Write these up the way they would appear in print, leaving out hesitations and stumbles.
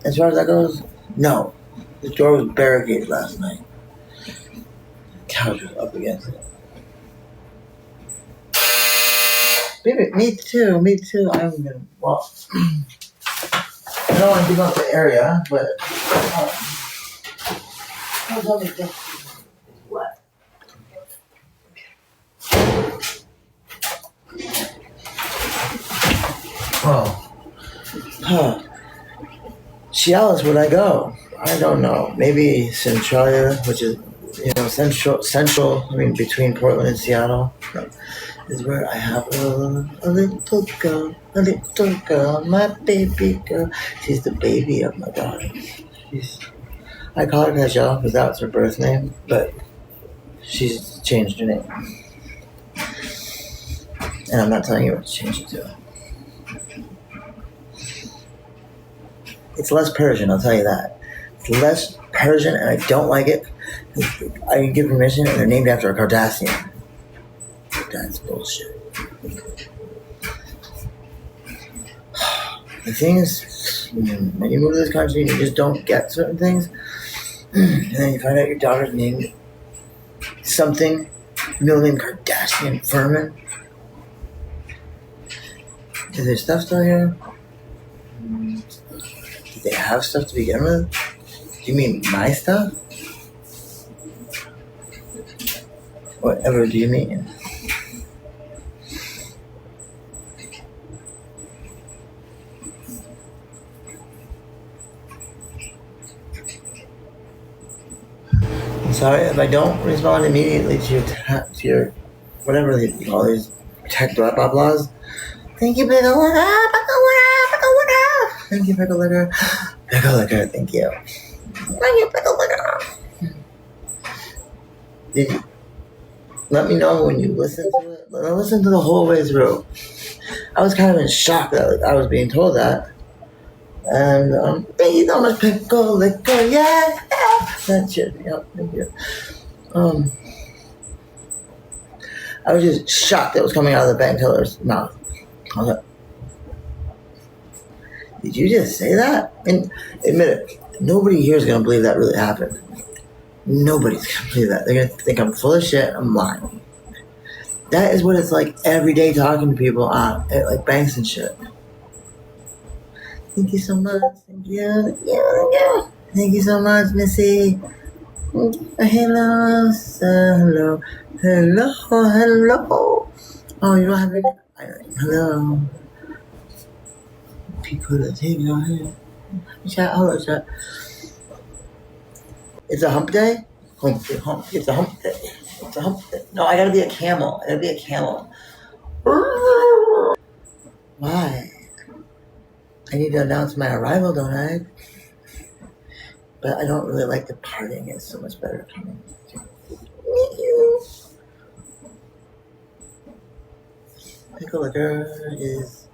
As far as that goes, no. The door was barricaded last night. Couch was up against it. Baby, me too. I'm gonna walk. I don't want to give up the area, but tell me this. What? Oh. Cialis, would I go? I don't know. Maybe Centralia, which is, central, between Portland and Seattle, is where I have a little girl, my baby girl. She's the baby of my daughter. I call her Kajal because that's her birth name, but she's changed her name. And I'm not telling you what to change it to. It's less Persian, I'll tell you that. It's less Persian, and I don't like it. I didn't give permission, and they're named after a Kardashian. That's bullshit. The thing is, when you move to this country and you just don't get certain things, and then you find out your daughter's named something, Million Kardashian Furman. Is there stuff still here? Do they have stuff to begin with? Do you mean my stuff? Whatever do you mean? I'm sorry if I don't respond immediately to your whatever they call these tech blah blah blahs. Thank you, Pickle Licker. Thank you, Pickle Licker. Pickle Licker, thank you. Thank you, Pickle Licker. Did you let me know when you listen to it? I listened to the whole way through. I was kind of in shock that I was being told that. And thank you so much, Pickle Licker. Yeah, that shit. Yep, thank you. I was just shocked that it was coming out of the bank teller's mouth. I was like, did you just say that? And admit it, nobody here is going to believe that really happened. Nobody's going to believe that. They're going to think I'm full of shit, I'm lying. That is what it's like every day talking to people at like banks and shit. Thank you so much. Thank you. Yeah. Thank you so much, Missy. Hello. Oh, you don't have it? Hello. People that take your hand. Chat, hello, chat. It's a hump day? It's a hump day. No, I gotta be a camel. Why? I need to announce my arrival, don't I? But I don't really like departing. It's so much better coming to meet you. Pickle Licker is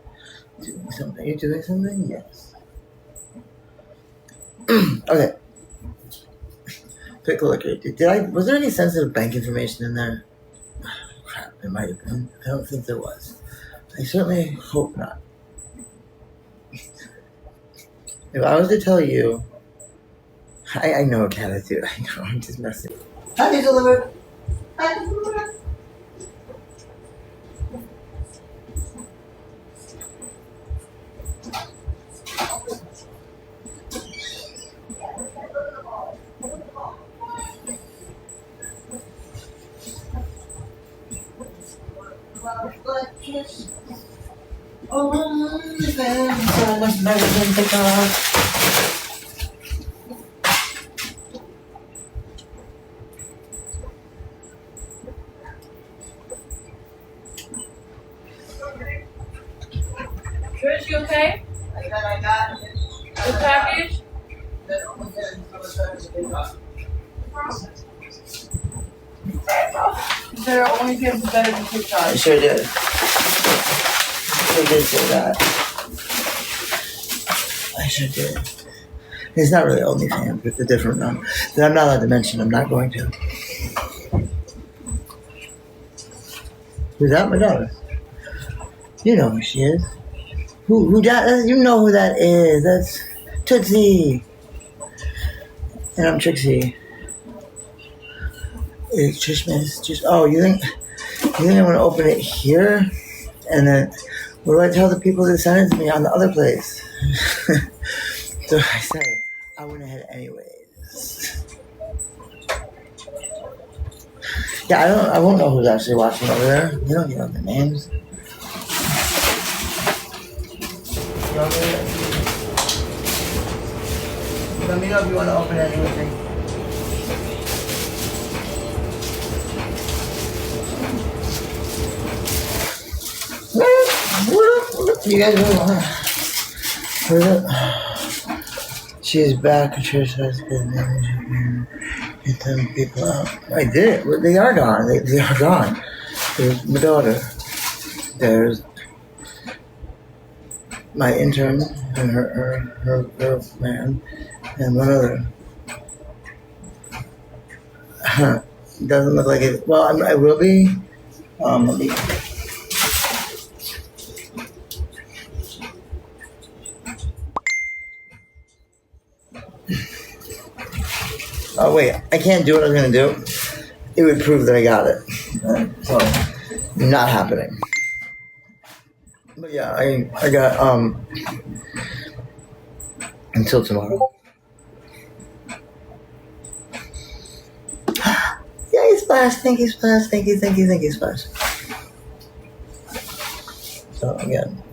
doing something. Are you doing something? Yes. Okay. Pickle Licker. Was there any sensitive bank information in there? Crap, there might have been. I don't think there was. I certainly hope not. If I was to tell you, I know a cat attitude. I know, I'm just messing. Package delivered. So much better than the dog. Trish, you okay? I got The package? There are only kids better than TikTok. I sure did. I did say that. I sure did. It's not really OnlyFans, it's a different one that I'm not allowed to mention. I'm not going to. Who's that? My daughter. You know who she is. Who that? You know who that is. That's Tootsie! And I'm Trixie. It's just, oh, you think I want to open it here? And then, what do I tell the people that sent it to me on the other place? So I said, I went ahead anyways. Yeah, I won't know who's actually watching over there. They don't know the names. Let me know if you want to open anything. You guys know she's back. Trish has good get them people out. I did it. They are gone. They are gone. There's my daughter. There's my intern and her man and one other. Doesn't look like it. Well, I will be. Let me. Oh wait, I can't do what I was gonna do. It would prove that I got it. So, not happening. But yeah, I got until tomorrow. Yay, Splash! Thank you, Splash. Thank you, Splash. So again,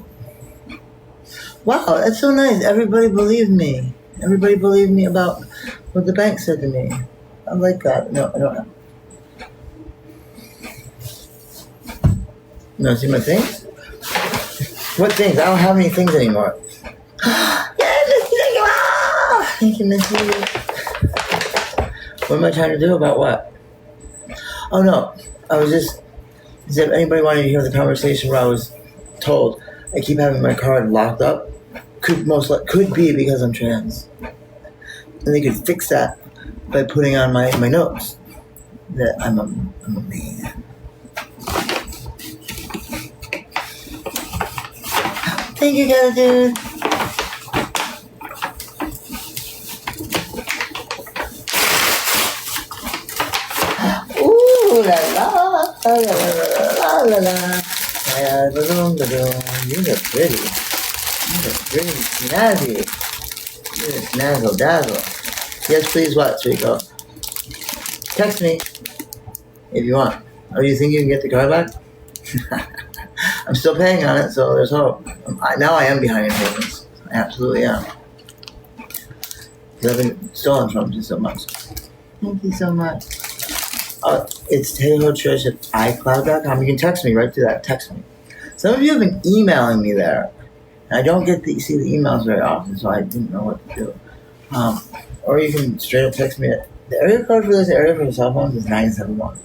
wow, that's so nice. Everybody believed me. Everybody believed me about what the bank said to me. I like that. No, I don't know. No, see my things? What things? I don't have any things anymore. Thank you, Missy. What am I trying to do about what? Oh no, I was just, if anybody wanted to hear the conversation where I was told I keep having my card locked up, could be because I'm trans. And they could fix that by putting on my notes that I'm a man. Thank you, guys, dude. Ooh la la la la la la. You look pretty. You look pretty snazzy. You look snazzle dazzle. Yes, please. What, sweet girl? Text me if you want. Oh, you think you can get the car back? I'm still paying on it, so there's hope. Now I am behind in payments. I absolutely am. Because I've been stolen from you so much. Thank you so much. It's TaylorTrish at iCloud.com. You can text me right through that. Text me. Some of you have been emailing me there. I don't get to see the emails very often, so I didn't know what to do. Or you can straight up text me. The area code for this area for the cell phones is 971.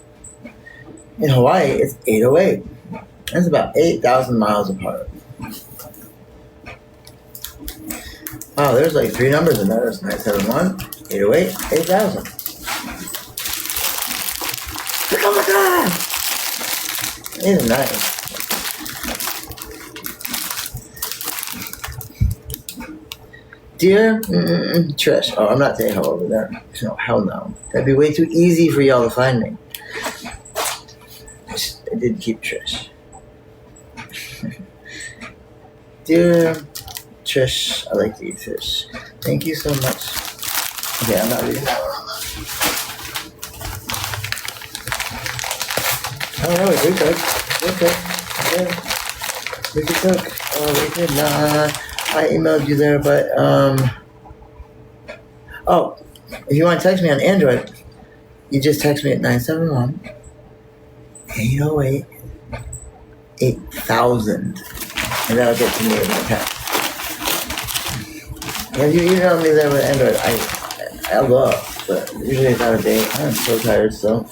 In Hawaii, it's 808. That's about 8,000 miles apart. Wow, there's like 3 numbers in there. There's 971, 808, 8,000. Oh my god! It is nice. Dear Trish. Oh, I'm not saying hell over there. No, hell no. That'd be way too easy for y'all to find me. I did keep Trish. Dear Trish, I like to eat fish. Thank you so much. Okay, I'm not reading that one. Oh no, we could. We could cook. Oh, we could not. I emailed you there, but oh, if you want to text me on Android, you just text me at 971 808 8000, and that'll get to me in my text. And you email me there with Android, I love, but usually it's out of date. I'm so tired, so.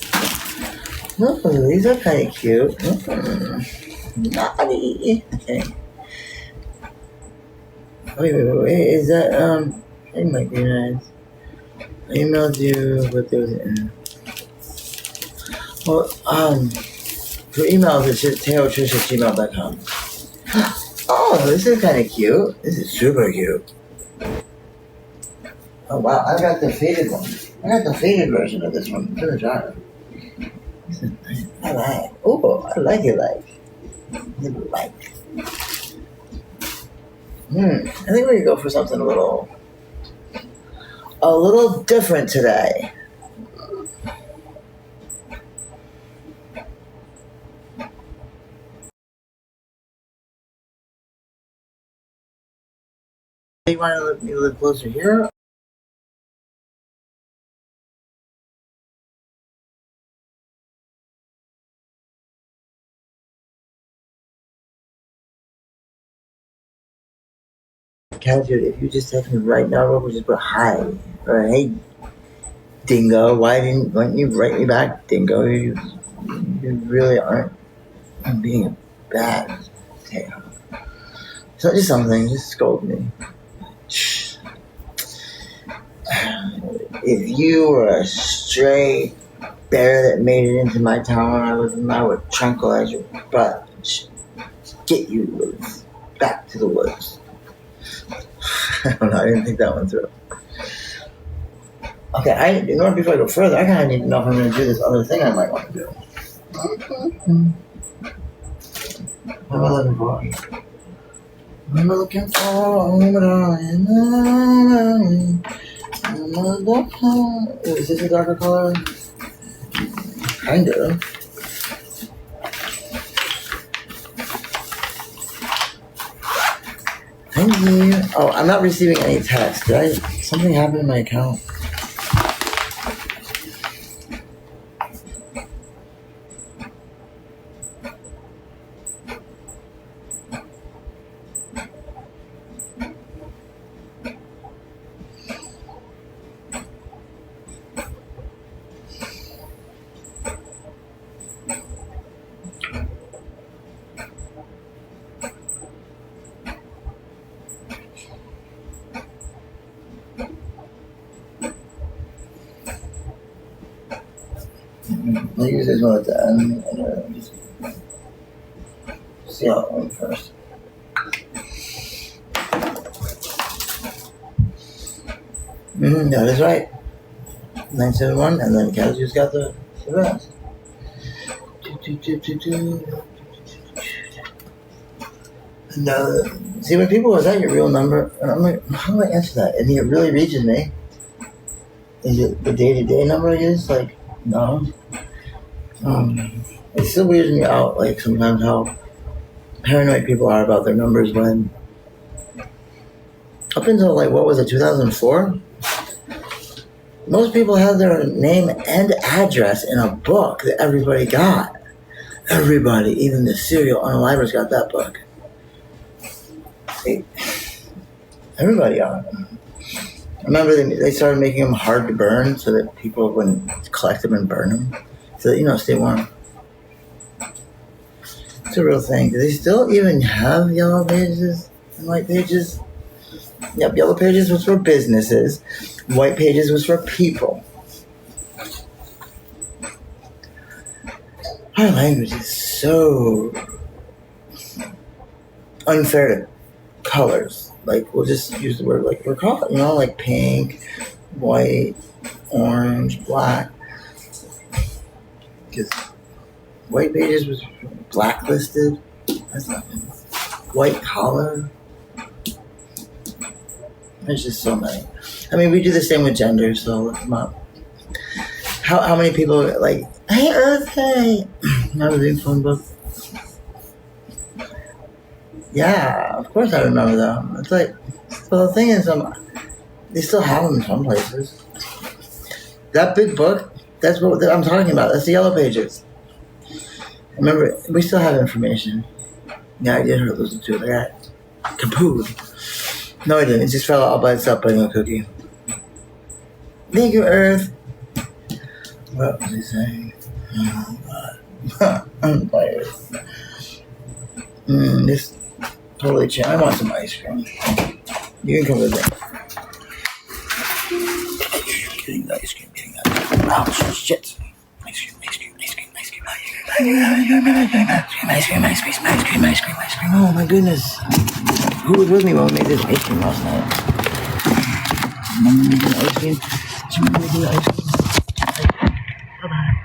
Oh, these are kind of cute. Naughty. Okay. Wait, is that, it might be nice. I emailed you, but there was an. Well, for emails, it's just TaylorTrish@gmail.com. Oh, this is kind of cute. This is super cute. Oh wow, I got the faded one. I got the faded version of this one. It's in the jar. I like. Oh, I like it. Like. I think we're gonna go for something a little different today. You want to let me live closer here? Cat, dude, if you just text me right now, we'll just put hi or hey, Dingo. Why don't you write me back, Dingo? You really aren't being bad. Okay. So just something, just scold me. If you were a stray bear that made it into my town when I was in, I would tranquilize your butt and get you back to the woods. I don't know, I didn't think that one through. Okay, before I go further, I kind of need to know if I'm going to do this other thing I might want to do. What am I looking for? What am I looking for? Oh, is this a darker color? Kind of. Thank you. Oh, I'm not receiving any text. Something happened in my account? I'll use this one at the end and just see how it went first. That is right. 971, and then Kazu's got the rest. And see, when people, is that your real number? And I'm like, how do I answer that? And it really reaches me. Is it the day-to-day number I use? Like, no. It still weirds me out, like, sometimes how paranoid people are about their numbers when, up until, like, what was it, 2004? Most people had their name and address in a book that everybody got. Everybody, even the serial unalivers got that book. Everybody got it. I remember they started making them hard to burn so that people wouldn't collect them and burn them. So that, stay warm. It's a real thing. Do they still even have yellow pages and white pages? Yep, yellow pages was for businesses. White pages was for people. Our language is so unfair to colors. Like, we'll just use the word like we're called, like pink, white, orange, black. Because white pages was blacklisted. That's nothing. White collar. There's just so many. I mean, we do the same with gender, so look them up. How many people are like, hey, Earth, hey. Remember the phone book? Yeah, of course I remember them. It's like, well, the thing is, they still have them in some places. That big book, that's what I'm talking about. That's the yellow pages. Remember, we still have information. Yeah, I did hear listen to it. I got kapooed. No, I didn't. It just fell out by itself biting a cookie. Thank you, Earth. What was he saying? Oh, God. I'm tired. This totally changed. I want some ice cream. You can come with me. Getting the ice cream. Oh, shit. Ice cream. Oh, my goodness. Who was with me when we made this ice cream last night? Mom making ice cream. Mom making ice cream. Bye-bye.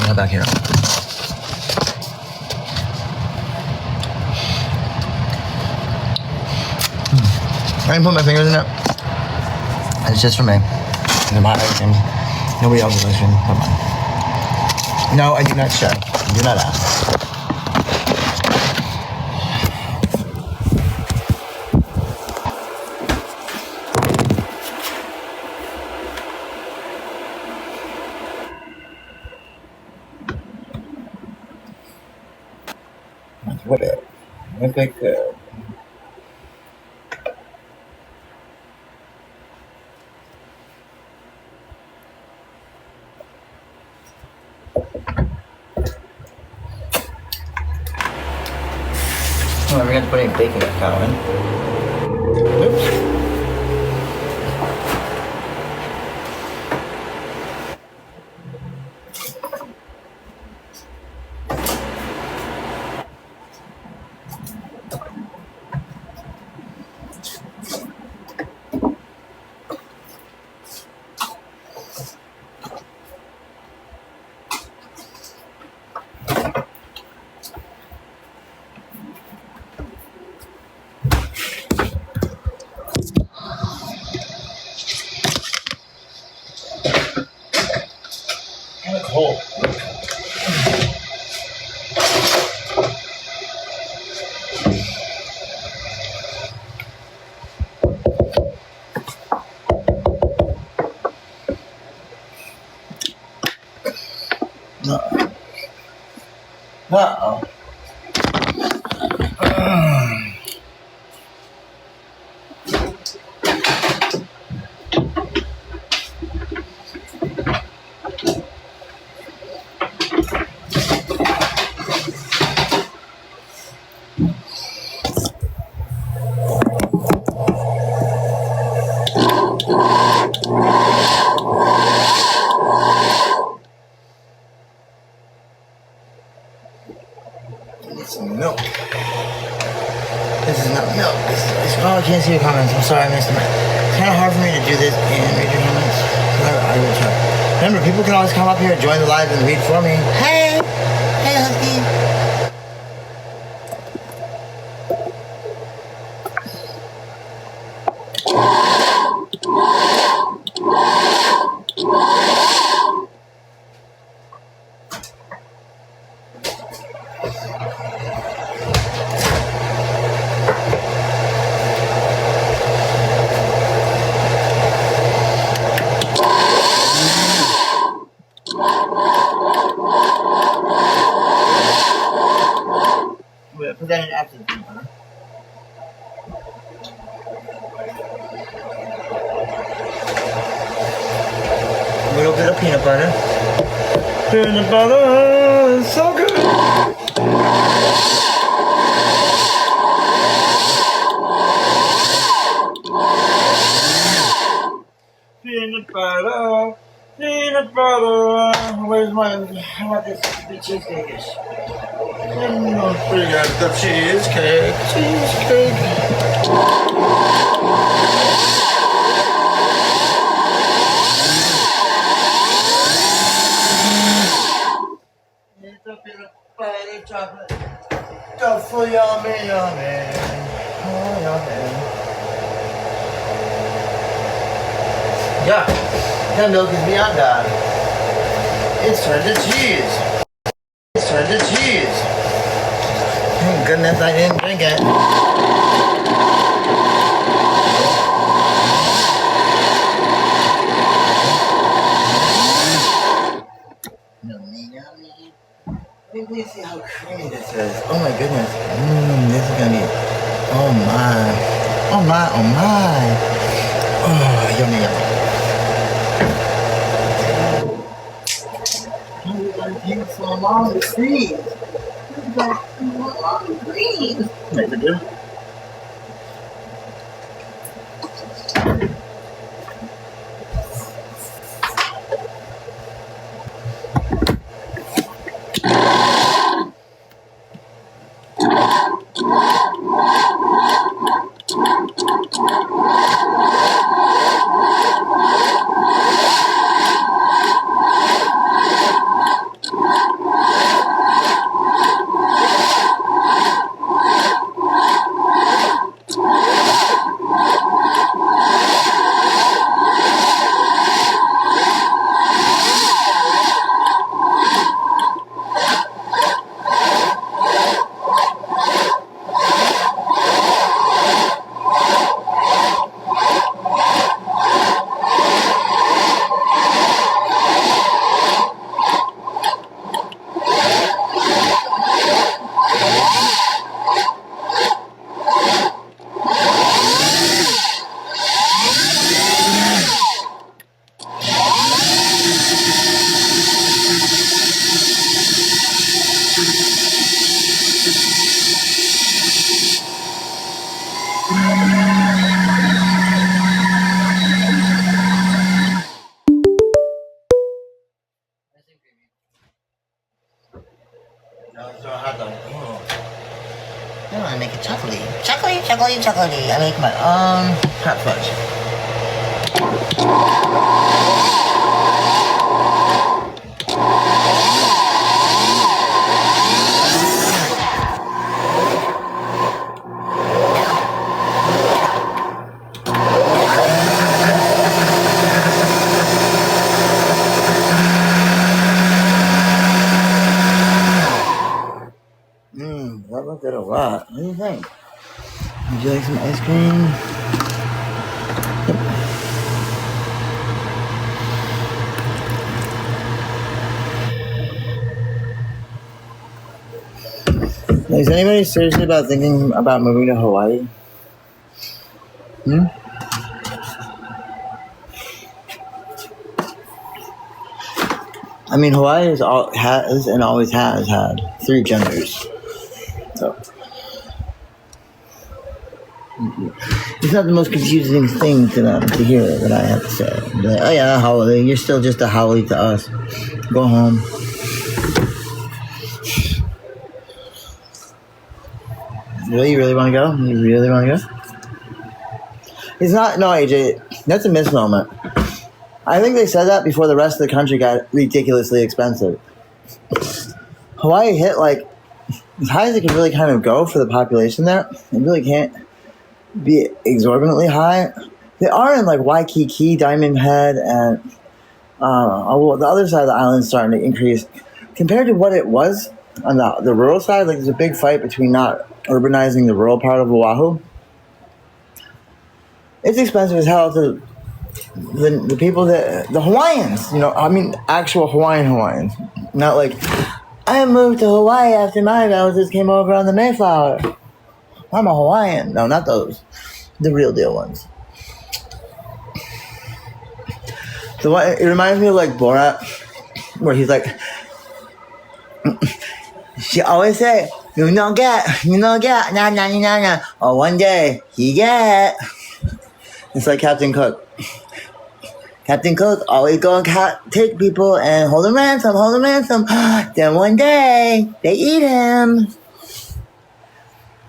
I'm back here. I can put my fingers in it. It's just for me. It's my ice cream. Nobody else's ice cream. Come on. No, I do not share. Do not ask. Whip it. Whip it good. Oh, we got to put any baking powder in. Oops. Kind of cold. Uh-oh. Some milk. This is not milk. Oh, I can't see your comments. I'm sorry, I missed them. It's kind of hard for me to do this and read your comments. I will try. Remember, people can always come up here, join the live, and read for me. Hey! Hey, Husky! Put that in after the peanut butter. A little bit of peanut butter. Peanut butter is so good. Peanut butter, peanut butter. Where's my? How about this big cheesecake? We got the cheesecake. It's a peanut butter chocolate. Duffel yummy, yummy. Oh, yummy. Yeah, that milk is beyond that. It's shredded cheese. It's shredded cheese. Thank goodness I didn't drink it. Yummy, yummy. Let me see how creamy this is. Oh my goodness. This is gonna be. Oh my. Oh my, oh my. Oh, yummy, yummy. Why did I take so long to freeze? Never do. No, it's not hot dog. I want to make it chocolatey. Chocolatey. I make my own hot fudge. That looked good a lot. What do you think? Would you like some ice cream? Yep. Is anybody seriously about thinking about moving to Hawaii? I mean, Hawaii has and always has had 3 genders. So it's not the most confusing thing to them to hear that I have to say. Like, oh yeah, Hawaii, you're still just a Hawaii to us. Go home. Really? You really want to go? You really want to go? It's not, no, AJ, that's a misnomer. I think they said that before the rest of the country got ridiculously expensive. Hawaii hit like as high as it can really kind of go for the population there. It really can't be exorbitantly high. They are in like Waikiki, Diamond Head, and the other side of the island is starting to increase compared to what it was on the rural side. Like there's a big fight between not urbanizing the rural part of Oahu. It's expensive as hell to the people that the Hawaiians, I mean actual Hawaiians, not like I moved to Hawaii after my relatives came over on the Mayflower. I'm a Hawaiian. No, not those. The real deal ones. So it reminds me of like Borat, where he's like, she always say, you don't get, nah. Or one day, he get. It's like Captain Cook. Captain Cook always go and take people and hold them ransom. Then one day, they eat him.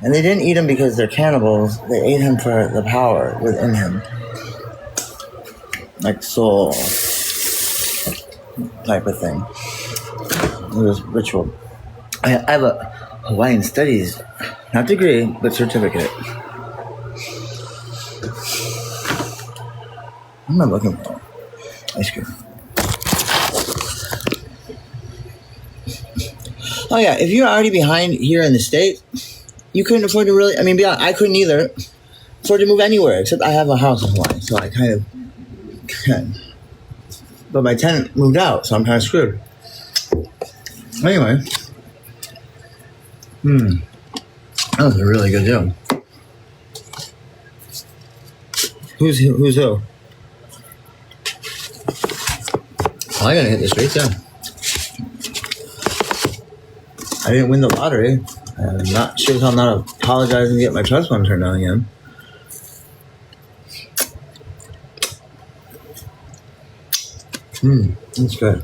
And they didn't eat him because they're cannibals. They ate him for the power within him. Like soul type of thing. It was ritual. I have a Hawaiian studies, not degree, but certificate. What am I looking for? Ice cream. Oh yeah, if you're already behind here in the States, you couldn't afford to really, be honest, I couldn't either afford to move anywhere, except I have a house in Hawaii, so I kind of can. But my tenant moved out, so I'm kind of screwed. Anyway. That was a really good deal. Who's who? Oh, I gotta hit the streets, yeah. I didn't win the lottery. I'm not sure how I'm not apologizing to get my trust fund turned on again. That's good.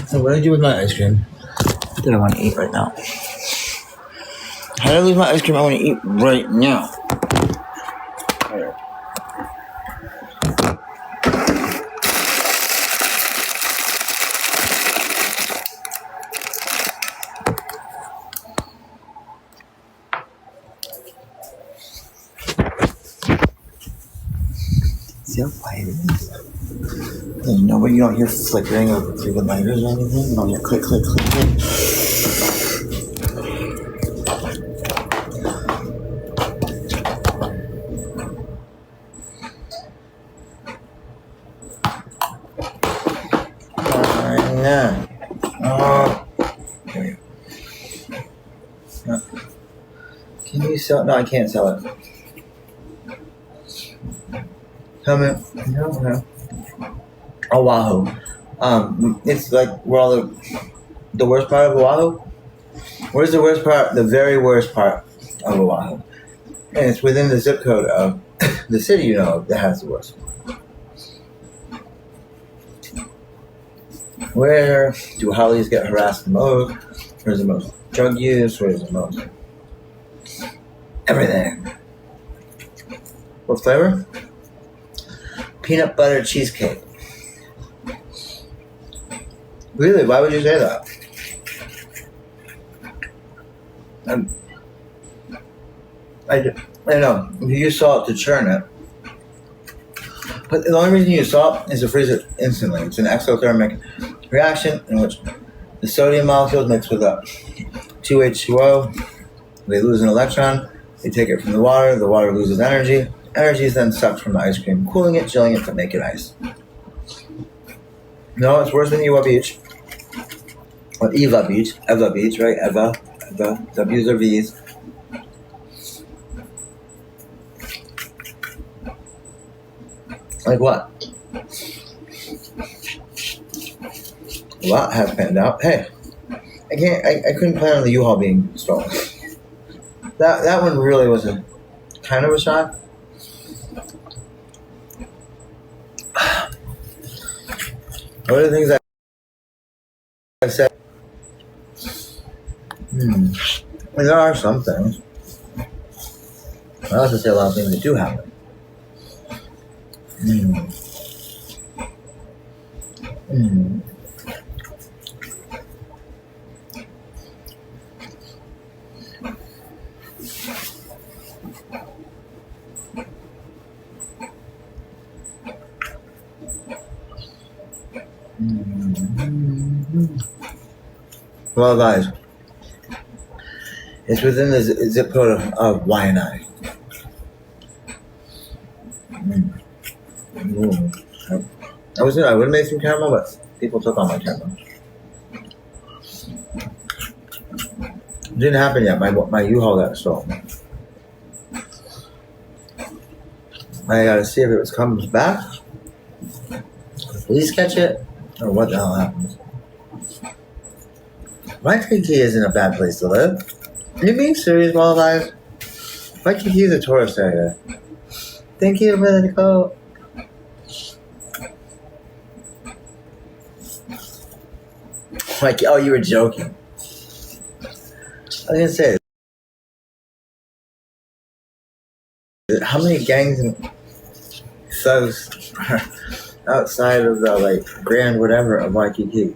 So what did I do with my ice cream? What did I want to eat right now? How did I lose my ice cream I want to eat right now? See how quiet it is? There's nobody, you don't hear flickering of through the lighters or anything? You don't hear click, click, click, click. Can you sell? No, I can't sell it. Come in. No. Oahu. It's like where all the worst part of Oahu. Where's the worst part? The very worst part of Oahu, and it's within the zip code of the city you know that has the worst. Where do Hollies get harassed the most? Where's the most drug use? Where's the most everything? What flavor? Peanut butter cheesecake. Really? Why would you say that? I know. You use salt to churn it. But the only reason you use salt is to freeze it instantly. It's an exothermic reaction in which the sodium molecules mix with a 2H2O. They lose an electron. They take it from the water loses energy. Energy is then sucked from the ice cream, cooling it, chilling it to make it ice. No, it's worse than Eva Beach. Or Eva Beach, right? Eva, W's or V's. Like what? A lot has panned out. Hey, I couldn't plan on the U-Haul being stolen. That one really was a kind of a shock. What are the things I've said? There are some things. I also say a lot of things that do happen. Well, guys, it's within the zip code of Waianae. I would have made some camera, but people took on my camera. It didn't happen yet. My U-Haul got stolen. I gotta see if it comes back. Police catch it, or what the hell happens. Waikiki isn't a bad place to live. Are you being serious, Wildlife? Waikiki is a tourist area. Thank you for the call. Like, oh, you were joking. I was gonna say, how many gangs and thugs are outside of the grand whatever of Waikiki?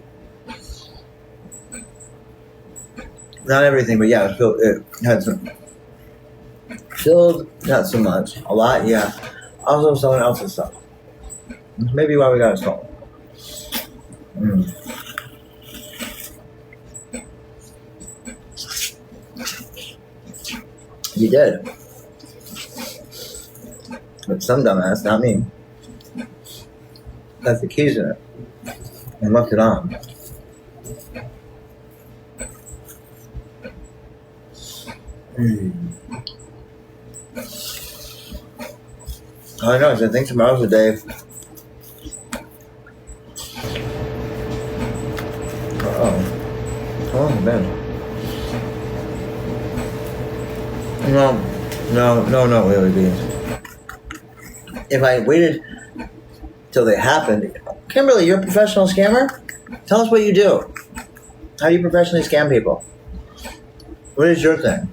Not everything, but yeah, it had some filled, not so much. A lot, yeah. Also, someone else's stuff. Maybe why we got it stolen. You did. But some dumbass, not me, left the keys in it and left it on. All I know is I think tomorrow's the day. How long has it been? No, Lily Beans. If I waited till they happened, Kimberly, you're a professional scammer? Tell us what you do. How do you professionally scam people? What is your thing?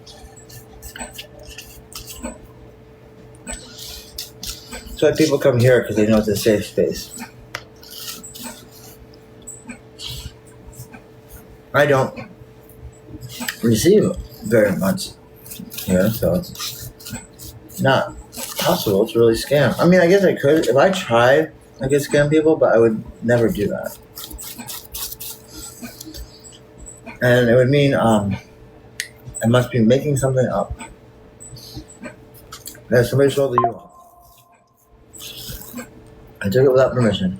That's why people come here, because they know it's a safe space. I don't receive very much here, so it's not possible to really scam. I mean, I guess I could. If I tried, I could scam people, but I would never do that. And it would mean I must be making something up. That somebody sold the U-Haul. I took it without permission.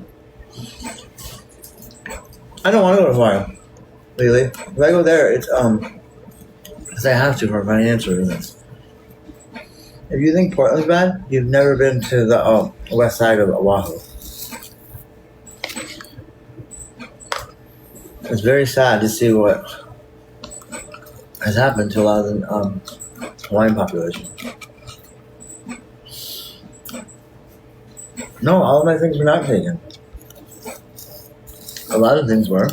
I don't want to go to Hawaii, really. If I go there, it's because I have to for financial reasons. If you think Portland's bad, you've never been to the west side of Oahu. It's very sad to see what has happened to a lot of the Hawaiian population. No, all of my things were not taken. A lot of things were.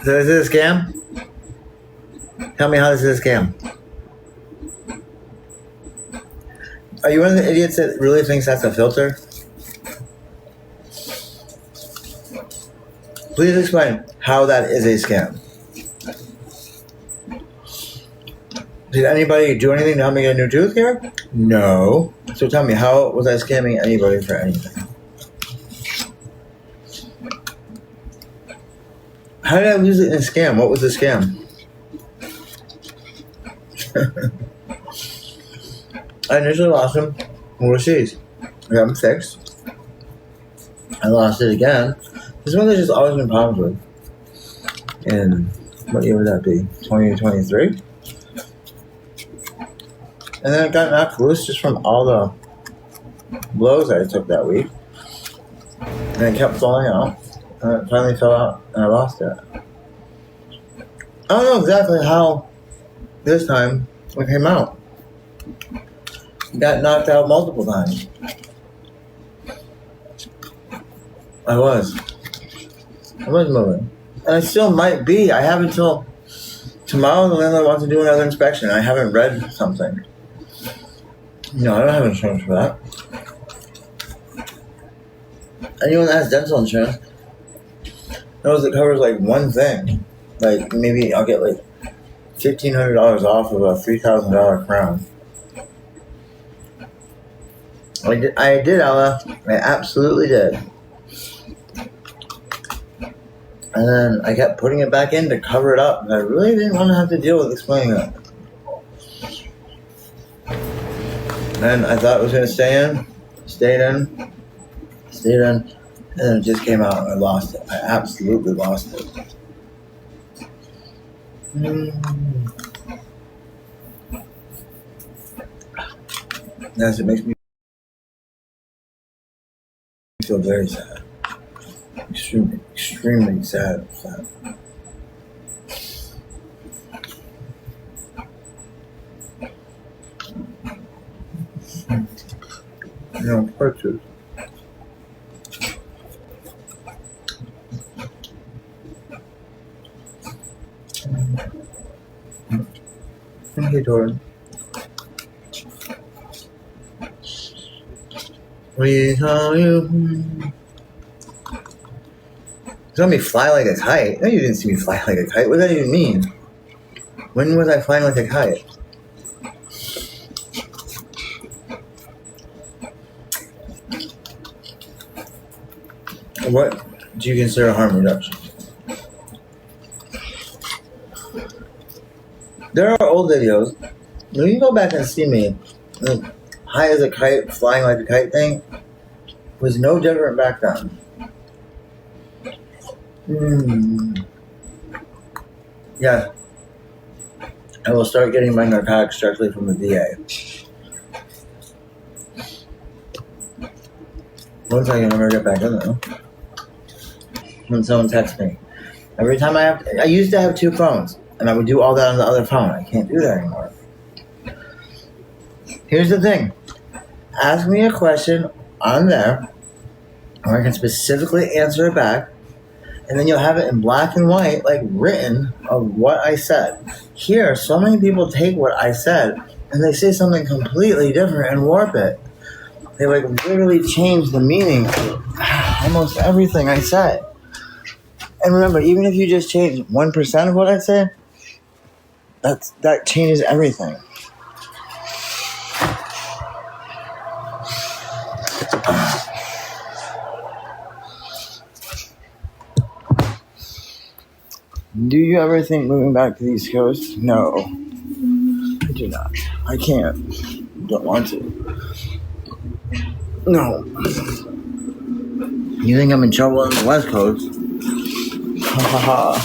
So is it a scam? Tell me how this is a scam. Are you one of the idiots that really thinks that's a filter? Please explain how that is a scam. Did anybody do anything to help me get a new tooth here? No. So tell me, how was I scamming anybody for anything? How did I lose it in a scam? What was the scam? I initially lost them overseas. I got them fixed. I lost it again. This is one there's just always been problems with. And what year would that be? 2023? And then it got knocked loose just from all the blows that I took that week. And it kept falling out. And it finally fell out and I lost it. I don't know exactly how this time it came out. It got knocked out multiple times. I was moving. And I still might be. I have until tomorrow the landlord wants to do another inspection. I haven't read something. No, I don't have insurance for that. Anyone that has dental insurance knows it covers like one thing. Like maybe I'll get like $1,500 off of a $3,000 crown. I did, Ella. I absolutely did. And then I kept putting it back in to cover it up. And I really didn't want to have to deal with explaining it. And I thought it was going to stay in, and then it just came out and I lost it. I absolutely lost it. Yes, it makes me feel very sad. Extremely sad. No, purchase. Hey, Doran. We tell you. You saw me fly like a kite. No, you didn't see me fly like a kite. What does that even mean? When was I flying like a kite? What do you consider harm reduction? There are old videos. You can go back and see me. Like, high as a kite, flying like a kite thing was no different back then. Yeah. I will start getting my narcotics directly from the VA. Once I can ever get back in there. When someone texts me. Every time I used to have 2 phones, and I would do all that on the other phone. I can't do that anymore. Here's the thing. Ask me a question on there, or I can specifically answer it back, and then you'll have it in black and white, like written, of what I said. Here, so many people take what I said, and they say something completely different and warp it. They like literally change the meaning of almost everything I said. And remember, even if you just change 1% of what I say, that changes everything. Do you ever think moving back to the East Coast? No, I do not. I can't. Don't want to. No. You think I'm in trouble on the West Coast? Ha ha ha.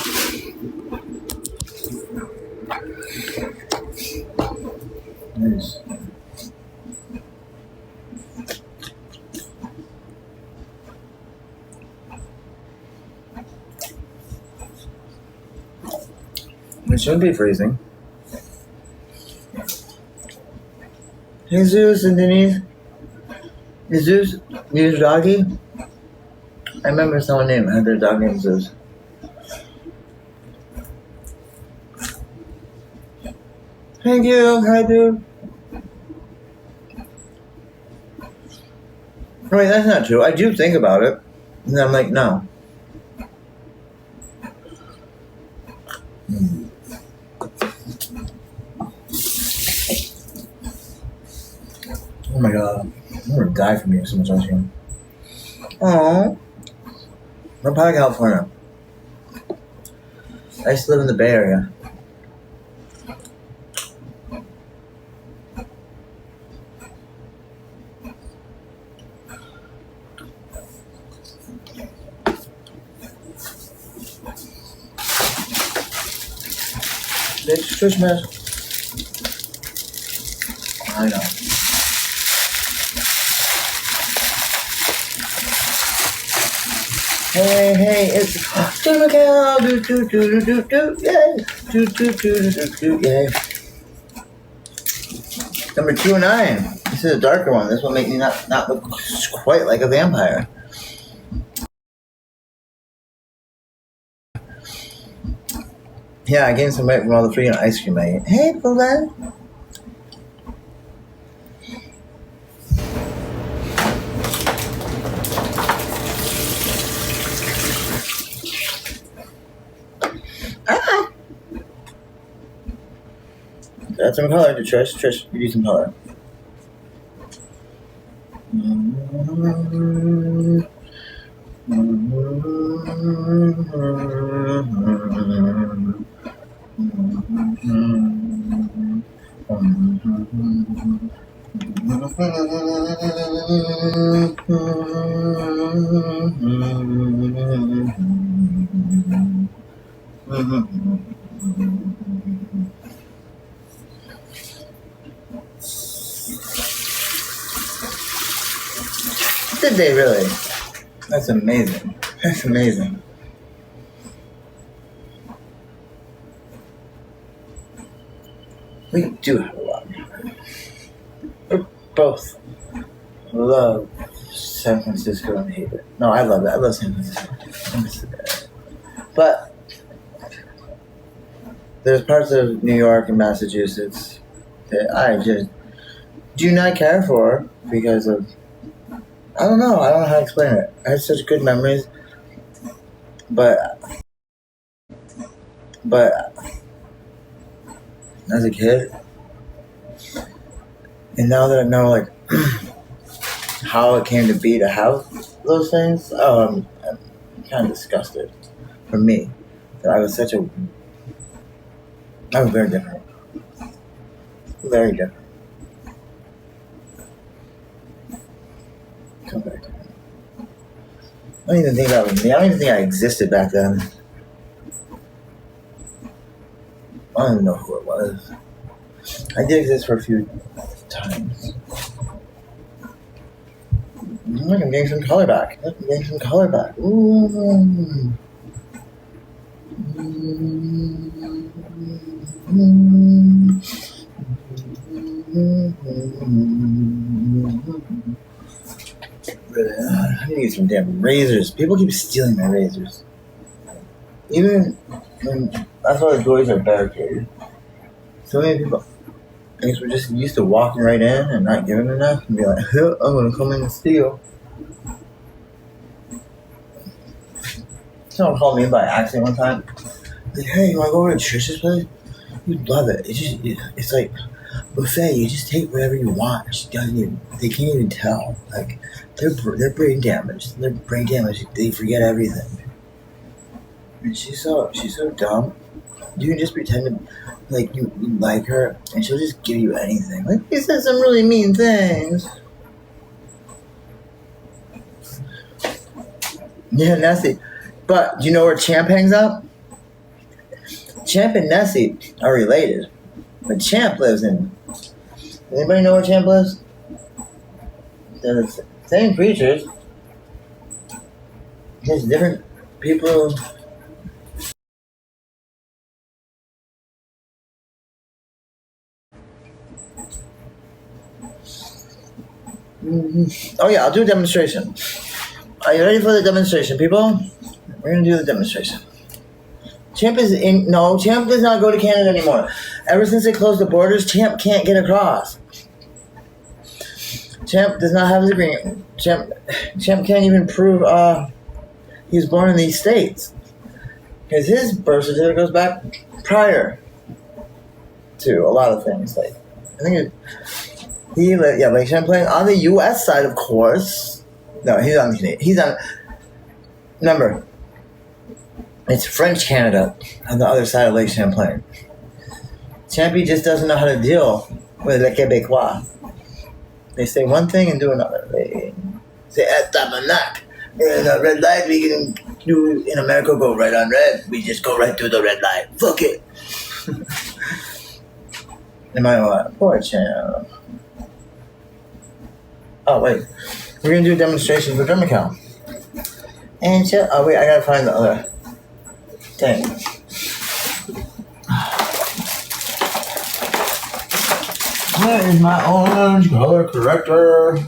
Nice. It shouldn't be freezing. Jesus and Denise. Is Zeus your doggy? I remember someone had their dog named Zeus. Thank you, hi dude. Wait, that's not true. I do think about it. And then I'm like, no. Oh my god. I'm gonna die from you so much ice cream. Aww. I'm part of California. I used to live in the Bay Area. Bitch, Christmas. I know. Hey, it's Jay McHale. Do, yay. Do, yay. Number 209. This is a darker one. This will make me not look quite like a vampire. Yeah, I gained some weight from all the freaking ice cream I ate. Hey, Poland. Add some color to Trish. Trish, you do some color. Did they really? That's amazing. That's amazing. We do have a lot. We both love San Francisco and hate it. No, I love it. I love San Francisco. But there's parts of New York and Massachusetts that I just do not care for because of, I don't know how to explain it. I had such good memories, but as a kid, and now that I know like how it came to be to have those things, I'm kind of disgusted for me that I was very different. Very different. Come back. I don't even think that was me. I don't even think I existed back then. I don't even know who it was. I did exist for a few times. Look, I'm getting some color back. Look, I'm getting some color back. Ooh. I need some damn razors. People keep stealing my razors. Even when that's why the doors are barricaded. So many people, I guess we're just used to walking right in and not giving enough and be like, I'm gonna come in and steal. Someone called me by accident one time. Like, hey, you wanna go over to Trish's place? You'd love it. It's like buffet. You just take whatever you want. She doesn't even. They can't even tell. Like they're brain damaged. They're brain damaged. They forget everything. And she's so dumb. You can just pretend to like you like her, and she'll just give you anything. Like he said some really mean things. Yeah, Nessie. But do you know where Champ hangs out? Champ and Nessie are related, but Champ lives in. Anybody know where Champ lives? They're the same creatures, just different people. Oh yeah, I'll do a demonstration. Are you ready for the demonstration, people? We're gonna do the demonstration. Champ does not go to Canada anymore. Ever since they closed the borders, Champ can't get across. Champ does not have his agreement. Champ can't even prove he was born in these states. Because his birth certificate goes back prior to a lot of things. Like I think Lake Champlain on the U.S. side, of course. No, he's on the Canadian. He's on. Remember, it's French Canada on the other side of Lake Champlain. Champy just doesn't know how to deal with the Québécois. They say one thing and do another. They say "Tabarnak." In a red light, we can do in America go right on red. We just go right through the red light. Fuck it. Am I what? Poor Champ. Oh wait, we're gonna do a demonstration for Dermical. And oh wait, I gotta find the other thing. Where is my orange color corrector?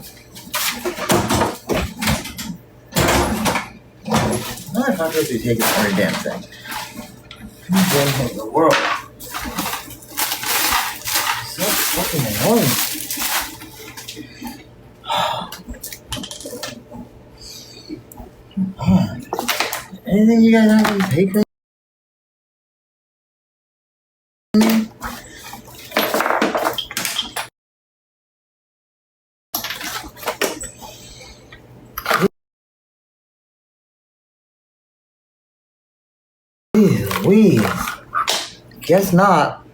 I'm not supposed to be taking every damn thing. Every damn thing in the world. So fucking annoying. Anything you guys have to take from me? We guess not.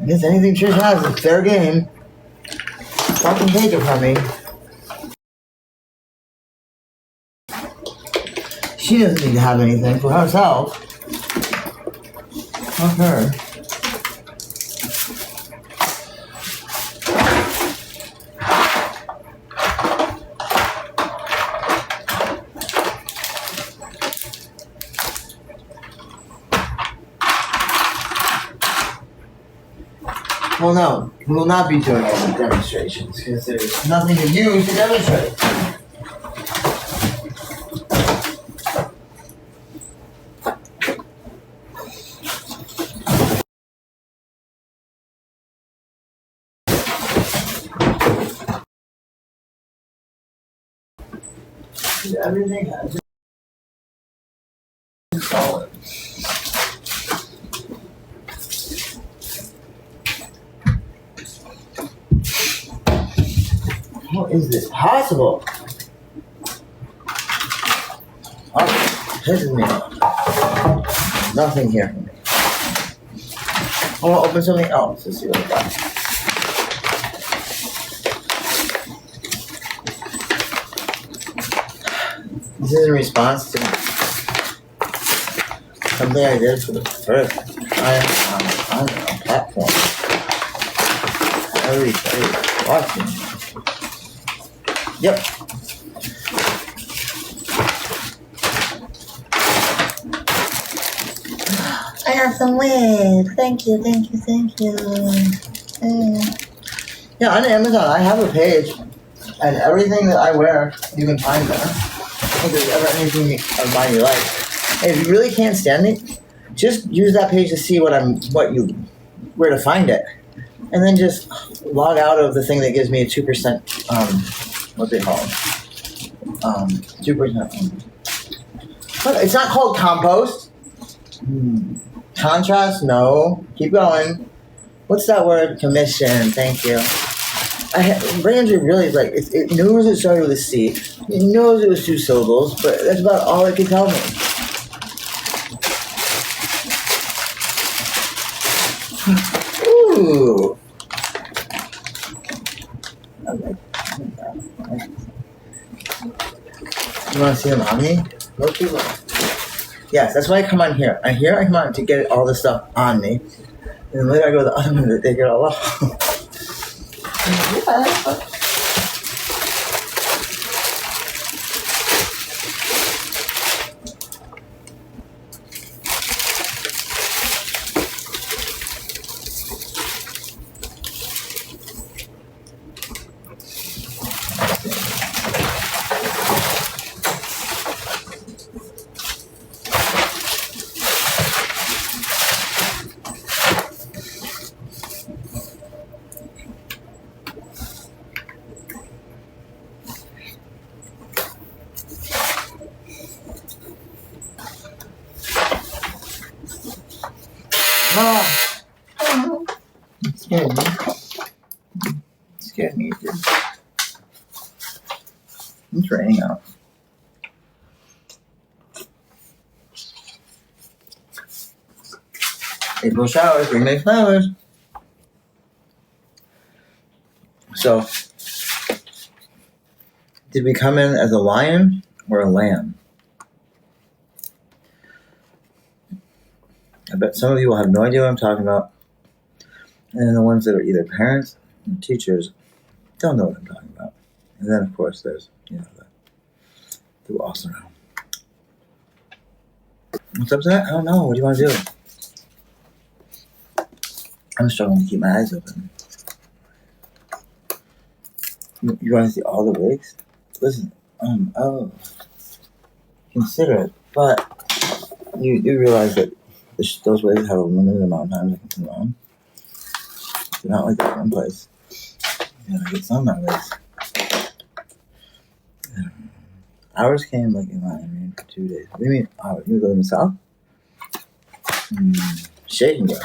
Guess anything Trish has is fair game. Fucking take it from me. She doesn't need to have anything for herself. Fuck her. Well, no, we will not be doing any demonstrations because there's nothing to use to demonstrate. Everything has solid. How is this possible? Oh, pisses me off. Nothing here for me. I want to open something else to see what I got. This is in response to something I did for the first time on a platform. Everybody watching. Yep. I got some wigs. Thank you. Yeah, on Amazon, I have a page, and everything that I wear, you can find there. If there's ever anything of mine you like, and if you really can't stand it, just use that page to see where to find it, and then just log out of the thing that gives me a 2%. What they call it? 2%. But it's not called compost. Contrast? No. Keep going. What's that word? Commission. Thank you. Brands are really like it knows it started with a C. It knows it was 2 syllables, but that's about all it could tell me. Ooh. You want to see them on me? Most people. Yes, that's why I come on here. I come on to get all this stuff on me, and then later I go to the other one that they get all off. Scared me. It's raining out. April showers bring May flowers. So, did we come in as a lion or a lamb? I bet some of you will have no idea what I'm talking about. And then the ones that are either parents or teachers don't know what I'm talking about. And then, of course, there's, who also know. What's up to that? I don't know. What do you want to do? I'm struggling to keep my eyes open. You want to see all the wigs? Listen, consider it. But you realize that those wigs have a limited amount of time they can come on. They're not like that one place. You gotta get some of my wigs. Ours came like in line, for 2 days. What do you mean ours? You live in the South? Shaking girl.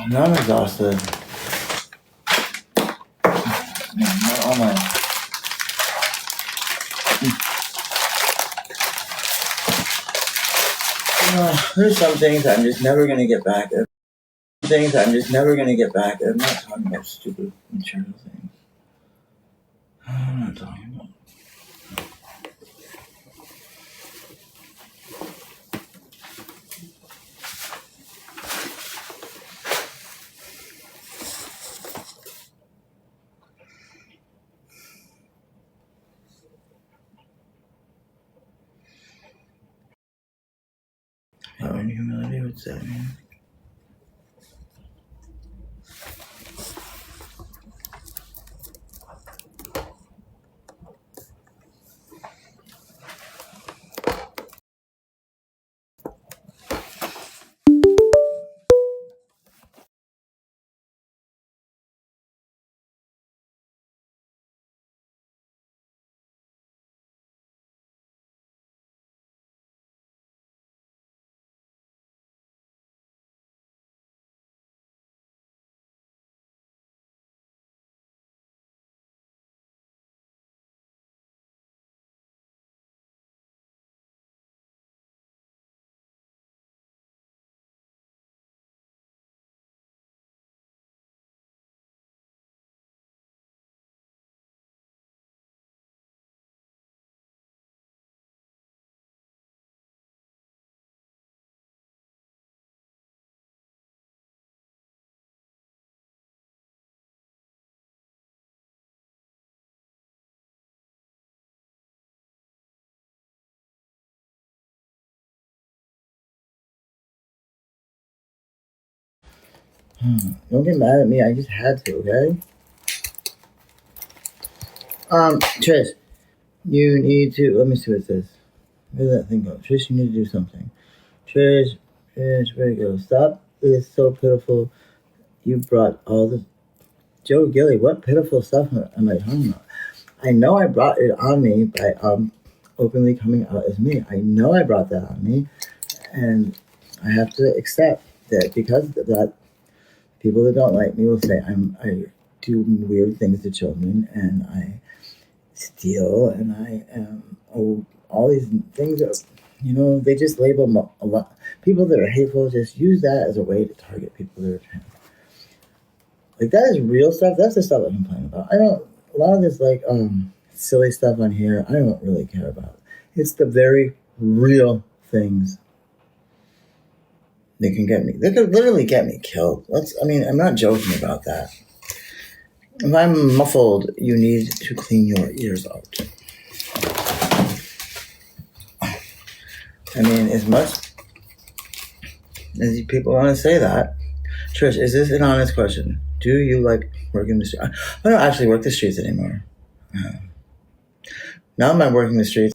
Now I'm exhausted. Not all my. There's some things I'm just never gonna get back. I'm not talking about stupid material things. I'm not talking about. How in humility would say. Don't get mad at me. I just had to, okay? Trish, you need to. Let me see what it says. Where did that thing go? Trish, you need to do something. Trish, where it go? Stop. It's so pitiful. You brought all the. Joe Gilly, what pitiful stuff am I talking about? I know I brought it on me by openly coming out as me. I know I brought that on me, and I have to accept that because of that, people that don't like me will say I do weird things to children, and I steal, and I am all these things that they just label a lot. People that are hateful just use that as a way to target people that are trans. Like that is real stuff. That's the stuff I complain about. I don't. A lot of this like silly stuff on here, I don't really care about. It's the very real things that can get me. They could literally get me killed. I'm not joking about that. If I'm muffled, you need to clean your ears out. I mean, as much as people want to say that, Trish, is this an honest question? Do you like working the streets? I don't actually work the streets anymore. Now I'm working the streets,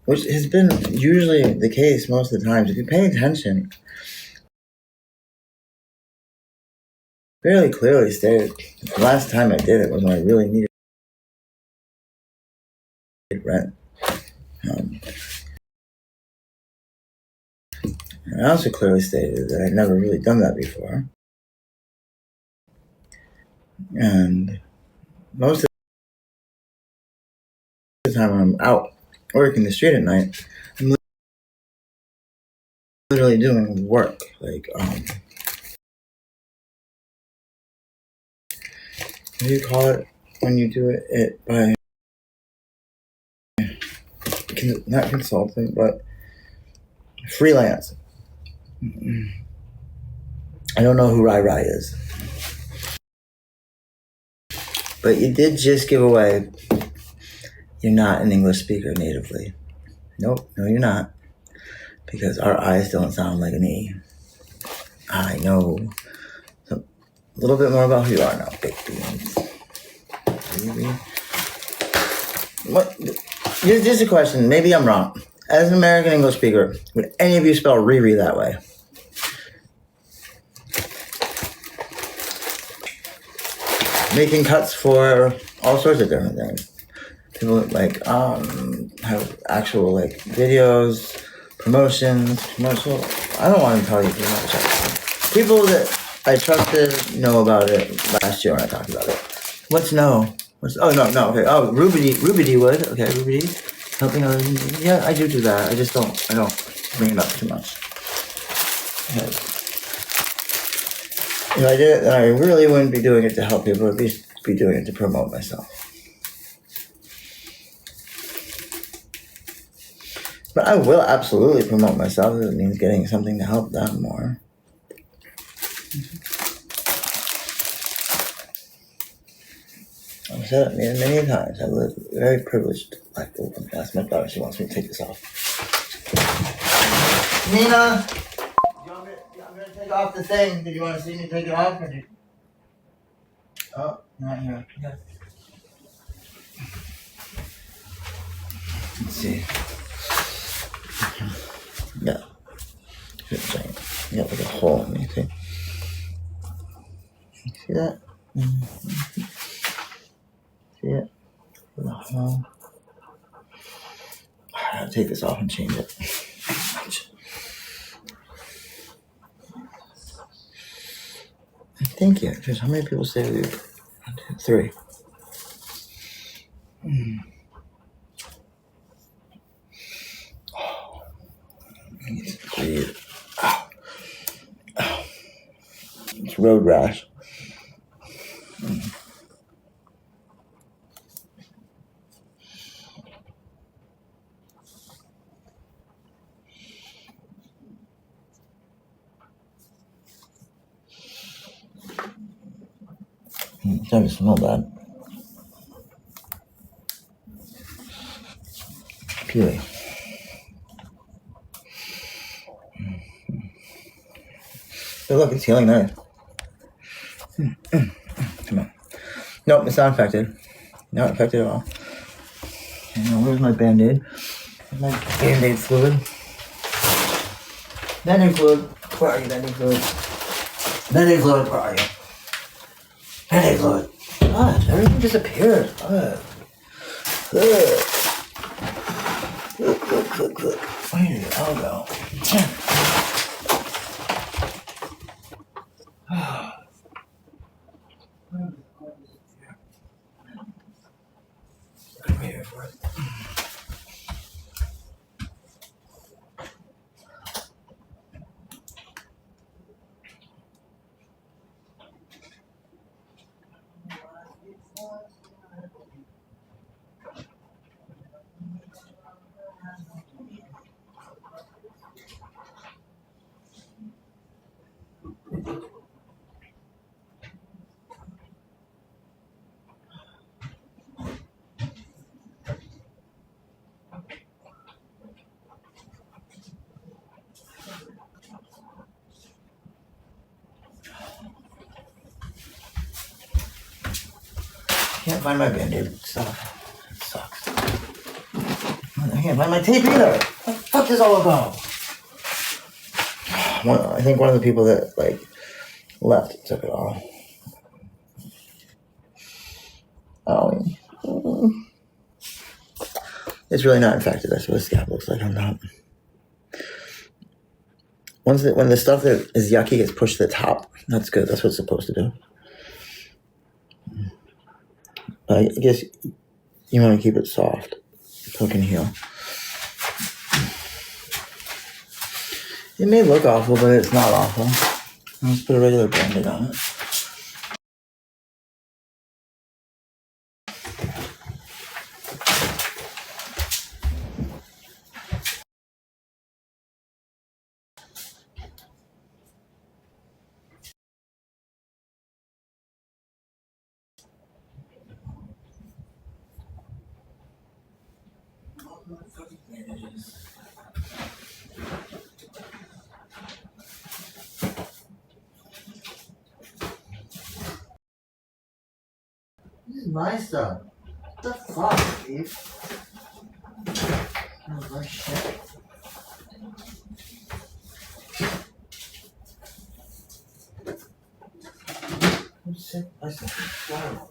which has been usually the case most of the times. If you pay attention, fairly clearly stated. The last time I did it was when I really needed rent. And I also clearly stated that I'd never really done that before. And most of the time when I'm out working the street at night, I'm literally doing work. Like, what do you call it when you do it by, not consulting, but freelance. I don't know who Rai Rai is. But you did just give away you're not an English speaker natively. Nope, no you're not. Because our I's don't sound like an E. I know. So, a little bit more about who you are now, baked beans. What? Just a question, maybe I'm wrong. As an American English speaker, would any of you spell Riri that way? Making cuts for all sorts of different things. People like have actual like videos, promotions, commercial. I don't want to tell you too much. People that I trusted know about it last year when I talked about it. What's no? Oh no, okay. Oh, Ruby D would. Okay, Ruby D. Helping others. Yeah, I do that. I don't bring it up too much. Okay. If I did it, then I really wouldn't be doing it to help people. I'd be doing it to promote myself. But I will absolutely promote myself if it means getting something to help them more. I've said it many times. I live a very privileged life. I'm gonna ask my daughter. She wants me to take this off. Nina, I'm gonna take off the thing. Did you want to see me take it off? Oh, not here. Yeah. Let's see. Yeah. You got like a hole in me. See that? Mm-hmm. See it? The hole. I gotta take this off and change it. Thank you. Just how many people say we? 1, 2, 3. I need to breathe. Ow. Ow. It's road rash. It doesn't smell bad. Peely. But look, it's healing nice. Come on. Nope, it's not infected. Not infected at all. Okay, now where's my Band-Aid? Where's my Band-Aid fluid? Band-Aid fluid. Where are you, Band-Aid fluid? Band-Aid fluid, where are you? Band-Aid fluid. God, everything disappeared. God. Look. Look. Where did it all go? Damn. Come here for it. Can't find my Band-Aid stuff. It sucks. I can't find my tape either. Where the fuck does all go? I think one of the people that left took it all. Oh, it's really not infected. That's what the scab looks like on top. When the stuff that is yucky gets pushed to the top, that's good. That's what it's supposed to do. I guess you want to keep it soft so it can heal. It may look awful, but it's not awful. Let's put a regular Band-Aid on it. This is my stuff. What the fuck, Steve? Oh, my shit. I'm sick. I said, wow.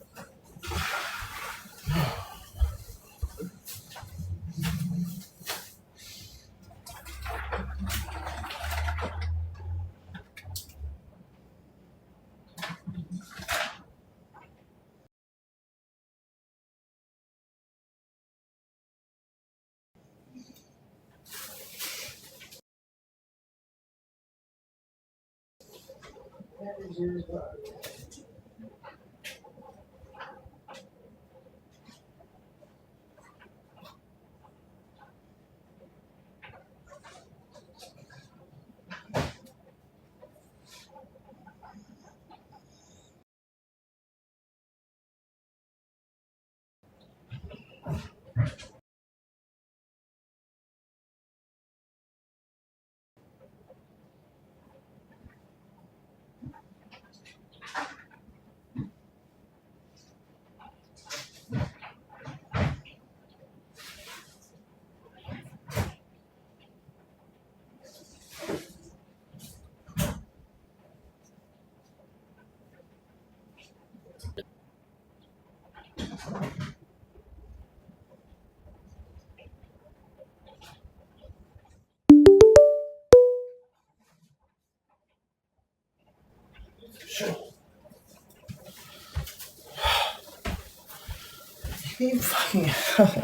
You fucking hell. I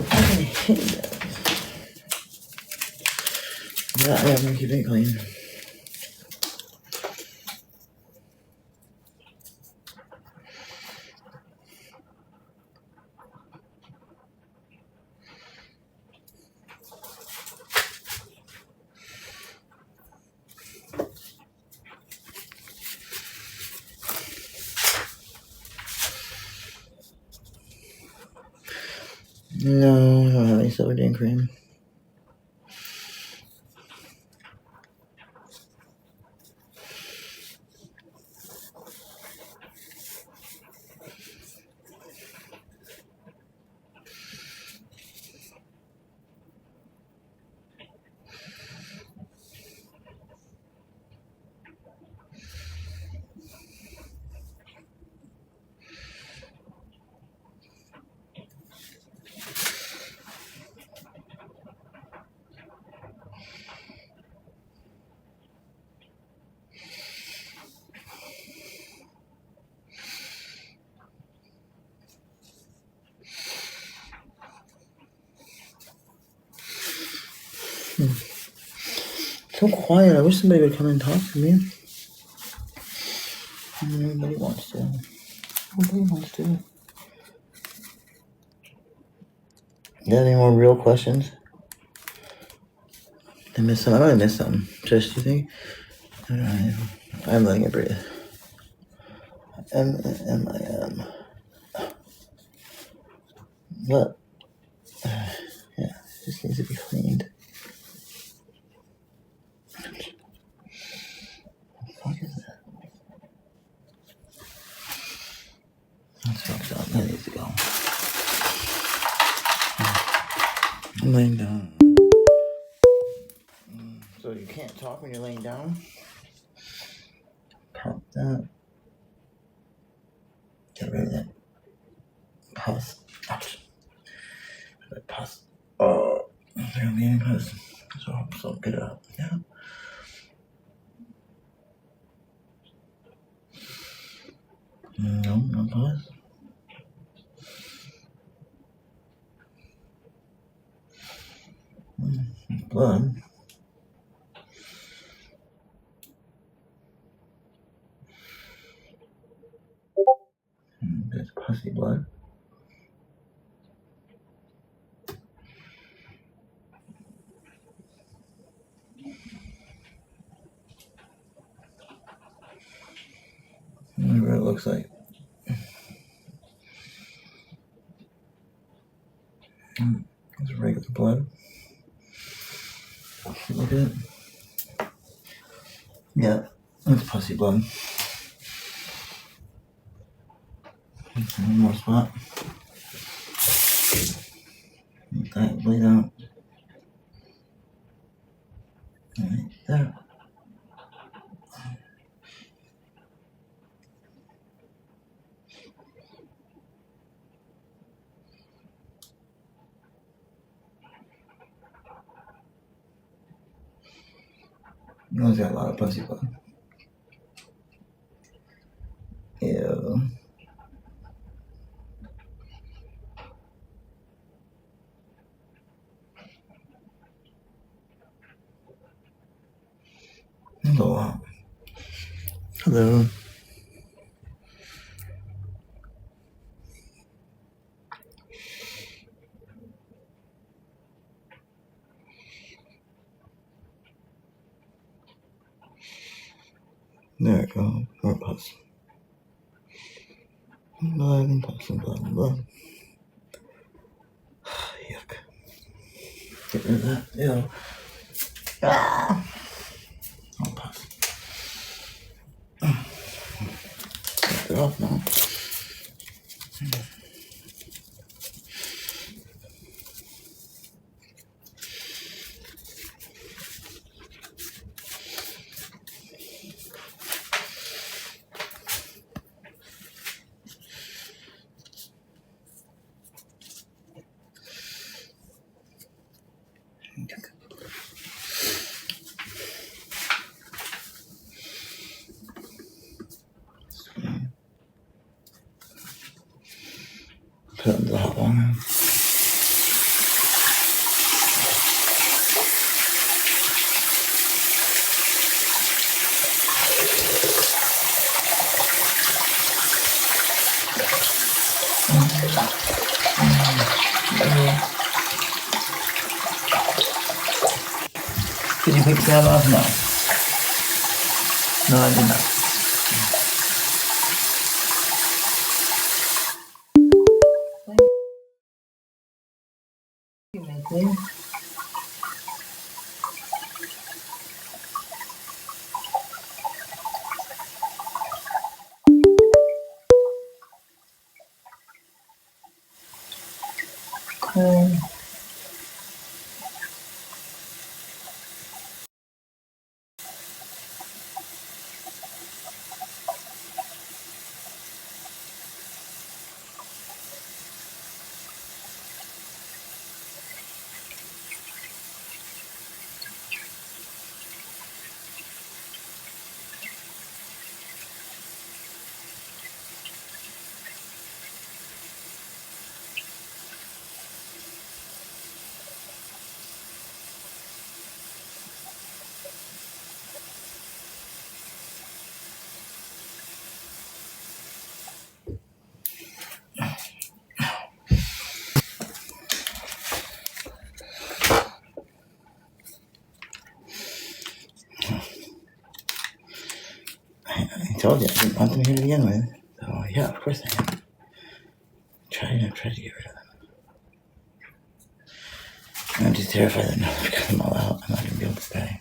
fucking hate that. Yeah, I'm gonna keep it clean. No, I don't have any silver dane cream. So quiet. I wish somebody would come and talk to me. Nobody wants to. Nobody wants to. You got any more real questions? I missed some. I might have missed some. Trish, do you think? Alright. I'm letting it breathe. M-I-M. But, yeah, it just needs to be cleaned. What the fuck is that? That's fucked up. That needs to go. I'm laying down. So you can't talk when you're laying down? Pop that. Get rid of that. Pus. Ouch. That pus. Oh. They're leaving pus. So get it out. Yeah. No, no pus. Blood. There's pussy blood. Whatever it looks like. It's regular blood. Look at it. Yeah, it's pussy blood. One more spot. Let that bleed out. Right there. He's got a lot of pussy blood. Ew. Hello. Hello. There we go. More pus. Blood and pus and blood and blood. Yuck. Get rid of that. Ew. Ah. More pus. Get it off now. Put it in the hot water. Did you pick that off? No. No, I did not. told you I didn't want them here to begin with. So yeah, of course I am. Try to get rid of them. I'm just terrified that now that I've got them all out, I'm not gonna be able to stay.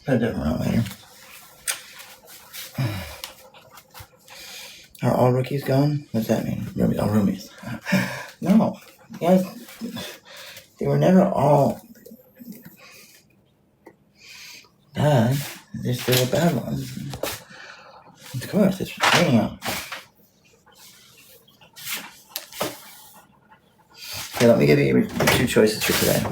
I'll do it around later. Are all rookies gone? What does that mean? Roomies. Oh, roomies. No. Guys, they were never all bad. There's still bad ones. Of course, it's raining out. Okay, let me give you two choices for today.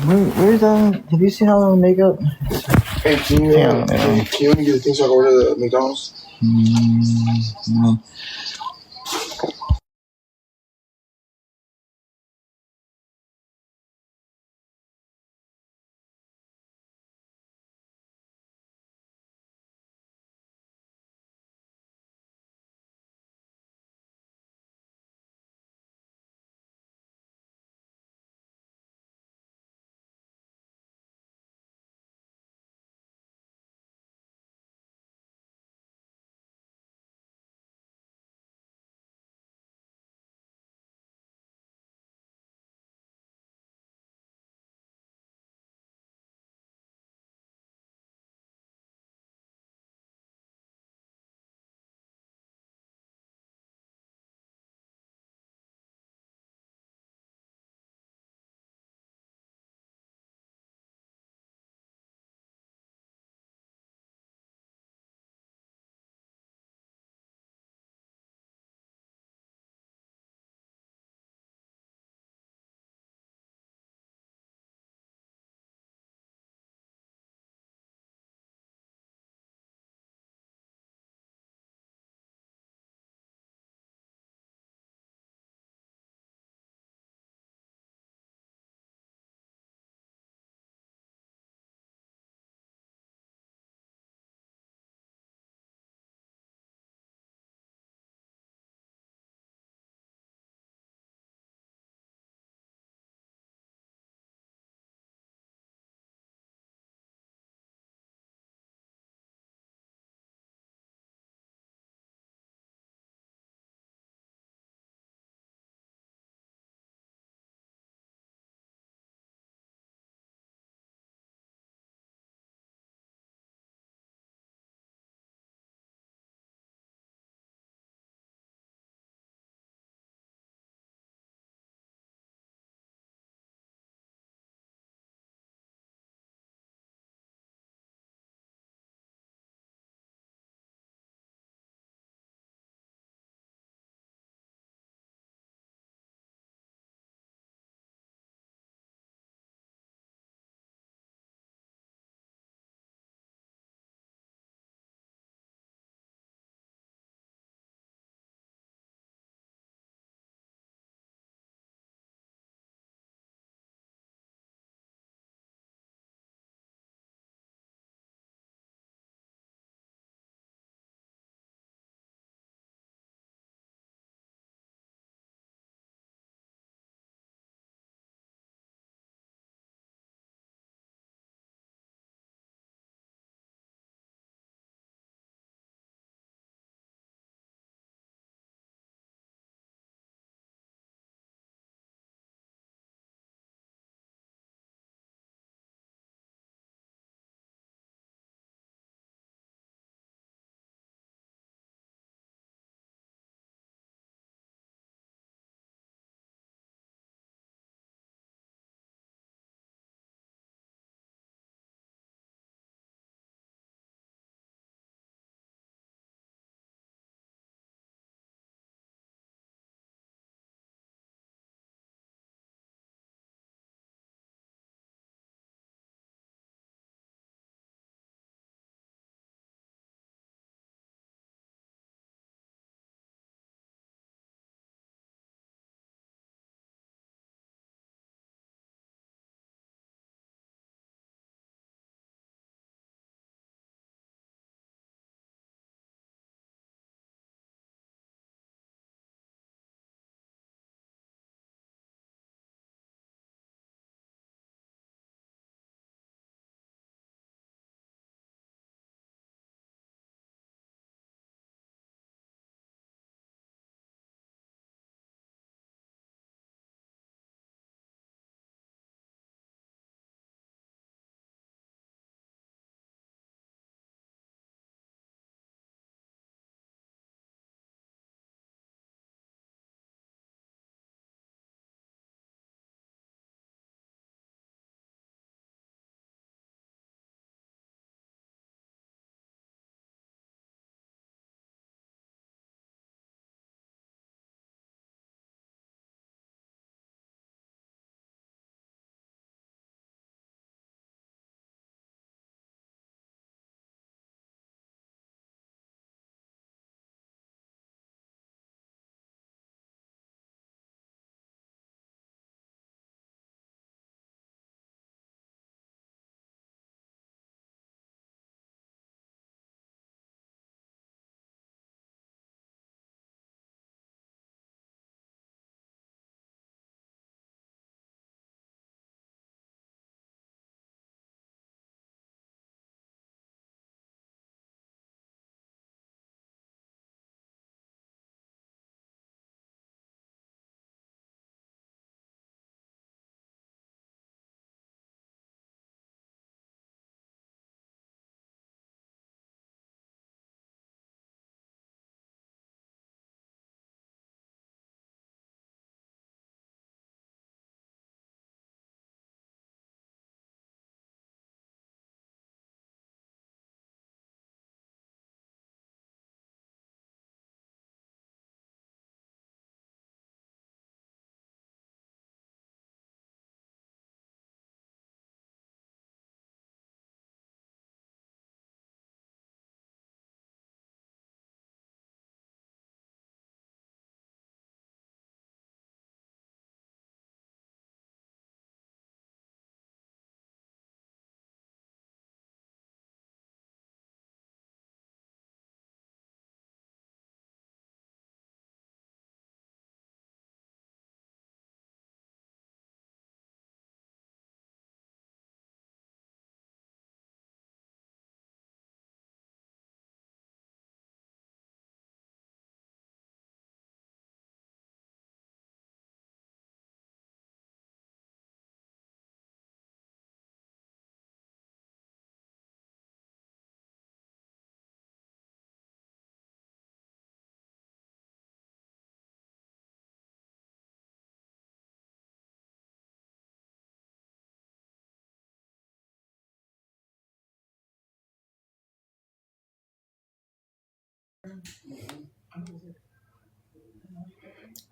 Where's have you seen all the makeup? Hey, can you, Yeah, can you let me get the things so I can order the McDonald's?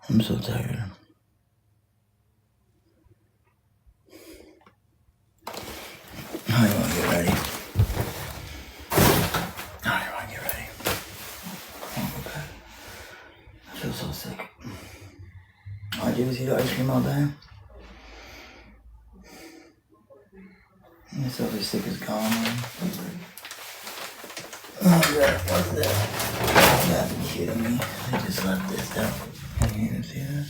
I'm so tired. I don't want to get ready. I don't want to get ready. Oh, okay. I feel so sick. Oh, did you eat ice cream all day? Myself as sick as gone. Oh, God, what's that? You gotta be kidding me. I just left this down. Can you even see this?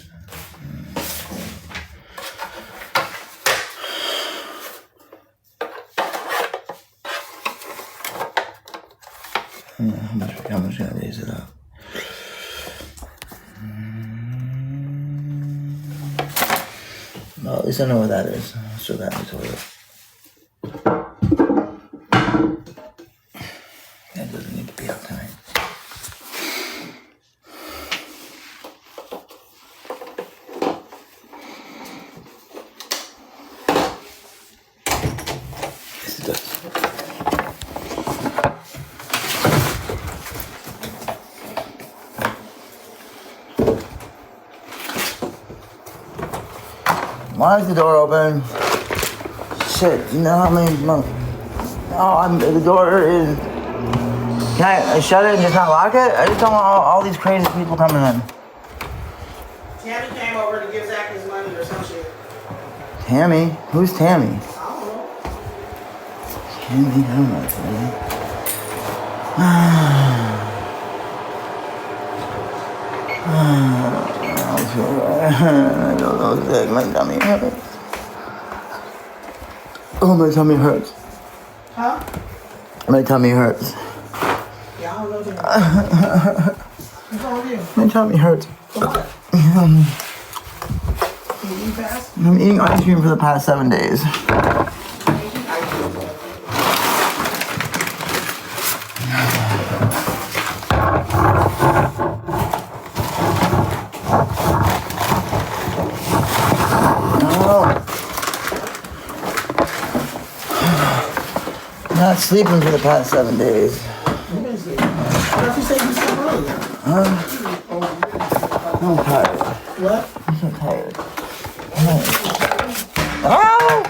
How much can I raise it up? Well, at least I know where that is. I'll show that in the toilet. That doesn't need to be out tonight. Yes, it does. Why is the door open? Shit, you know how many months? Oh, the door is... Can I shut it and just not lock it? I just don't want all these crazy people coming in. Tammy came over to give Zach his money or some shit. Tammy? Who's Tammy? I don't know. Tammy? I don't know Tammy. I don't know, Zach. My tummy hurts. Oh, my tummy hurts. Huh? My tummy hurts. Yeah, I don't know Tammy. What's wrong with you? My tummy hurts. For what? Can you eat fast? I'm eating ice cream for the past 7 days. Not sleeping for the past 7 days. You've been sleeping. I thought you said you slept earlier. I'm tired. What? I'm so tired. Oh!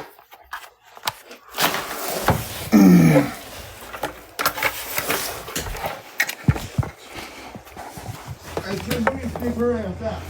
I can't believe you take her ass out.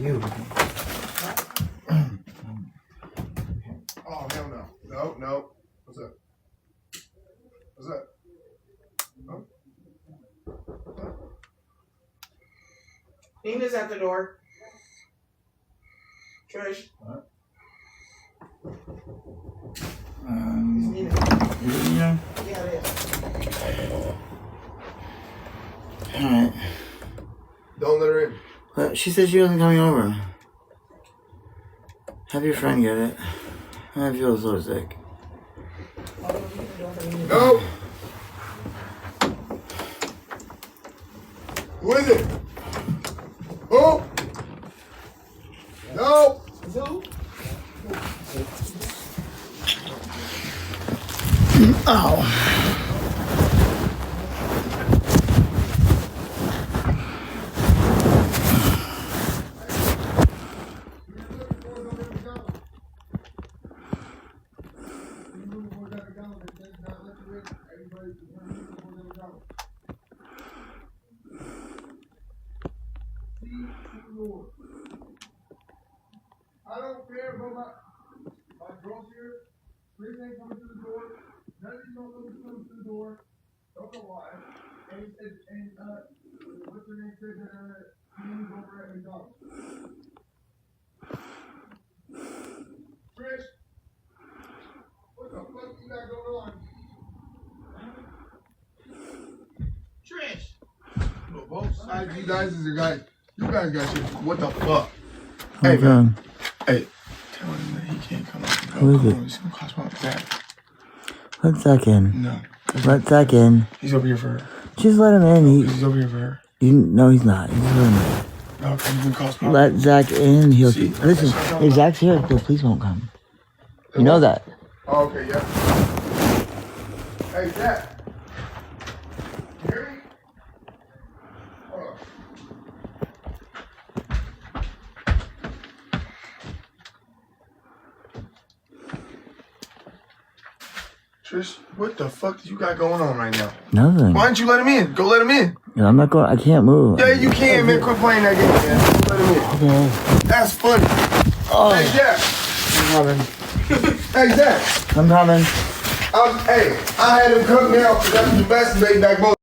You. Oh, hell no. No, no. What's that? What's that? No? Nina's at the door. Trish. What? Nina. Is it Nina? Yeah, it is. Alright. Don't let her in. But she said she wasn't coming over. Have your friend get it. I feel so sick. No! Who is it? Who? No! Who? Oh. I don't care about my girls here. Please ain't coming to the door. None of these don't come to the door. Don't know why. What's her name said that he was over at McDonald's. Trish, what the fuck you got going on? Trish. But both sides, you guys is a guy. You guys got shit. What the fuck? Hey, Hey, man. Hey, tell him that he can't come out. Who is it? It's gonna cost my back. Let Zach in. No. Let Zach in. He's over here for her. Just let him in. He's over here for her. No, he's not. He's let him in. No, okay, he's gonna cost my Let Zach in. He'll See, listen. that's what I'm If Zach's here, the police won't come. You know that. Oh, okay, yeah. Hey, Zach. You hear me? Hold on. Trish, what the fuck you got going on right now? Nothing. Why don't you let him in? Go let him in. I'm not going. I can't move. Yeah, you can, man. Quit playing that game, man. Go let him in. Okay. That's funny. Oh, Hey, Zach. I'm coming. Hey, Zach. I'm coming. Hey, I had him come now because that's the best made back bullshit.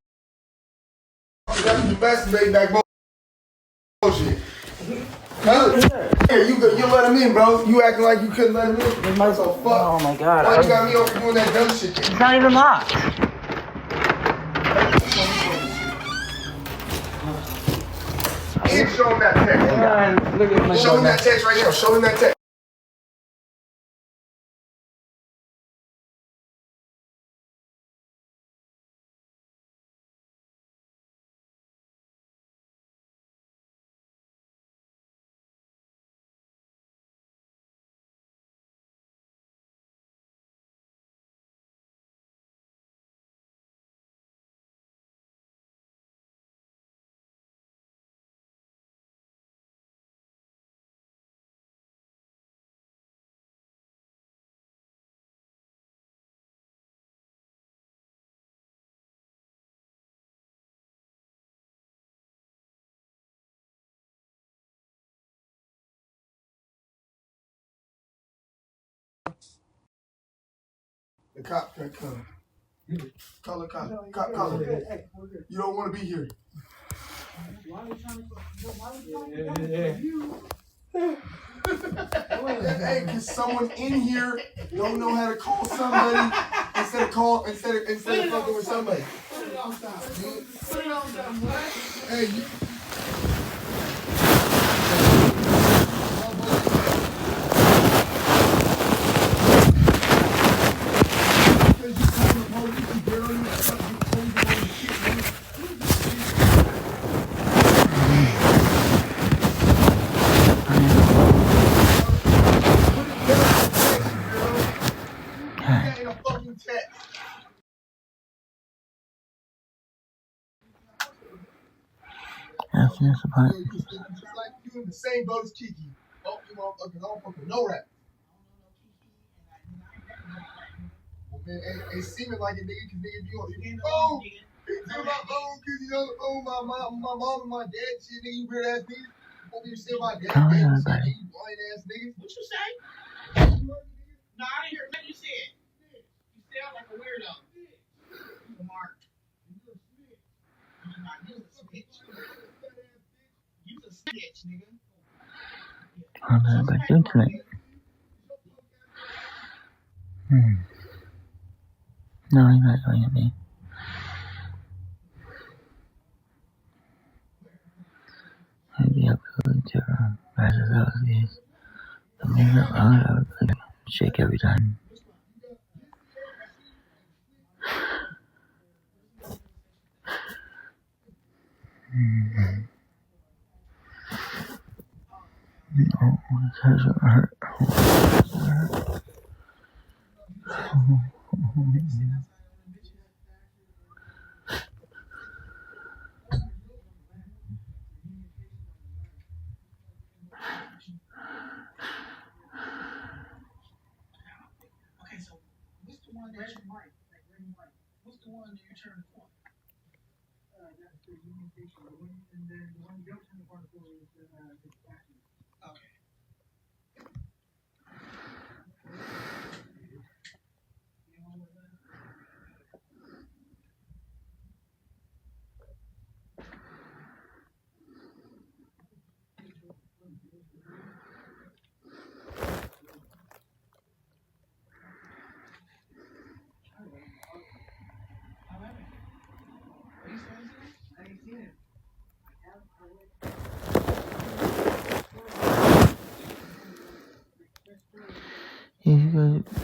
That's the best made back bullshit. Huh? Yeah, you let him in, bro. You acting like you couldn't let him in. So fuck. Oh my god. Why you got me over doing that dumb shit? It's not even locked. And show him that text. Look at my Show him that text right now. Show him that text. The cop can come. Call the cop. Cop, call him. You don't want to be here. Hey, cause someone in here don't know how to call somebody instead of fucking with somebody. Hey, That's just a part. just like you in the same boat as Kiki. Oh, you motherfuckers, I don't fucking know that. Well, man, it seeming like a nigga, cause nigga be on your phone. It's on my phone, cause you on the phone, my mom and my dad, shit, nigga, you weird ass niggas. Want me to say my dad, Oh, shit, yeah, nigga, buddy. you blind ass niggas. What you say? No, I didn't hear what you said. You sound like a weirdo. Mark. You a snitch. You a snitch, nigga. I'm gonna go do tonight. No, he's not going at me. Maybe I'll go to Razor's house. Yes. The minute I would shake every time. Oh, it doesn't hurt. Okay, so what's the one that you like? What's the one that you turn for? Okay.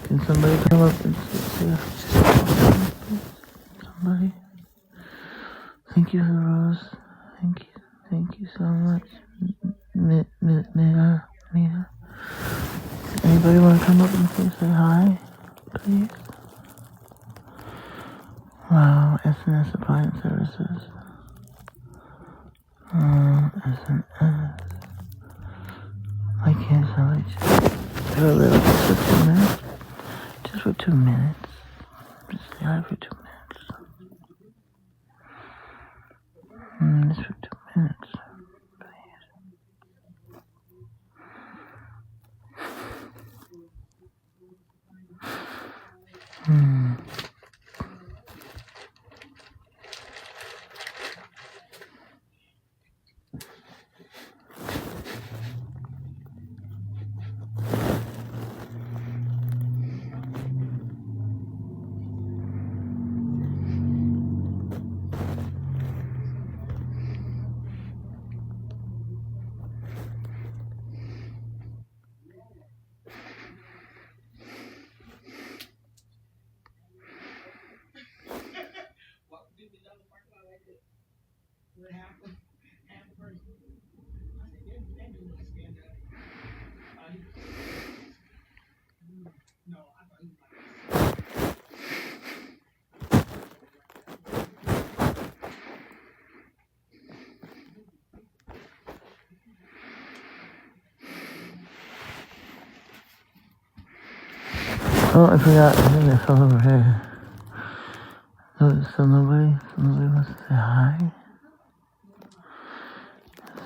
Can somebody come up and say somebody? Thank you, Rose. Thank you so much. Mia. Anybody want to come up and say hi, please? Wow, SNS Appliance Services. SNS. Why can't somebody just do a little just for 2 minutes? Just for 2 minutes. Just say hi for 2 minutes. Just for 2 minutes. What happened? Half a person. I said, they do not stand up. No, I thought he was like, Oh, I forgot. I think I fell over here. So nobody wants to say hi?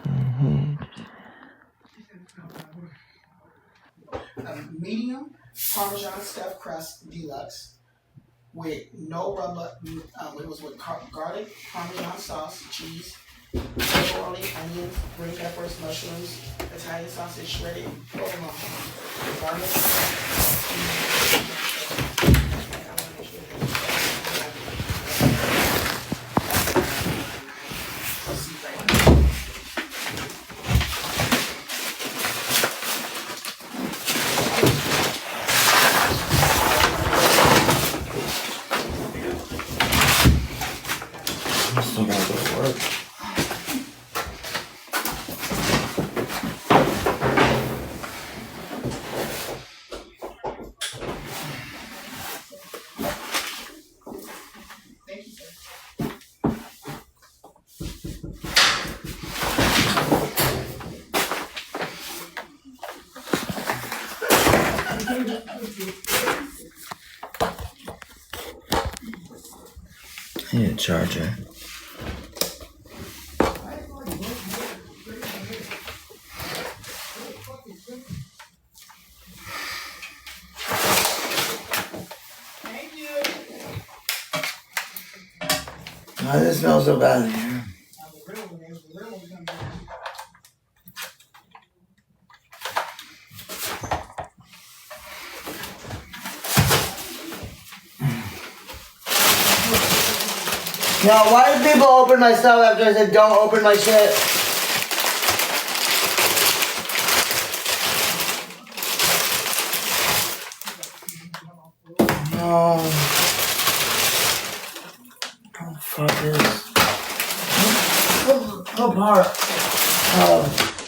Say hey. medium Parmesan stuffed crust deluxe with no rubber. It was with garlic, Parmesan sauce, cheese, pepperoni, onions, green peppers, mushrooms, Italian sausage, shredded provolone, garlic. I still gotta go to work. Thank you, sir. I need a charger. Thank you. Why does it smell so bad in here? Now, why do people open my stuff after I said don't open my shit? No. Oh, fuck this. What part? Oh,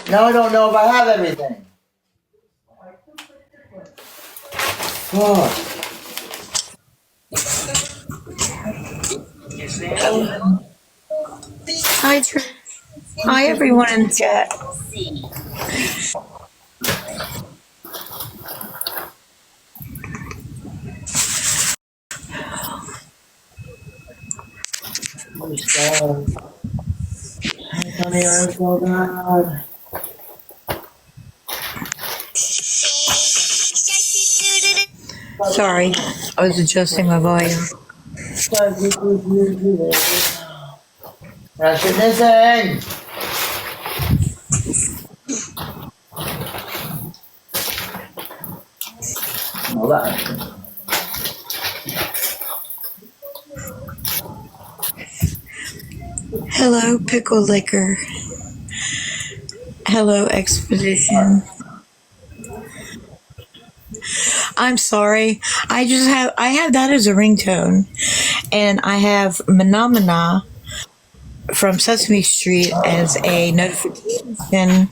now I don't know if I have everything. Fuck. Hi, hi, everyone in the chat. Honey, I'm so bad. Sorry, I was adjusting my volume. Recognition! Hold on. Hello, Pickle Liquor. Hello, Expedition. I'm sorry. I have that as a ringtone, and I have Phenomena from Sesame Street as a notification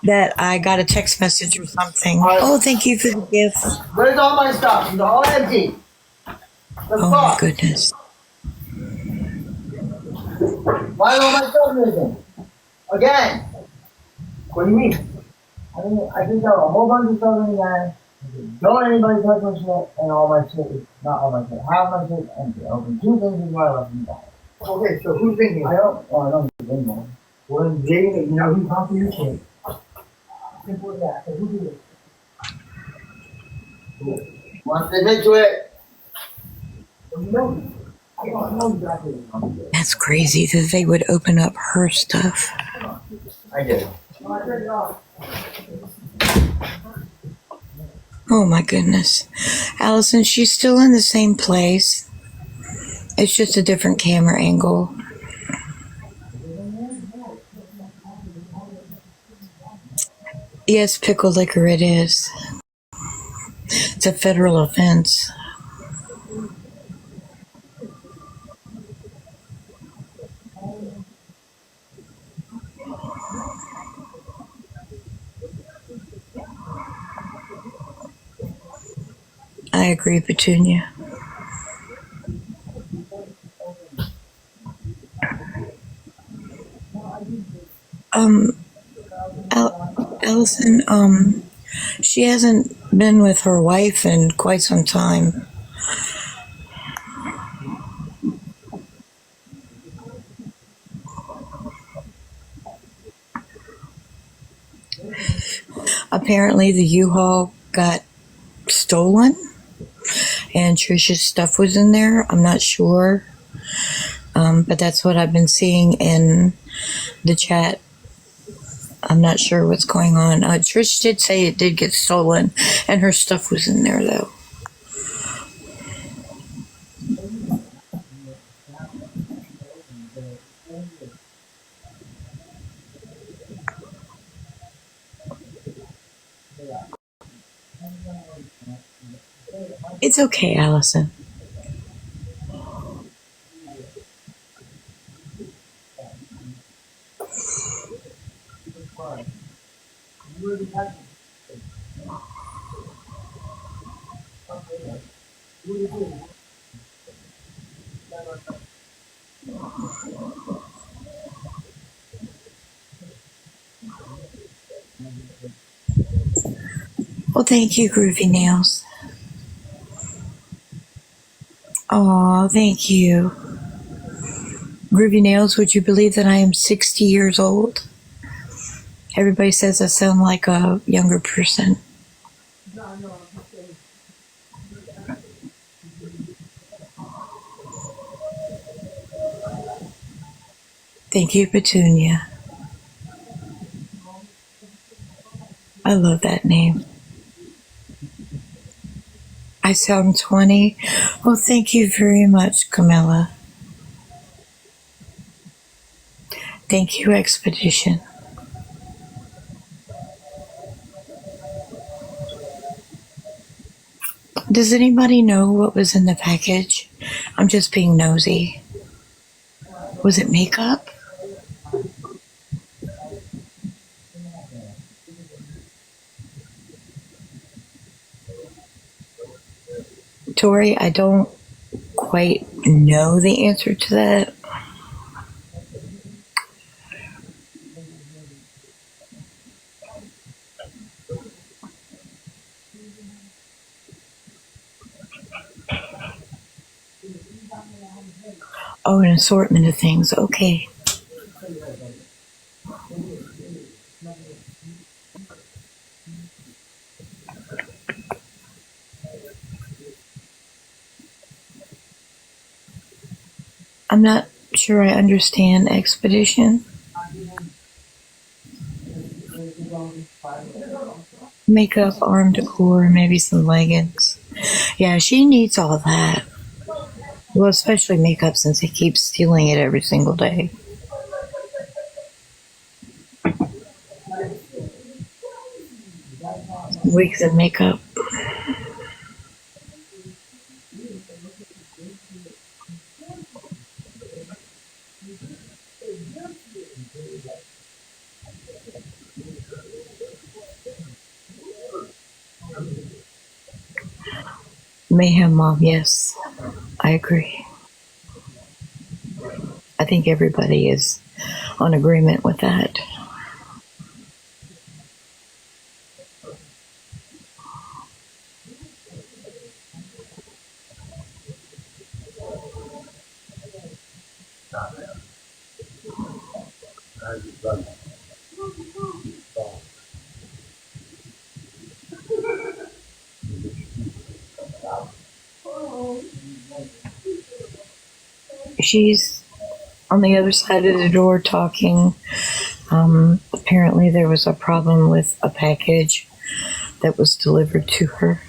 that I got a text message or something. Oh, thank you for the gift. Where's all my stuff? It's all empty. The Oh my fuck? goodness. Why is all my stuff missing? Again. What do you mean? I think there are a whole bunch of stuff in there. Don't anybody touch my shit, and all my shit is not all my shit. Half my shit is empty. I opened 2 things is why I left them back. Okay, so who's thinking? I don't know who's in there. Well, then Jay, who's talking to your shit? Simple as that. So who did it? Once they admit to it, you know, I don't know exactly what I'm doing. That's crazy that they would open up her stuff. I did. Oh my goodness. Allison, she's still in the same place. It's just a different camera angle. Yes, pickle liquor it is. It's a federal offense. I agree, Petunia. Allison, she hasn't been with her wife in quite some time. Apparently the U-Haul got stolen and Trisha's stuff was in there. I'm not sure. But that's what I've been seeing in the chat. I'm not sure what's going on. Trish did say it did get stolen, and her stuff was in there, though. It's okay, Allison. Well, thank you, Groovy Nails. Oh, thank you. Groovy Nails, would you believe that I am 60 years old? Everybody says I sound like a younger person. Thank you, Petunia. I love that name. I sound 20. Well, thank you very much, Camilla. Thank you, Expedition. Does anybody know what was in the package? I'm just being nosy. Was it makeup? Tori, I don't quite know the answer to that. Oh, an assortment of things. Okay. I'm not sure I understand Expedition. Makeup, arm decor, maybe some leggings. Yeah, she needs all that. Well, especially makeup since he keeps stealing it every single day. Weeks of makeup. Mayhem Mom, yes. I agree. I think everybody is on agreement with that. She's on the other side of the door talking. Apparently, there was a problem with a package that was delivered to her.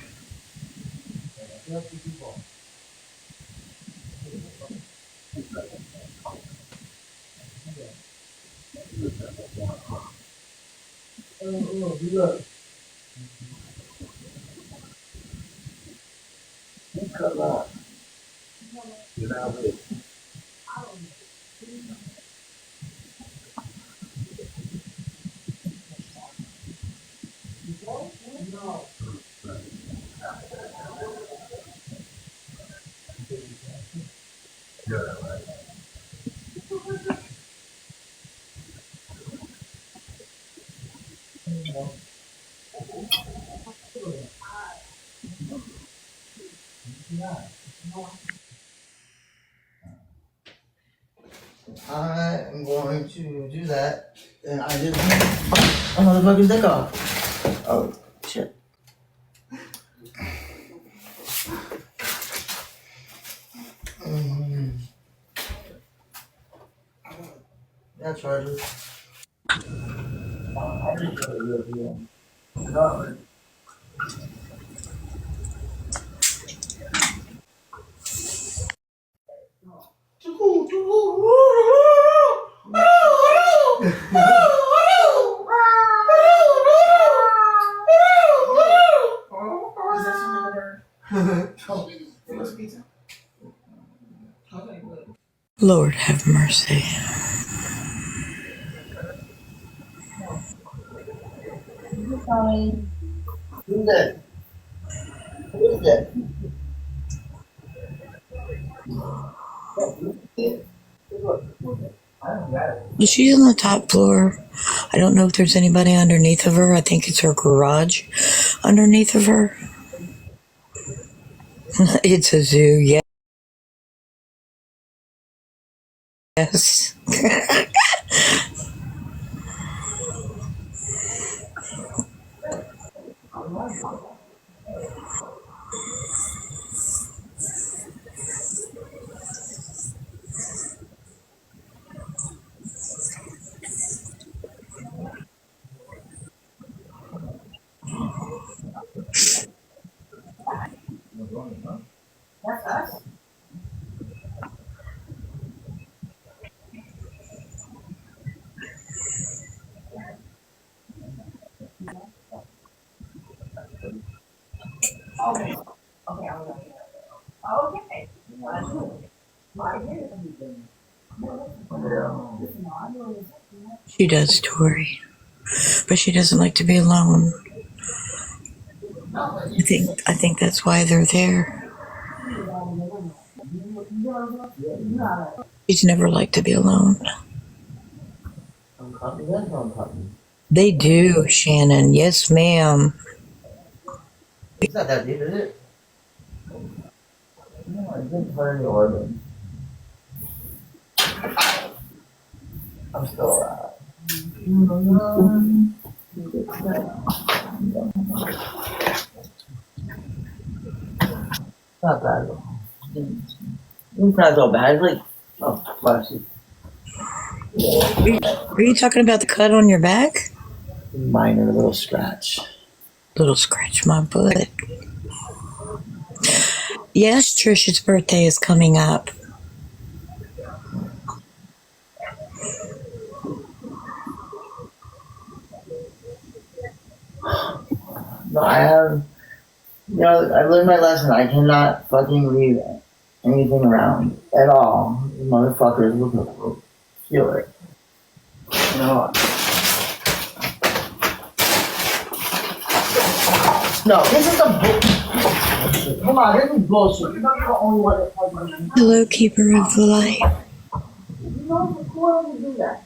I am going to do that. And I just oh, motherfucker's dick off. Oh, shit. That's right. Is that some other? Oh, it was pizza. Okay, good. Lord have mercy. Who's that? Who's that? She's on the top floor. I don't know if there's anybody underneath of her. I think it's her garage underneath of her. It's a zoo, yes. She does, Tori. But she doesn't like to be alone. I think that's why they're there. She's never liked to be alone. They do, Shannon. Yes, ma'am. It's not that deep, is it? No, I didn't hurt any organ. I'm still alive. Not bad though. It's not so bad. It's like, oh, mercy. Are you talking about the cut on your back? Minor little scratch. Little scratch my butt. Yes, Trisha's birthday is coming up. No, I have, you know, I learned my lesson. I cannot fucking leave anything around at all. Motherfuckers will feel it. You know. No, this is a book. Come on, this is bullshit. You're not the only one that's fucking. Hello, keeper of the light. You know the score to do that.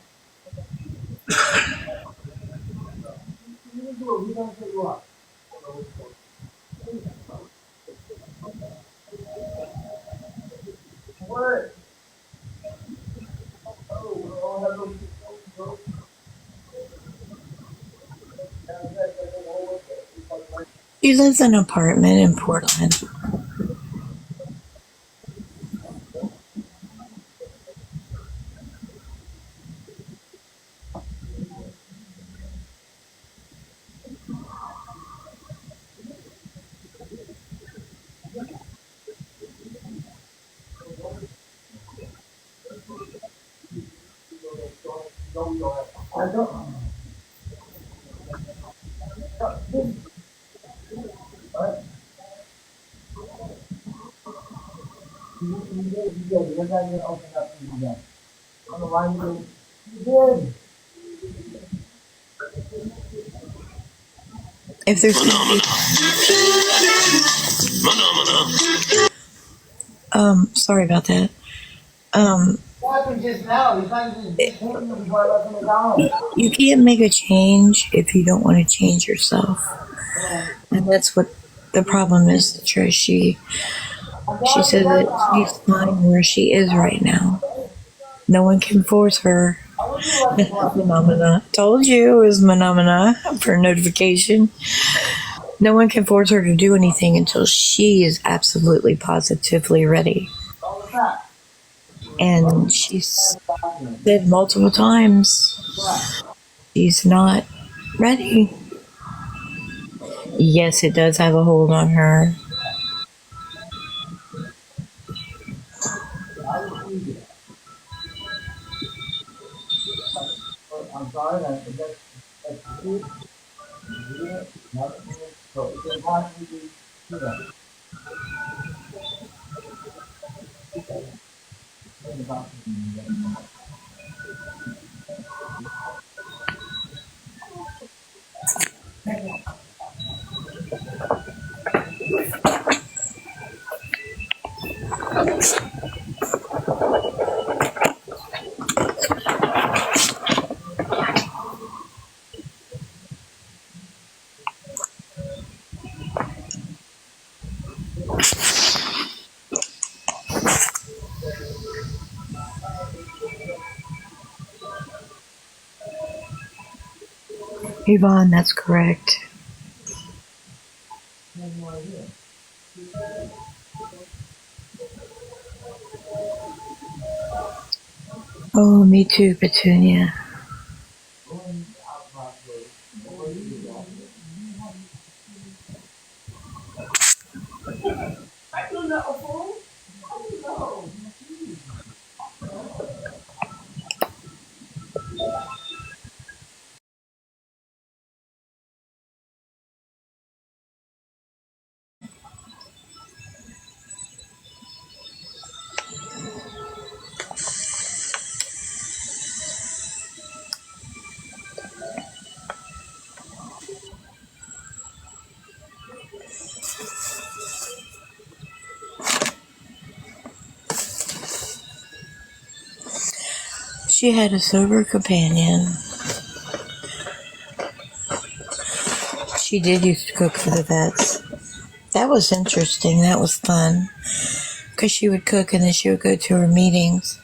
You can do it. We're gonna take you up. What? She lives in an apartment in Portland. I don't. You did. You're not gonna open up to you again. I don't know why you did. You did. If there's sorry about that. What happened just now? He's not even hitting you before I left him down. You can't make a change if you don't want to change yourself. And that's what the problem is, Trish. She said that she's fine where she is right now. No one can force her. Phenomena. Told you it was phenomena for notification. No one can force her to do anything until she is absolutely positively ready. And she's said multiple times she's not ready. Yes, it does have a hold on her. I'm sorry, that's the truth. So it can possibly be that. Yvonne, that's correct. Oh, me too, Petunia. She had a sober companion. She did used to cook for the vets. That was interesting. That was fun. Because she would cook and then she would go to her meetings.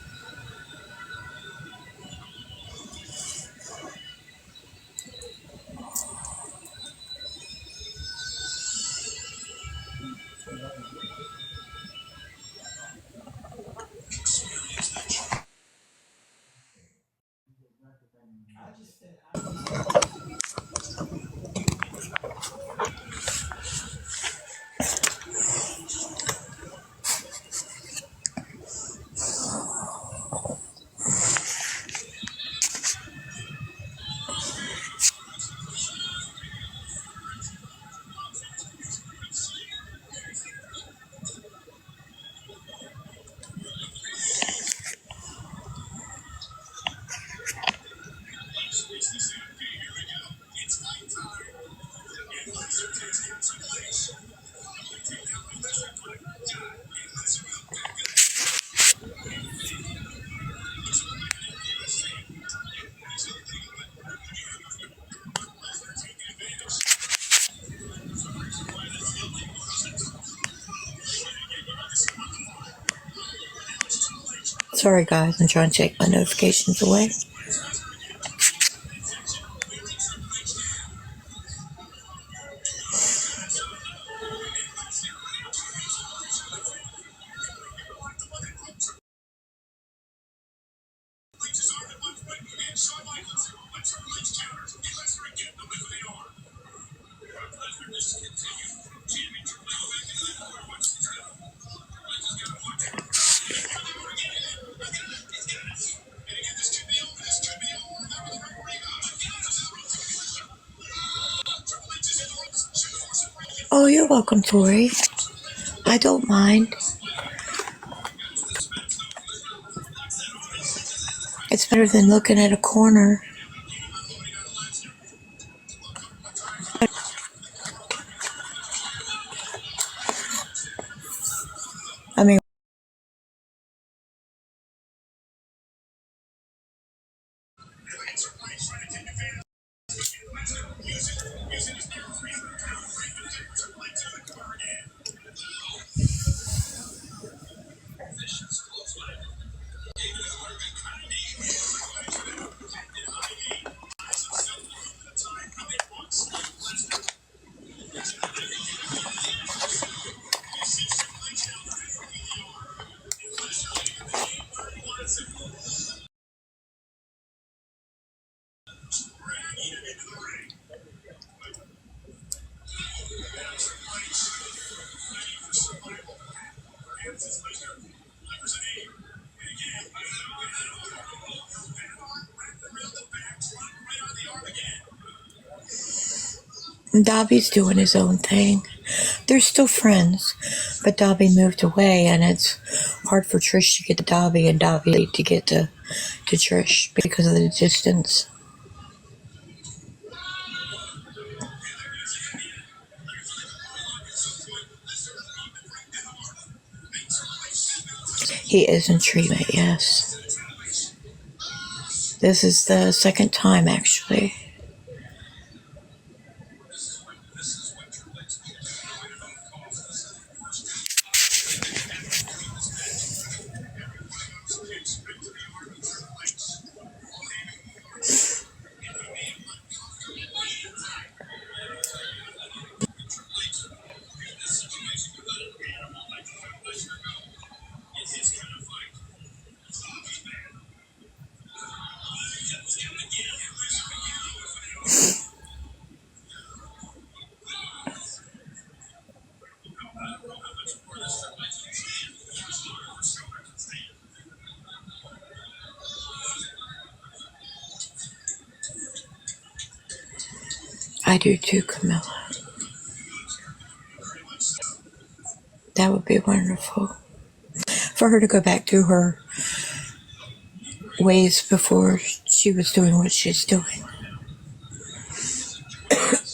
Sorry, guys. I'm trying to take my notifications away. Oh, you're welcome, Tori. I don't mind. It's better than looking at a corner. I mean, Dobby's doing his own thing. They're still friends, but Dobby moved away, and it's hard for Trish to get to Dobby and Dobby to get to Trish because of the distance. He is in treatment, yes. This is the second time, actually. I do too, Camilla. That would be wonderful. For her to go back to her ways before she was doing what she's doing.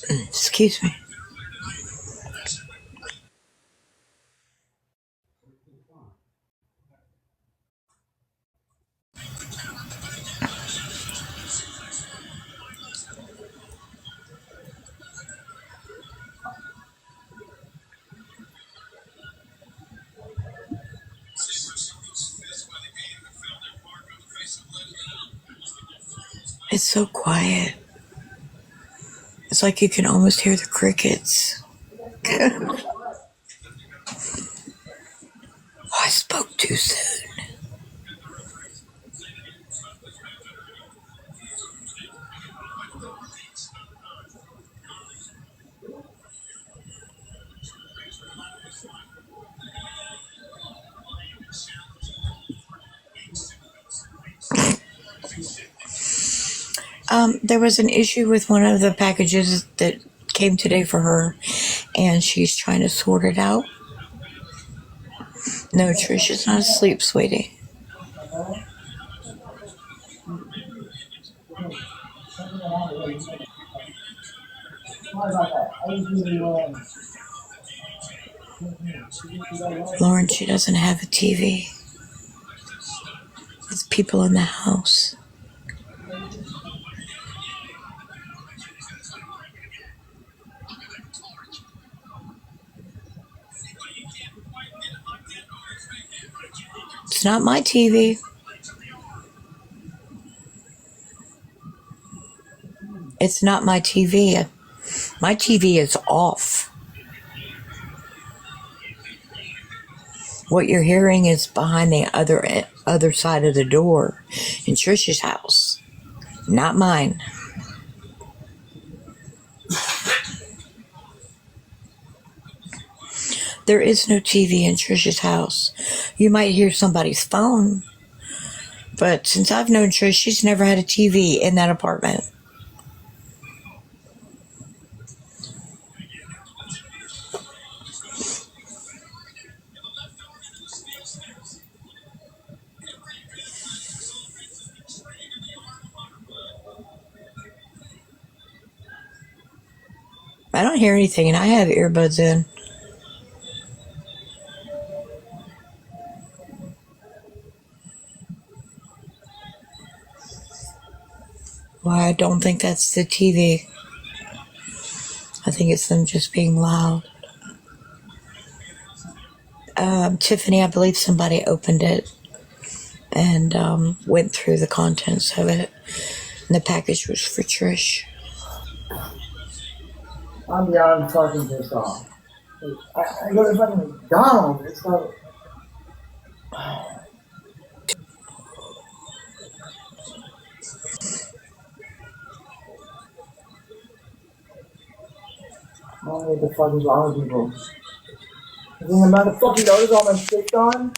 Excuse me. It's so quiet. It's like you can almost hear the crickets. Oh, I spoke too soon. There was an issue with one of the packages that came today for her, and she's trying to sort it out. No, Trish is not asleep, sweetie. Lauren, she doesn't have a TV. It's people in the house. It's not my TV. It's not my TV. My TV is off. What you're hearing is behind the other side of the door in Trisha's house, not mine. There is no TV in Trisha's house. You might hear somebody's phone, but since I've known Trish, she's never had a TV in that apartment. I don't hear anything, and I have earbuds in. Well, I don't think that's the TV. I think it's them just being loud. Tiffany, I believe somebody opened it and went through the contents of it. And the package was for Trish. I'm beyond fucking pissed off. I go to fucking McDonald's. It's like, I don't know what the fuck is wrong with people. You think I'm about to fucking notice all my shit gone?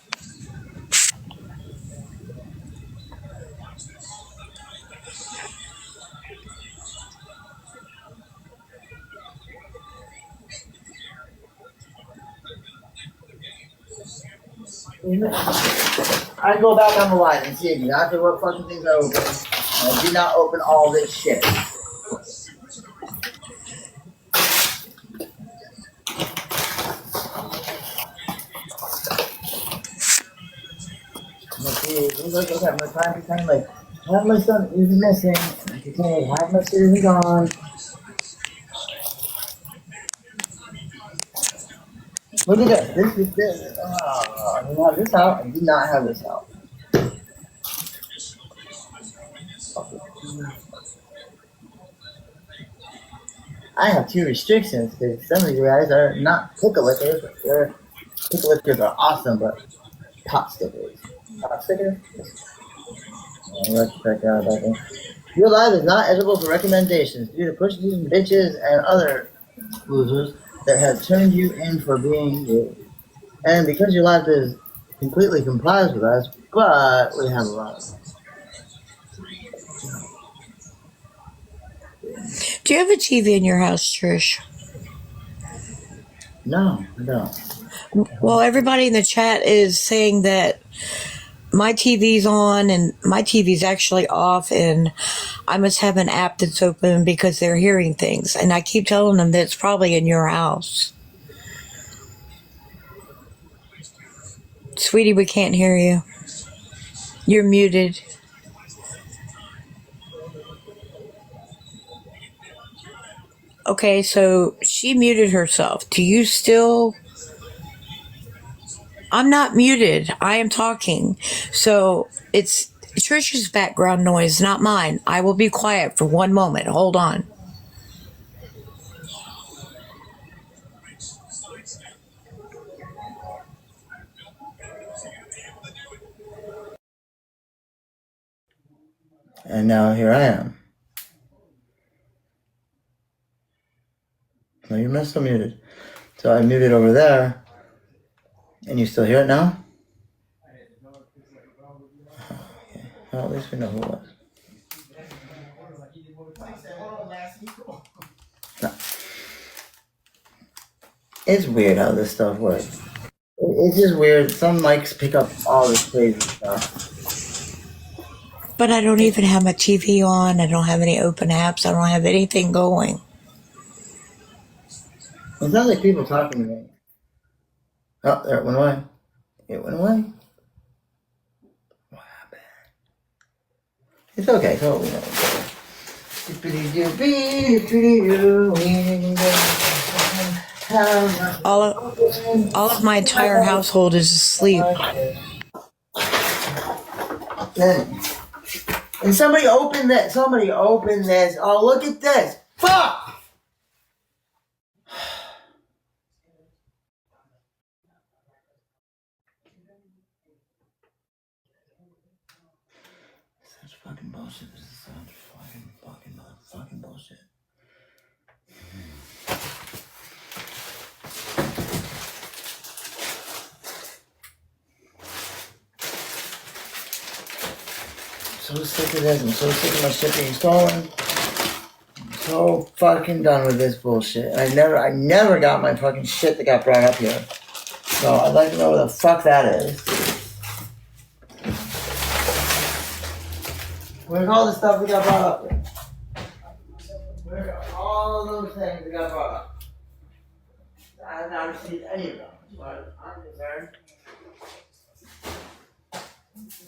I go back on the line and see exactly what fucking things are open. And I do not open all this shit. Look at my time to time, like, half my stuff is missing. I can say half my shit is gone. Look at this. This is this. I do have this out. I do not have this out. I have 2 restrictions because some of you guys are not pickle lickers. Pickle lickers are awesome, but pot stickers. Pot stickers? Let's check out that thing. Your live is not eligible for recommendations due to pushes and bitches and other losers that have turned you in for being gay. And because your life is completely complies with us, but we have a lot of them. Do you have a TV in your house, Trish? No, I don't. Well, everybody in the chat is saying that my TV's on and my TV's actually off, and I must have an app that's open because they're hearing things. And I keep telling them that it's probably in your house. Sweetie, we can't hear you. You're muted. Okay, so she muted herself. Do you still... I'm not muted. I am talking. So it's Trisha's background noise, not mine. I will be quiet for 1 moment. Hold on. And now here I am. No, you're still muted. So I muted over there. And you still hear it now? Okay. Well, at least we know who it was. No. It's weird how this stuff works. It's just weird. Some mics pick up all this crazy stuff. But I don't even have my TV on. I don't have any open apps. I don't have anything going. It's not like people talking to me. Oh, there it went away. It went away. What happened? It's okay. So, All of my entire household is asleep. Then, And somebody open this. Somebody open this. Oh, look at this. Fuck! Such fucking bullshit. This is such fucking motherfucking bullshit. I'm so sick of this. I'm so sick of my shit being stolen. I'm so fucking done with this bullshit. I never got my fucking shit that got brought up here. So I'd like to know what the fuck that is. Where's all the stuff that got brought up here? Where are all those things that got brought up? I have not received any of them, as far as I'm concerned.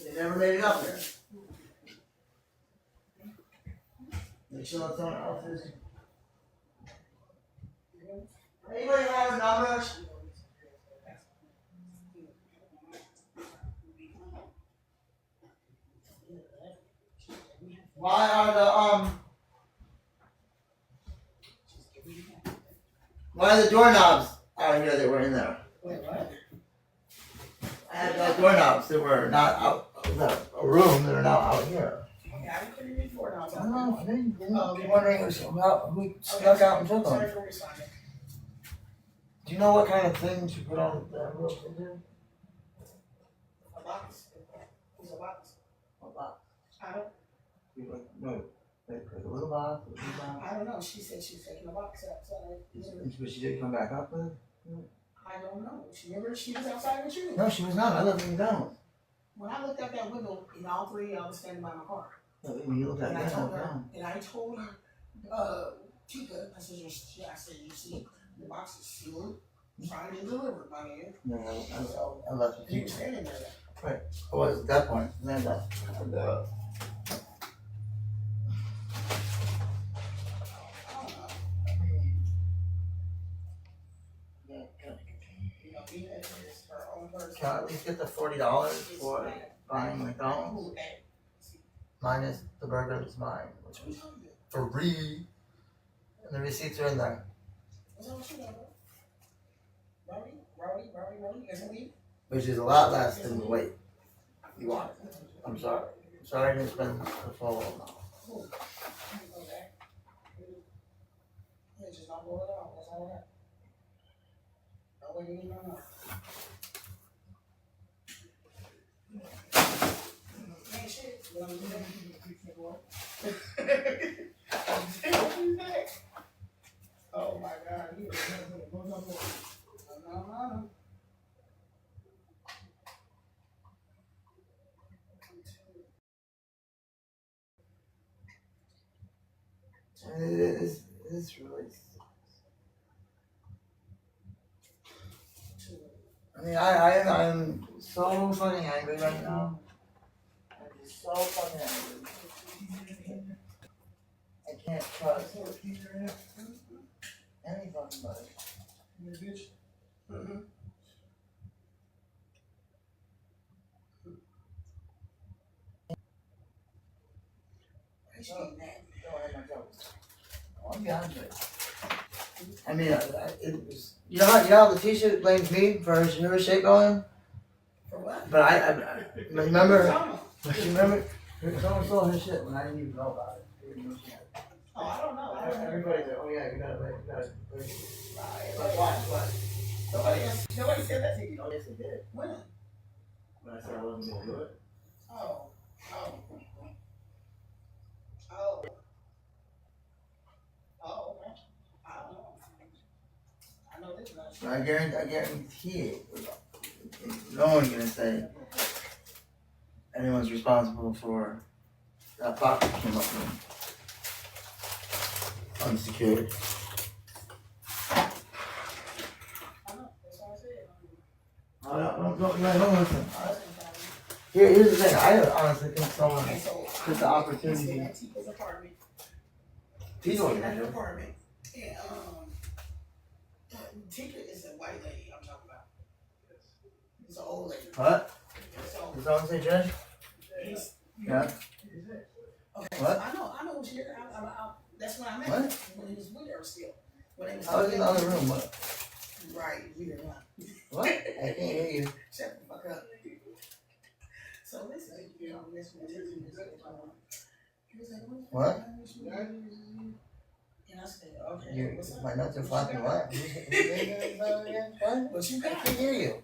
They never made it up here. They show up someone else's. Anybody have numbers? Why are the doorknobs out here that were in there? Wait, what? I had doorknobs that were not out of a room that are now out here. Okay, I didn't put it before now. I don't know. I didn't. I'm wondering about who snuck out and took them. Sorry for responding. Do you know what kind of things you put on the roof? A box. Who's a box? What box? I don't. No, like a little box, a big box. I don't know. She said she was taking a box outside. But she didn't come back up with it? I don't know. Remember she was outside with you? No, she was not. I left you down. When I looked out that window, all three of y'all was standing by my car. When you looked at And me, I I told looked her, down. and I told her, Tika, I said, you see, the box is sealed, trying to be delivered by me. No, I left And you you. were standing there. I was at that point. And then that. I don't know. You know, even if it's her own person. Can I at least get the $40 for buying McDonald's? Who, eh, Minus the burger that's mine, which was free. And the receipts are in there. what's wrong with you, Rowdy, isn't he? Which is a lot less than the weight you want. I'm sorry. I'm sorry I didn't spend the full amount. Who? Okay. Yeah, just don't blow it out, that's all that. No way you need no more. Man, shit, what I'm doing. Oh my God, you no. It's really. I mean, I'm so fucking angry right now. I'm just so fucking angry. I can't trust any fucking body. Mm-hmm. I should be mad. I'll be honest with you. I mean, it was. You know how the T-shirt blames me for her shit going? For what? But I remember. Drama. Remember, someone stole her shit when I didn't even know about it. I didn't know she had it. Oh, I don't know. I don't know. Everybody's like, oh yeah, you gotta wait. Like what? Nobody said that to you. Oh yes, they did. When? When I said I wasn't gonna do it. Oh. Okay. I don't know. I know this much. So I guarantee it. No one's gonna say anyone's responsible for that box that came up with unsecured. I know. That's what I said. No, listen. Here's the thing. I honestly think someone Okay, so took the opportunity. I at Tika's apartment. Tito At had her it. apartment. And Tika is a white lady I'm talking about. It's an old lady. What? So Did someone say Judge? he's Yeah. Okay, What? I know it was here. That's when I met What? him, when he was with her still. When they was I was in the other room. What? Right, you didn't want. What? I can't hear you. Shut the fuck up. So listen, you know, listen to this. He was like, What? And I said, okay, what's up? My nuts are flopping. What? What? What you I got? can't hear you.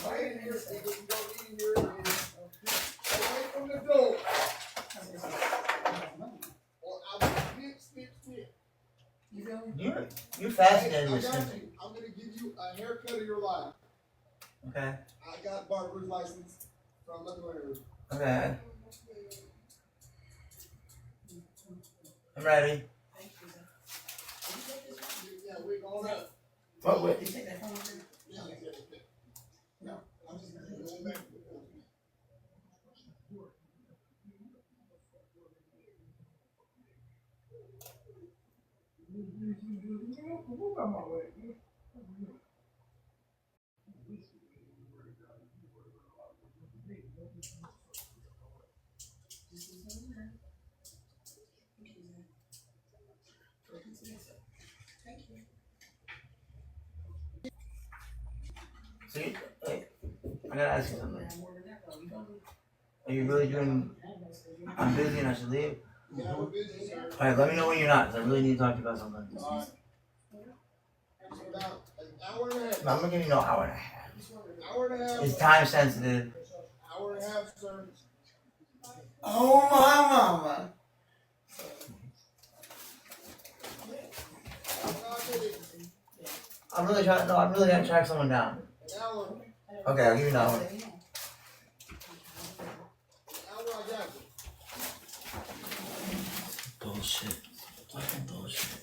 Right in here, so you can go in here. Away from the door. Or I will spit. You feel me? You're fascinated I with got something. you. I'm gonna give you a haircut of your life. Okay. I got barber's license from Atlanta. Okay. I'm ready. Yeah, we're going up. What? Did you take that phone with you? No, I'm just gonna Going back. Thank you. So you, wait, I gotta ask you something. Yeah, more than that though, you feel me? Are you really doing? I'm busy and I should leave. Yeah, we're busy, sir. Alright, let me know when you're not, 'cause I really need to talk to you about something. Alright. About an hour and a half. No, I'm not giving you no hour and a half. An hour and a half. It's time sensitive. Hour and a half, sir. Oh my mama. I'm really trying. No, I'm really gonna track someone down. An hour. Okay, I'll give you an hour. An hour, I got you. Bullshit. Fucking bullshit.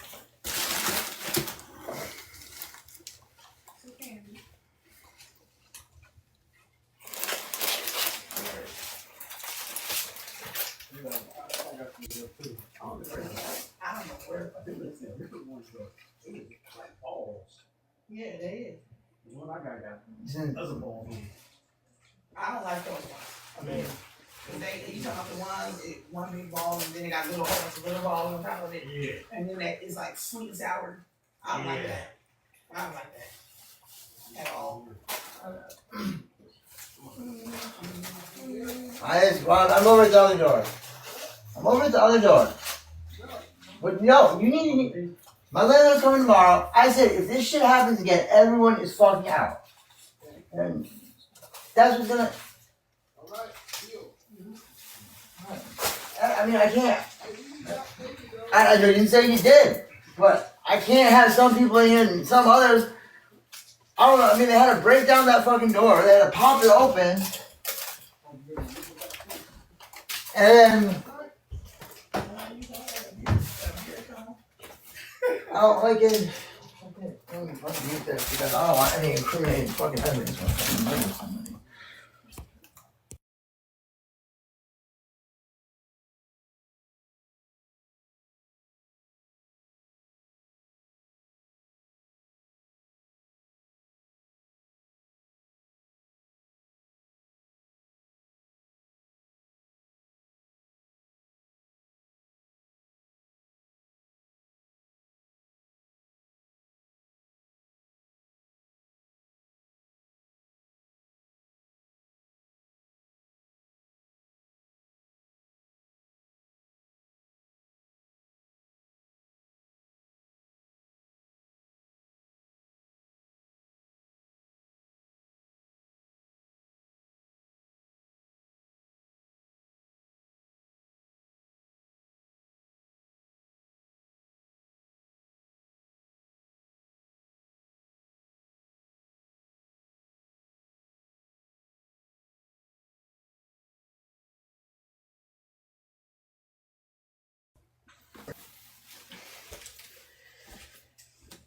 I don't know where. Yeah, they is. Isn't- I don't like those ones. I mean, you talk about the ones, one big ball and then it got little holes, little balls on top of it. Yeah. And then that is like sweet and sour. I don't like that. I don't like that. At all. I'm over at the other door. I'm over at the other door. But no, you need to. My landlord's coming tomorrow. I said if this shit happens again, everyone is fucking out. And that's what's gonna. Alright, deal. I mean, I can't. I didn't say you did, but I can't have some people in here and some others. I don't know. I mean, they had to break down that fucking door. They had to pop it open, and then I don't like it. Let me fucking mute this because I don't want any incriminating fucking evidence. When I'm fucking murdering somebody.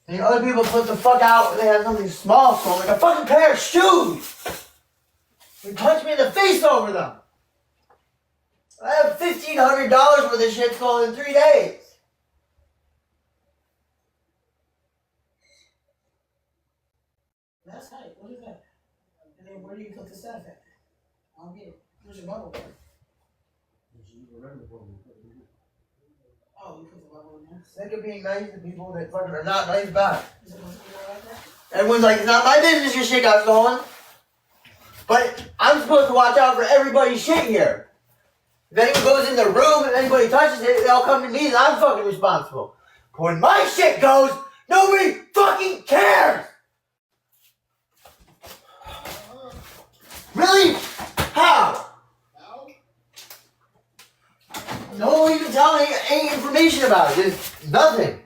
And other people put the fuck out when they have something small stolen, like a fucking pair of shoes. They punch me in the face over them. I have $1,500 worth of shit stolen in 3 days. That's tight. What is that? And then where do you put the stuff at? I don't get it. Where's your bubble wrap? Oh, you put the level in there? Sick of being nice to people that fucking are not nice back. Is it supposed to be like that? Everyone's like, it's not my business your shit got stolen. But I'm supposed to watch out for everybody's shit here. If anyone goes in the room, if anybody touches it, they'll come to me and I'm fucking responsible. But when my shit goes, nobody fucking cares! Really? How? No one even tell me any information about it. There's nothing.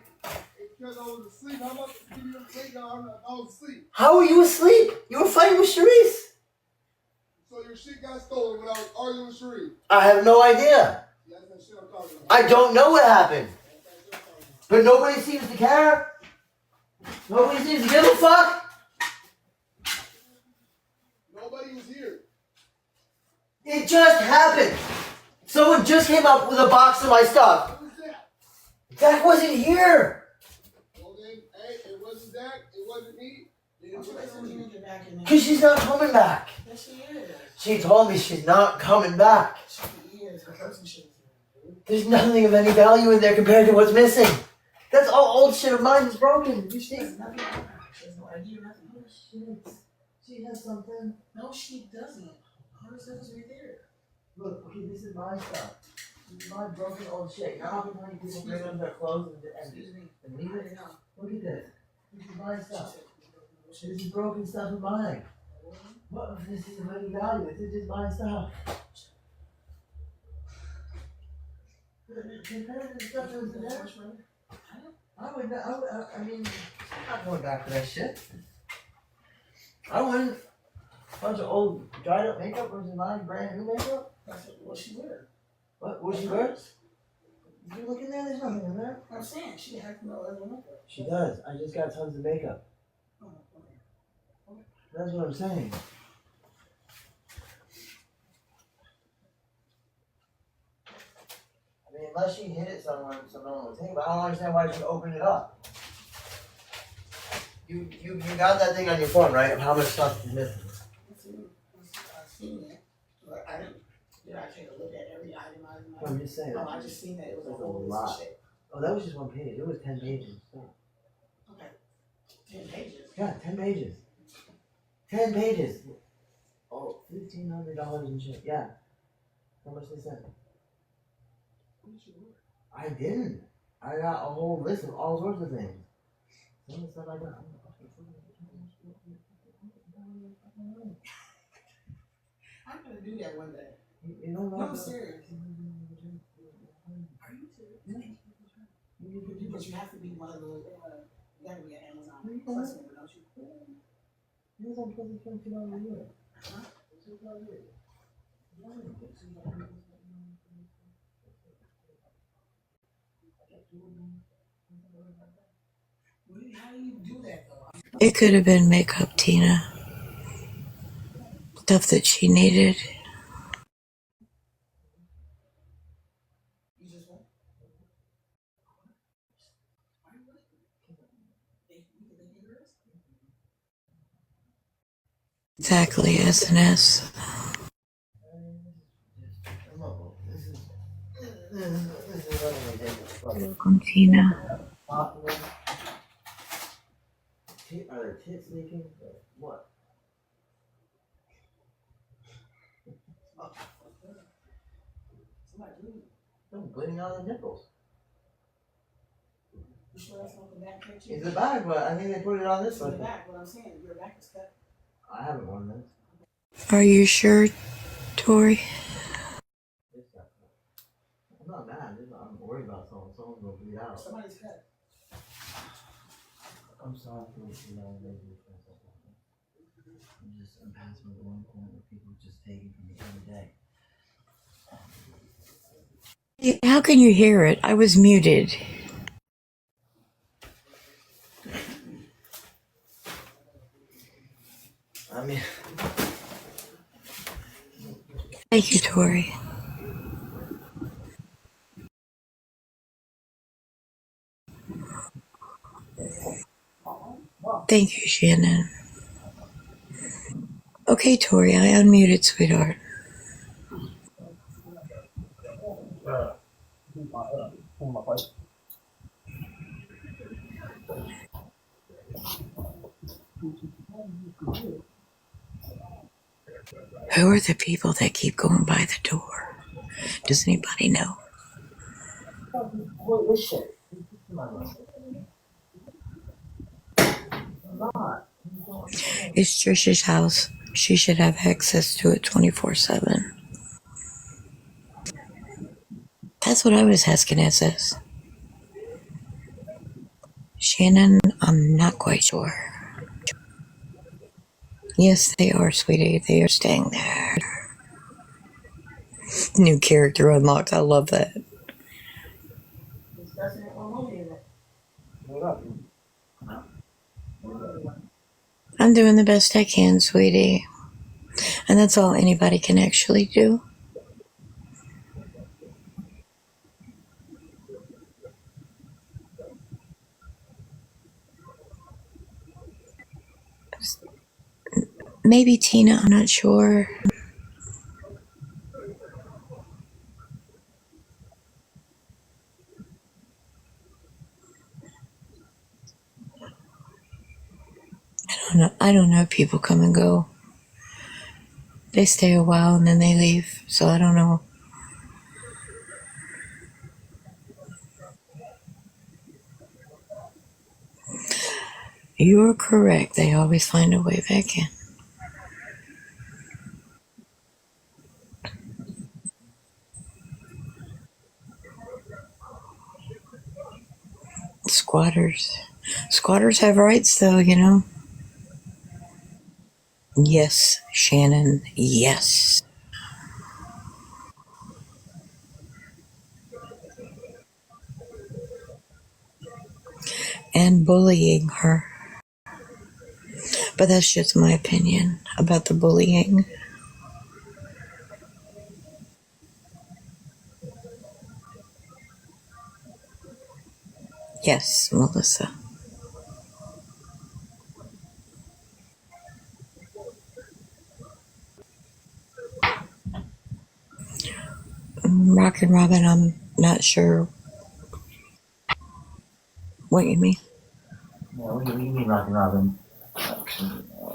Because I was asleep. How about give you a break? I was asleep. How were you asleep? You were fighting with Sharice. So your shit got stolen when I was arguing with Sheree. I have no idea. That's that shit I'm talking about. I don't know what happened. But nobody seems to care. Nobody seems to give a fuck. Nobody was here. It just happened. Someone just came up with a box of my stuff. What was that? That wasn't here. Well then, hey, it wasn't Zach. It wasn't me. Then Don't it you was listen to Sheree. me get back in there? Because she's not coming back. Yes, she is. She told me she's not coming back. She is. Her person shit is here. There's nothing of any value in there compared to what's missing. That's all old shit of mine is broken. You see? There's nothing. She has no idea nothing. She has something. No, she doesn't. Her stuff is right there. Look, okay, this is my stuff. This is my broken old shit. Now how many people bring them their clothes Excuse me. and leave I it? didn't know. Look at this. This is my She stuff. said, This is broken stuff of mine. What if this is of any value? This is just my stuff. Compared to the stuff that was in there, I would not, I mean, I'm not going back to that shit. I wouldn't. Bunch of old dried up makeup versus mine brand new makeup? I said, well, she wear. What was she wear? You look in there, there's nothing in there. I'm saying she had no other makeup. She does. I just got tons of makeup. Oh, okay. That's what I'm saying. I mean, unless she hid it somewhere so no one would take it, but I don't understand why she opened it up. You got that thing on your phone, right? Of how much stuff is missing. I've seen it, but I didn't. Did I take a look at every item? I'm just saying. No, I just seen that it was a That's a whole list lot. of shit. Oh, that was just one page. It was 10 pages. Okay. 10 pages. Yeah, 10 pages. 10 pages. Oh, $1,500 and shit. Yeah. How much they said? What did you order? I didn't. I got a whole list of all sorts of things. Some of the stuff I got. I'm gonna do that one day. You know what? No, I'm serious. Are you serious? But you have to be one of those. You gotta be an Amazon Plus member, don't you? Amazon Plus is $22 a year. Huh? $22 a year. How do you do that though? It could have been makeup, Tina. Stuff that she needed. You just won't. Exactly, SNS. Welcome, Tina. Are their tits leaking? What? Don't bleeding out of the nipples. You sure that's not the back picture? It's the back, but I think they put it on this It's the one. back. What I'm saying, your back is cut. I haven't worn this. Are you sure, Tori? I'm not mad. I'm worried about someone. Someone's gonna bleed out. Somebody's cut. I'm sorry for I'm past my one point where people just taking from me every day. How can you hear it? I was muted. I mean, Thank you, Tori. Thank you, Shannon. Okay, Tori, I unmuted, sweetheart. Who are the people that keep going by the door? Does anybody know? What is shit? It's Trisha's house. She should have access to it 24/7. That's what I was asking SS. Shannon, I'm not quite sure. Yes, they are, sweetie. They are staying there. New character unlocked. I love that. I'm doing the best I can, sweetie. And that's all anybody can actually do. Maybe Tina, I'm not sure. I don't know. People come and go. They stay a while and then they leave. So I don't know. You're correct. They always find a way back in. Squatters. Squatters have rights, though, you know. Yes, Shannon, yes. And bullying her. But that's just my opinion about the bullying. Yes, Melissa. Rockin' Robin, I'm not sure what you mean. Yeah, what do you mean, Rockin' Robin? I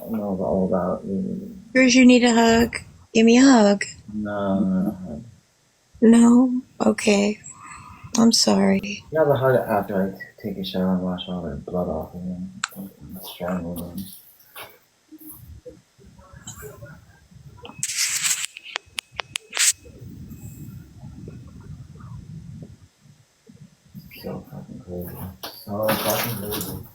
know all about you. Here's you need a hug. Give me a hug. No. No? Okay. I'm sorry. You have a hug after I take a shower and wash all the blood off and then strangle them. So fucking crazy. So fucking crazy.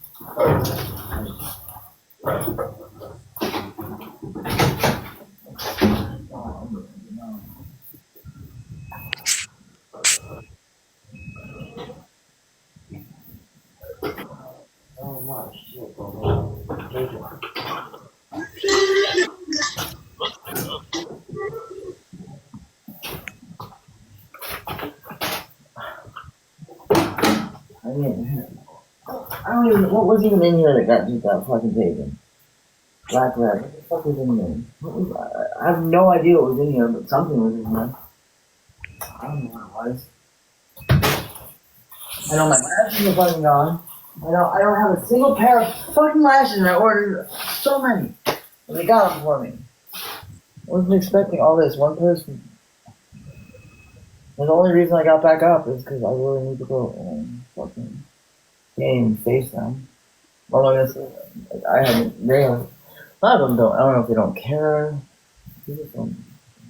So much shit going on. I mean, I don't even. What was even in here that got just got fucking taken? Black red. What the fuck was in there? What was, I have no idea what was in here, but something was in there. I don't know what it was. I know my lashes are fucking gone. I don't have a single pair of fucking lashes, and I ordered so many. And they got them for me. I wasn't expecting all this. One person. And the only reason I got back up is because I really need to go and fucking game face them. Although I haven't. They have. A lot of them don't. I don't know if they don't care. They just don't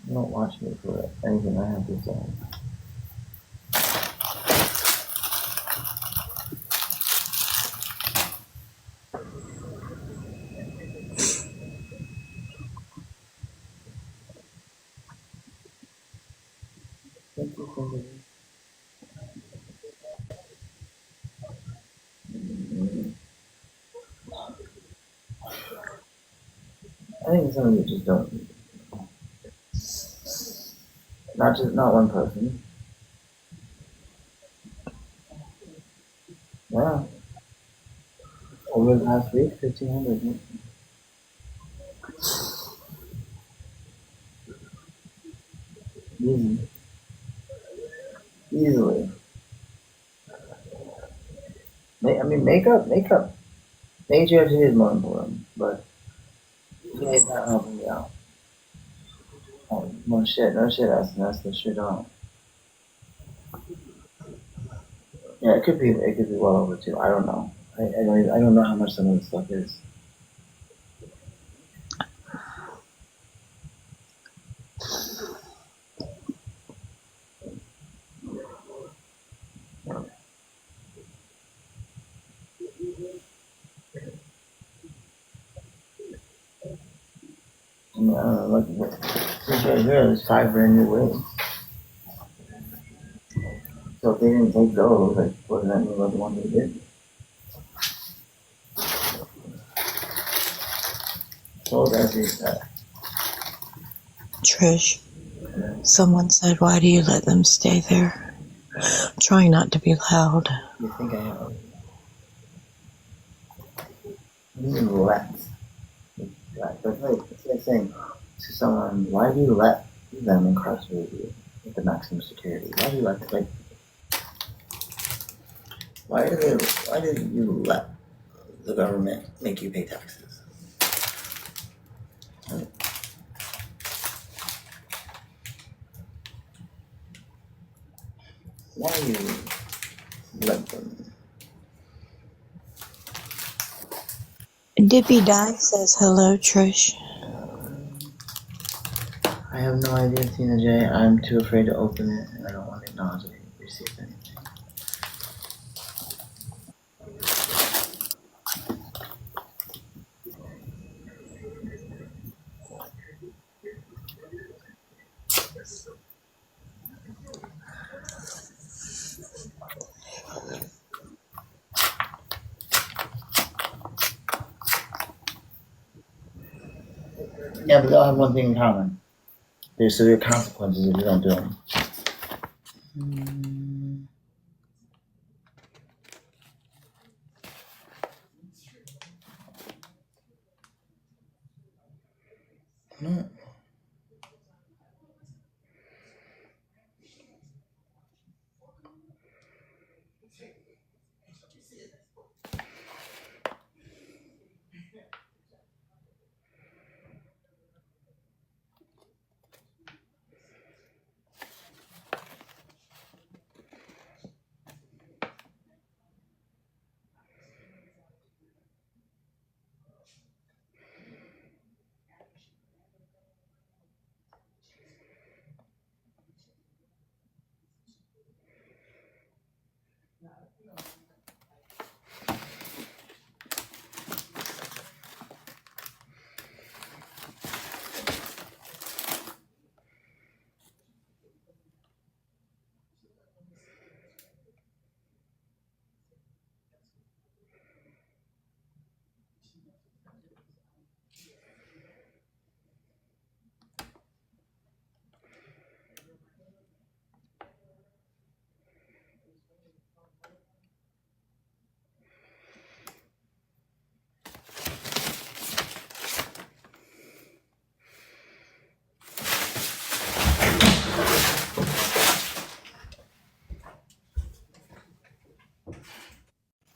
watch me for anything I have to say. I think some of you just don't. Not one person. Yeah. Over the past week, 1,500. Easy. Easily. Makeup. HRT is more important, but it's not helping me out. Oh, no shit, that's the shit on. Yeah, it could be well over two. I don't know. I don't know how much some of this stuff is. I mean, I don't know, look, this right here, there's 5 brand new wigs. So if they didn't take those, like, what does that mean about the ones they did? So that's it. Trish, someone said, why do you let them stay there? I'm trying not to be loud. You think I have? You let. That's like saying to someone, why do you let them incarcerate you with the maximum security? Why do you let, like, why did you let the government make you pay taxes? Why do you let them? Dippy Dye says hello, Trish. I have no idea, Tina J. I'm too afraid to open it, and I don't want to acknowledge I received anything. Yeah, but they all have one thing in common. There's severe consequences if you don't do them.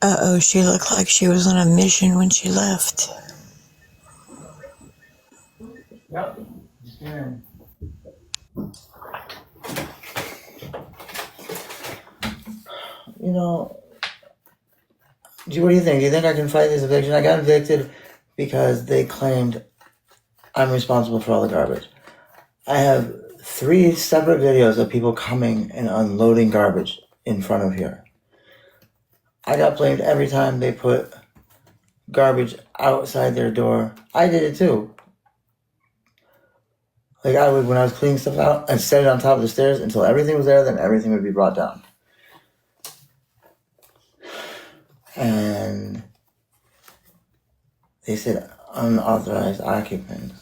Uh-oh, she looked like she was on a mission when she left. Yep. Yeah. You know, what do you think? Do you think I can fight this eviction? I got evicted because they claimed I'm responsible for all the garbage. I have 3 separate videos of people coming and unloading garbage in front of here. I got blamed every time they put garbage outside their door. I did it too. Like I would, when I was cleaning stuff out, I'd set it on top of the stairs until everything was there, then everything would be brought down. And they said unauthorized occupants.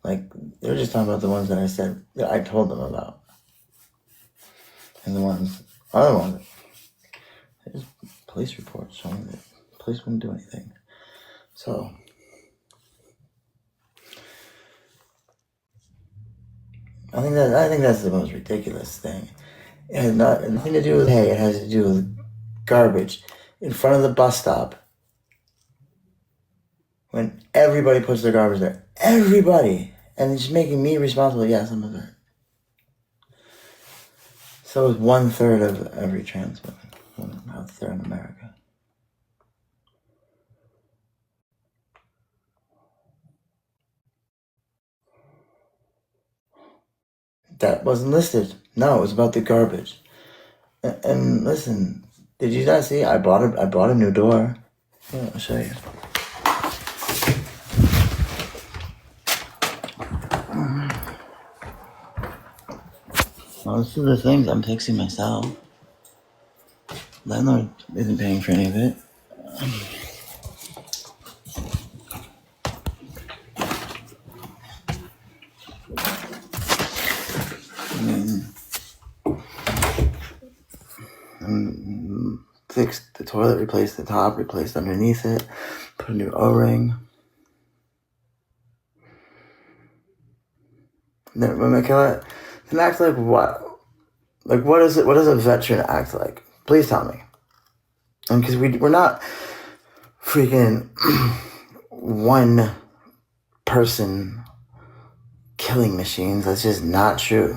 Like, they were just talking about the ones that I said, that I told them about. And the other ones, there's police reports showing that police wouldn't do anything. So, I think that's the most ridiculous thing. It has nothing to do with hay, it has to do with garbage. in front of the bus stop when everybody puts their garbage there. Everybody. And it's making me responsible. Yes, I'm a vet. So is 1/3 of every trans woman out there in America. That wasn't listed. No, it was about the garbage. And listen, did you not see? I bought a new door. Yeah, I'll show you. Most of the things I'm fixing myself. Landlord isn't paying for any of it. Fixed the toilet, replaced the top, replaced underneath it, put a new O-ring. Then act like what? Like what is it? What does a veteran act like? Please tell me. And because we're not freaking one person killing machines. That's just not true.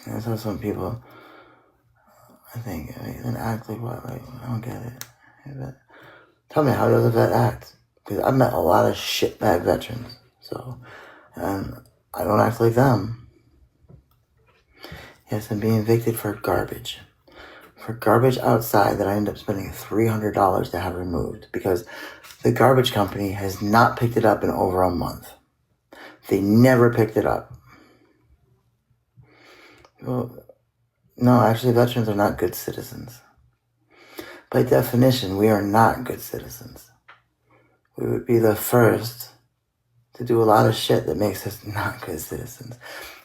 That's how some people, I think, act like what? Like, I don't get it. But tell me, how does a vet act? Because I've met a lot of shitbag veterans. So, and I don't act like them. Yes, I'm being evicted for garbage. For garbage outside that I end up spending $300 to have removed because the garbage company has not picked it up in over a month. They never picked it up. Well, no, actually, veterans are not good citizens. By definition, we are not good citizens. We would be the first to do a lot of shit that makes us not good citizens.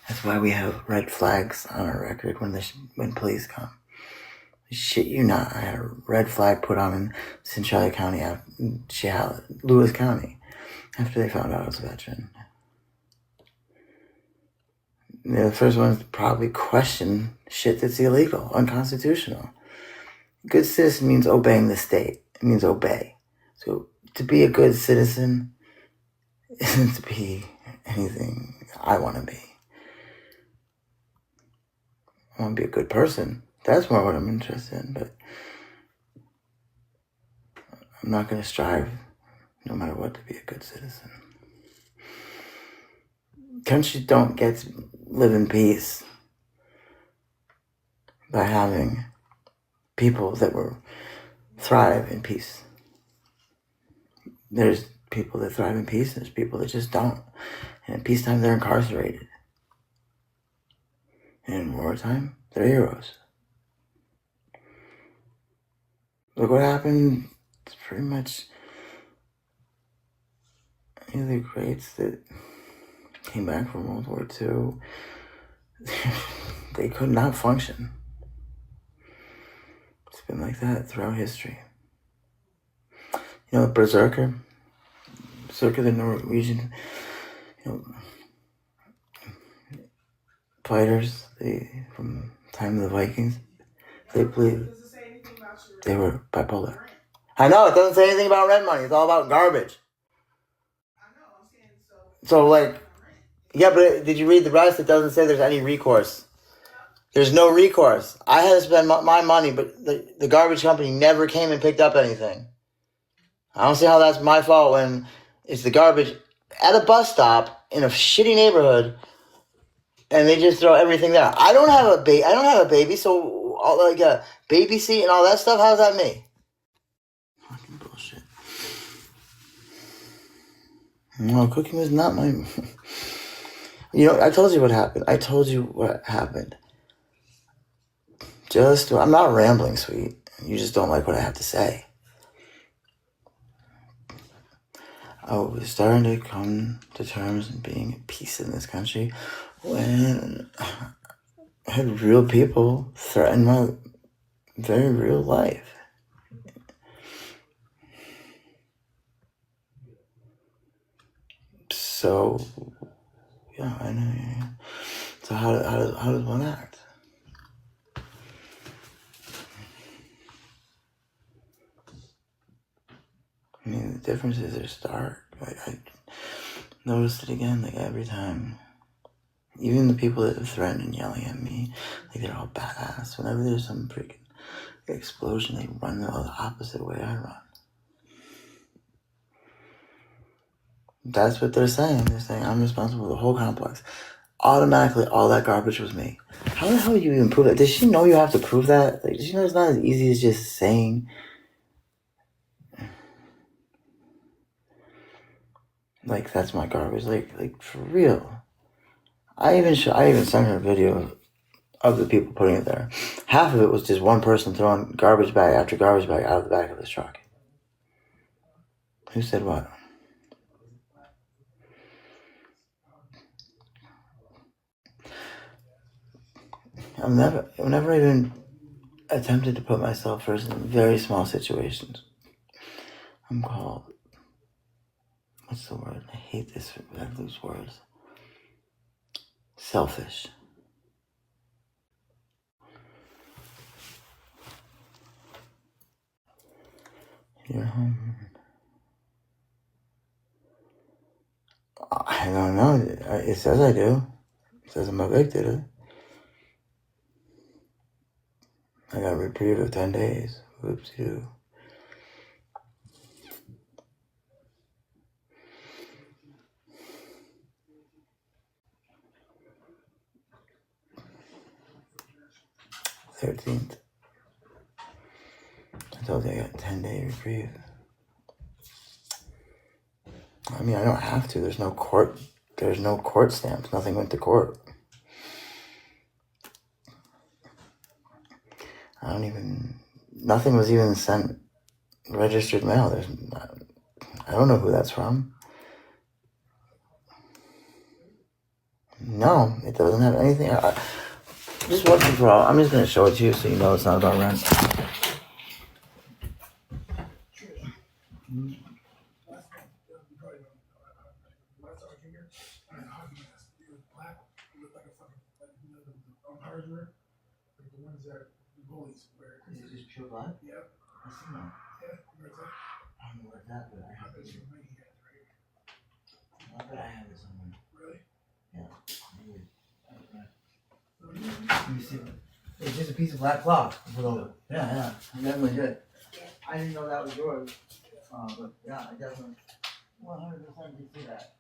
That's why we have red flags on our record when police come. Shit you not, I had a red flag put on in Centralia County, Lewis County, after they found out I was a veteran. They're the first ones to probably question shit that's illegal, unconstitutional. Good citizen means obeying the state. It means obey. So to be a good citizen isn't to be anything I want to be. I want to be a good person. That's more what I'm interested in, but I'm not going to strive, no matter what, to be a good citizen. Countries don't get to live in peace by having people that thrive in peace. There's people that thrive in peace, and there's people that just don't. And in peacetime, they're incarcerated. And in wartime, they're heroes. Look what happened. It's pretty much the greats that came back from World War II. They could not function. It's been like that throughout history. You know, Berserker, the Norwegian, fighters, from the time of the Vikings, they believe they were bipolar. I know, it doesn't say anything about rent money. It's all about garbage. So, yeah, but did you read the rest? It doesn't say there's any recourse. There's no recourse. I had to spend my money, but the garbage company never came and picked up anything. I don't see how that's my fault when it's the garbage at a bus stop in a shitty neighborhood, and they just throw everything there. I don't have a baby, so baby seat and all that stuff. How's that me? Fucking bullshit. No, cooking was not my. I told you what happened. I'm not rambling, sweet. You just don't like what I have to say. I was starting to come to terms with being at peace in this country when I had real people threaten my very real life. So, yeah, I know. Yeah. So how does one act? mean, the differences are stark. Like, I noticed it again, like, every time. Even the people that have threatened and yelling at me, like, they're all badass. Whenever there's some freaking explosion, they run the opposite way I run. That's what they're saying. They're saying I'm responsible for the whole complex. Automatically, all that garbage was me. How the hell do you even prove that? Does she know you have to prove that? Like, does she know it's not as easy as just saying, like, that's my garbage? Like for real. I even sent her a video of the people putting it there. Half of it was just one person throwing garbage bag after garbage bag out of the back of his truck. Who said what? Whenever I even attempted to put myself first in very small situations, I'm called, what's the word? I hate this, I lose words. Selfish. You're home. I don't know. It says I do. It says I'm evicted. I got a reprieve of 10 days. Whoopsie-doo. $13th. I told you I got a 10-day reprieve. I mean, I don't have to. There's no court stamps. Nothing went to court. Nothing was even sent registered mail. I don't know who that's from. No, it doesn't have anything. Just once and for all, I'm just going to show it to you so you know it's not about rent. Is it just pure black? Yep. I see that. Yeah, I don't know where that, but I have this. I bet I have this somewhere. Really? Yeah. Let me see. It's just a piece of black cloth. Yeah. I definitely did. I didn't know that was yours. But yeah, I definitely 100% did see that.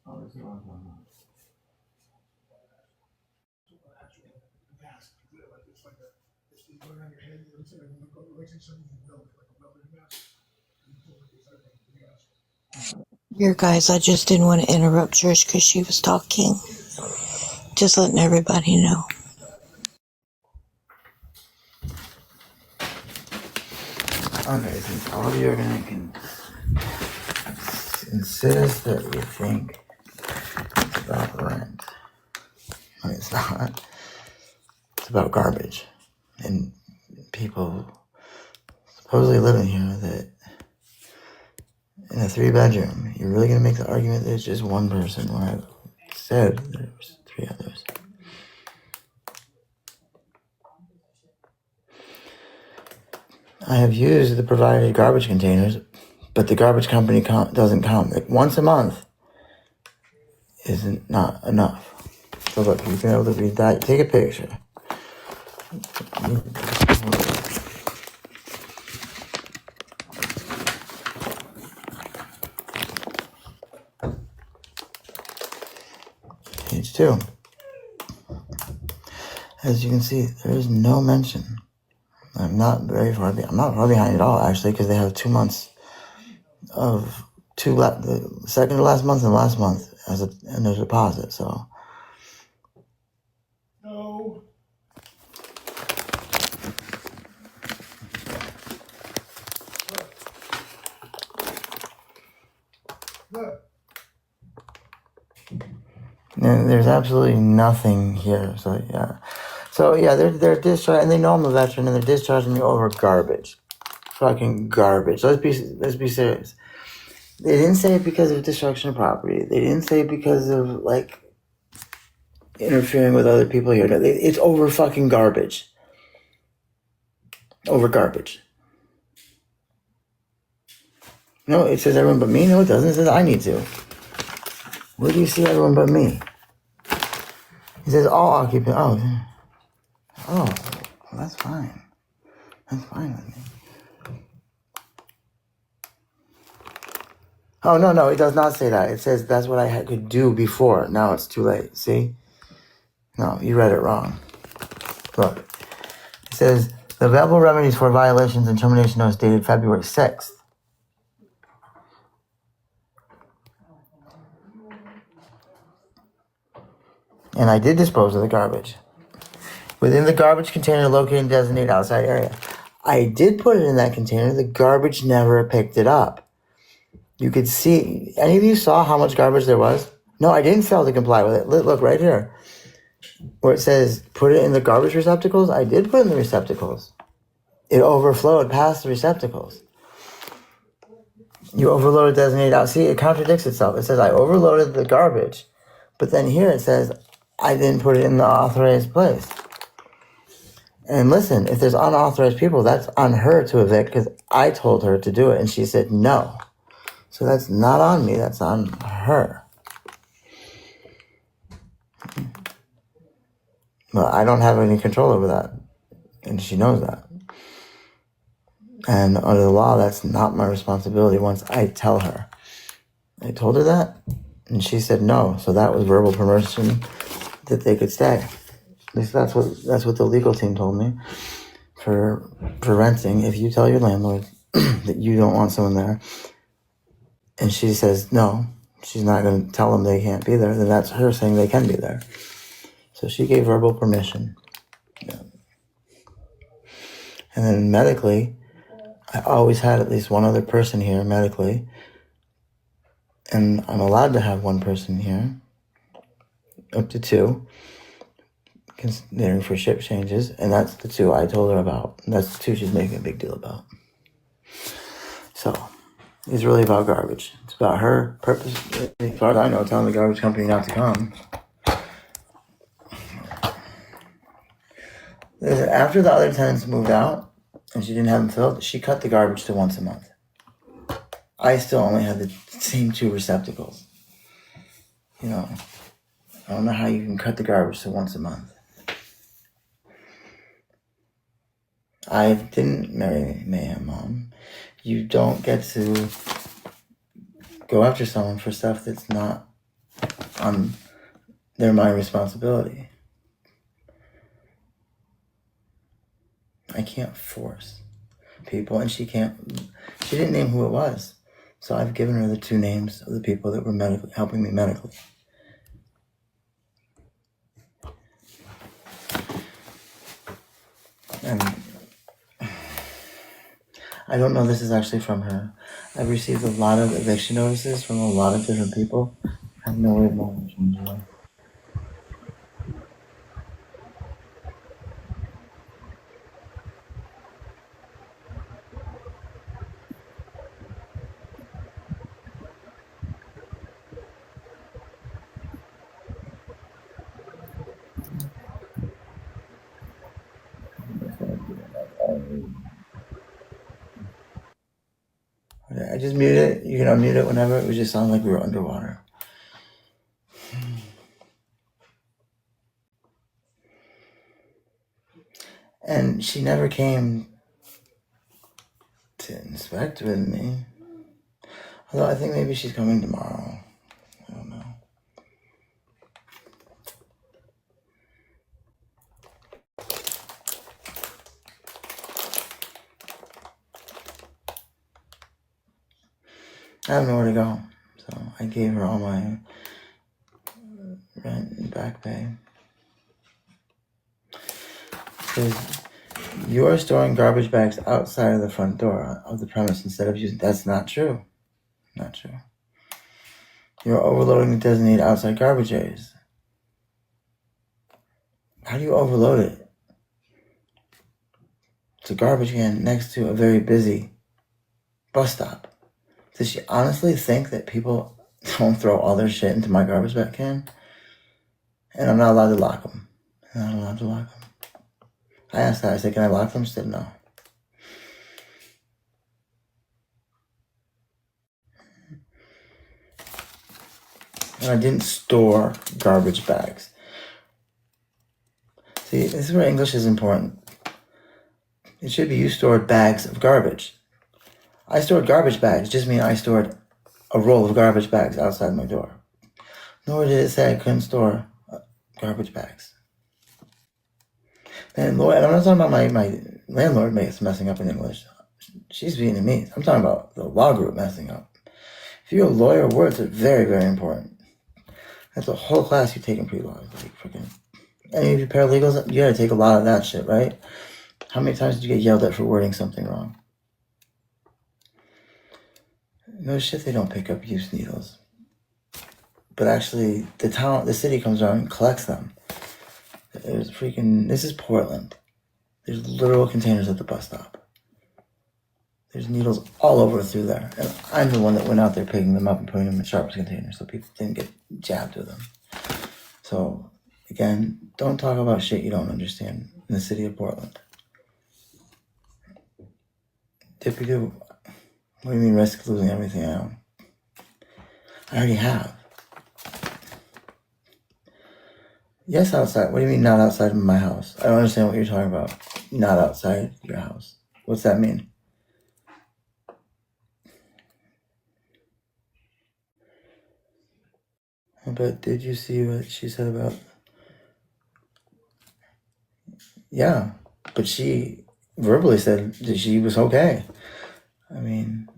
Oh, that's the wrong one. Here, guys, I just didn't want to interrupt Trish because she was talking. Just letting everybody know. Okay, since all of you are gonna insist that you think it's about rent, I mean, it's not. It's about garbage and people supposedly living here that in a 3-bedroom. You're really gonna make the argument that it's just one person when I said there was 3 others. I have used the provided garbage containers, but the garbage company doesn't come. Like once a month isn't not enough. So look, you've been able to read that. Take a picture. Page 2. As you can see, there is no mention. I'm not far behind at all, actually, because they have 2 months of the second to last month and last month and a deposit. So. No. Look. And there's absolutely nothing here. So yeah. So yeah, they're discharged, and they know I'm a veteran, and they're discharging me over garbage. Fucking garbage. Let's be serious. They didn't say it because of destruction of property. They didn't say it because of like interfering with other people here. No, it's over fucking garbage. Over garbage. No, it says everyone but me. No, it doesn't. It says I need to. Where do you see everyone but me? It says all occupants. Oh, well, that's fine. That's fine with me. Oh, no, it does not say that. It says that's what I could do before. Now it's too late. See? No, you read it wrong. Look. It says the available remedies for violations and termination notice dated February 6th. And I did dispose of the garbage. Within the garbage container located in designated outside area. I did put it in that container. The garbage never picked it up. You could see, any of you saw how much garbage there was? No, I didn't fail to comply with it. Look right here. Where it says, put it in the garbage receptacles. I did put it in the receptacles. It overflowed past the receptacles. You overloaded designated out. See, it contradicts itself. It says, I overloaded the garbage. But then here it says, I didn't put it in the authorized place. And listen, if there's unauthorized people, that's on her to evict because I told her to do it. And she said no. So that's not on me, that's on her. Well, I don't have any control over that. And she knows that. And under the law, that's not my responsibility once I tell her. I told her that, and she said no. So that was verbal permission that they could stay. At least that's what the legal team told me. For renting, if you tell your landlord that you don't want someone there, and she says no, she's not going to tell them they can't be there, then that's her saying they can be there. So she gave verbal permission. Yeah. And then medically, I always had at least one other person here medically. And I'm allowed to have one person here, up to two, considering for ship changes. And that's the two I told her about. And that's the two she's making a big deal about. So it's really about garbage. It's about her purpose. As far as I know, telling the garbage company not to come. After the other tenants moved out and she didn't have them filled, she cut the garbage to once a month. I still only have the same two receptacles. You know, I don't know how you can cut the garbage to once a month. I didn't marry Mayhem Mom. You don't get to go after someone for stuff that's not on my responsibility. I can't force people, and she didn't name who it was. So I've given her the two names of the people that were helping me medically. And I don't know this is actually from her. I've received a lot of eviction notices from a lot of different people. I have no way of knowing which ones are. I just muted it. You can unmute it whenever. It would just sound like we were underwater. And she never came to inspect with me. Although I think maybe she's coming tomorrow. I don't know. I have nowhere to go. So I gave her all my rent and back pay. Because you're storing garbage bags outside of the front door of the premise instead of using. That's not true. Not true. You're overloading the designated outside garbage areas. How do you overload it? It's a garbage can next to a very busy bus stop. Does she honestly think that people don't throw all their shit into my garbage bag can? And I'm not allowed to lock them. I'm not allowed to lock them. I asked her, I said, can I lock them? She said no. And I didn't store garbage bags. See, this is where English is important. It should be you stored bags of garbage. I stored garbage bags, just mean I stored a roll of garbage bags outside my door. Nor did it say I couldn't store garbage bags. And Lord, I'm not talking about my landlord messing up in English. She's Vietnamese. I'm talking about the law group messing up. If you're a lawyer, words are very, very important. That's a whole class you take in pre-law. Like freaking any of you paralegals, you gotta take a lot of that shit, right? How many times did you get yelled at for wording something wrong? No shit, they don't pick up used needles. But actually, the city comes around and collects them. There's this is Portland. There's literal containers at the bus stop. There's needles all over through there. And I'm the one that went out there picking them up and putting them in Sharps containers so people didn't get jabbed with them. So, again, don't talk about shit you don't understand in the city of Portland. Dippy-doo. What do you mean risk losing everything I own? I already have. Yes, outside. What do you mean not outside of my house? I don't understand what you're talking about. Not outside your house. What's that mean? But did you see what she said about... Yeah, but she verbally said that she was okay. I mean,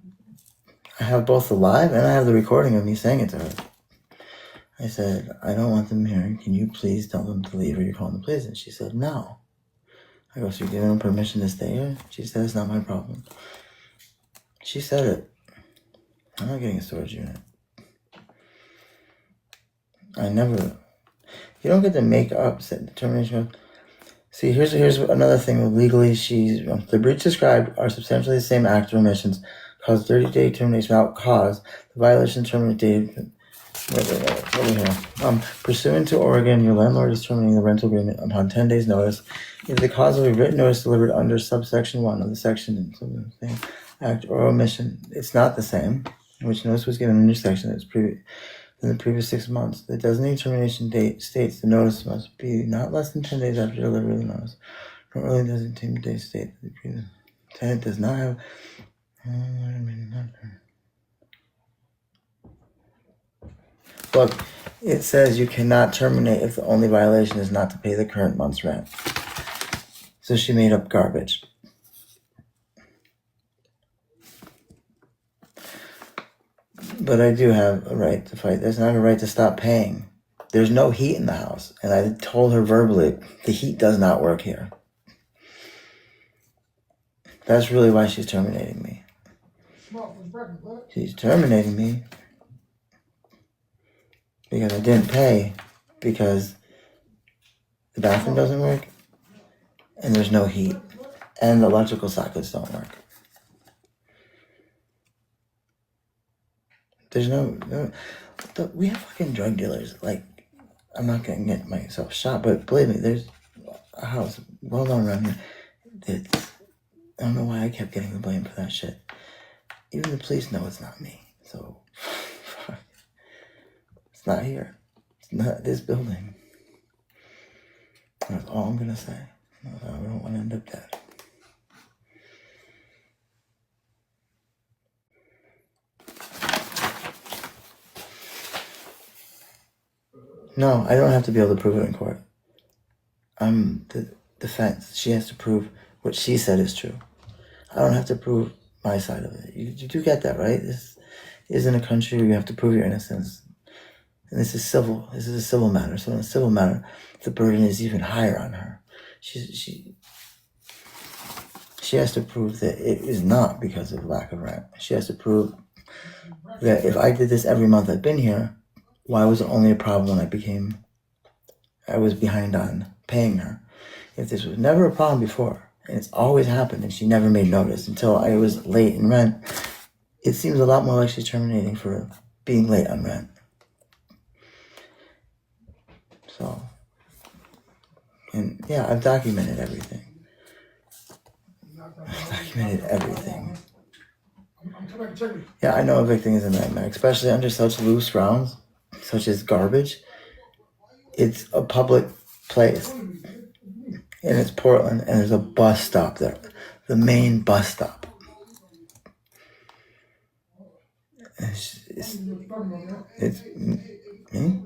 I have both the live and I have the recording of me saying it to her. I said, I don't want them here. Can you please tell them to leave or you're calling the police? And she said, no. I go, so you're giving them permission to stay here? She said, it's not my problem. She said it. I'm not getting a storage unit. You don't get to make up determination. See, here's another thing. Legally, the breach described are substantially the same act or omissions, cause 30-day termination without cause. The violation terminated. Pursuant to Oregon, your landlord is terminating the rental agreement upon 10 days' notice. If the cause of a written notice delivered under subsection 1 of the section act or omission, it's not the same, which notice was given under section that's in the previous 6 months. The designated termination date states the notice must be not less than 10 days after delivery of the notice. From early designated date state that the previous tenant does not have. Look, it says you cannot terminate if the only violation is not to pay the current month's rent. So she made up garbage. But I do have a right to fight this, and I have a right to stop paying. There's no heat in the house, and I told her verbally, the heat does not work here. That's really why she's terminating me. She's terminating me because I didn't pay, because the bathroom doesn't work, and there's no heat, and the electrical sockets don't work. There's we have fucking drug dealers. Like, I'm not gonna get myself shot, but believe me, there's a house well known around here that I don't know why I kept getting the blame for that shit. Even the police know it's not me, so fuck. It's not here. It's not this building. That's all I'm gonna say. I don't want to end up dead. No, I don't have to be able to prove it in court. I'm the defense. She has to prove what she said is true. I don't have to prove my side of it. You do get that, right? This isn't a country where you have to prove your innocence. And this is civil. This is a civil matter. So in a civil matter, the burden is even higher on her. She has to prove that it is not because of lack of rent. She has to prove that if I did this every month I've been here, why was it only a problem when I was behind on paying her. If this was never a problem before, and it's always happened, and she never made notice until I was late in rent, it seems a lot more like she's terminating for being late on rent. So, and yeah, I've documented everything. I've documented everything. Yeah, I know evicting is a nightmare, especially under such loose grounds, such as garbage. It's a public place, and it's Portland, and there's a bus stop there, the main bus stop. It's me?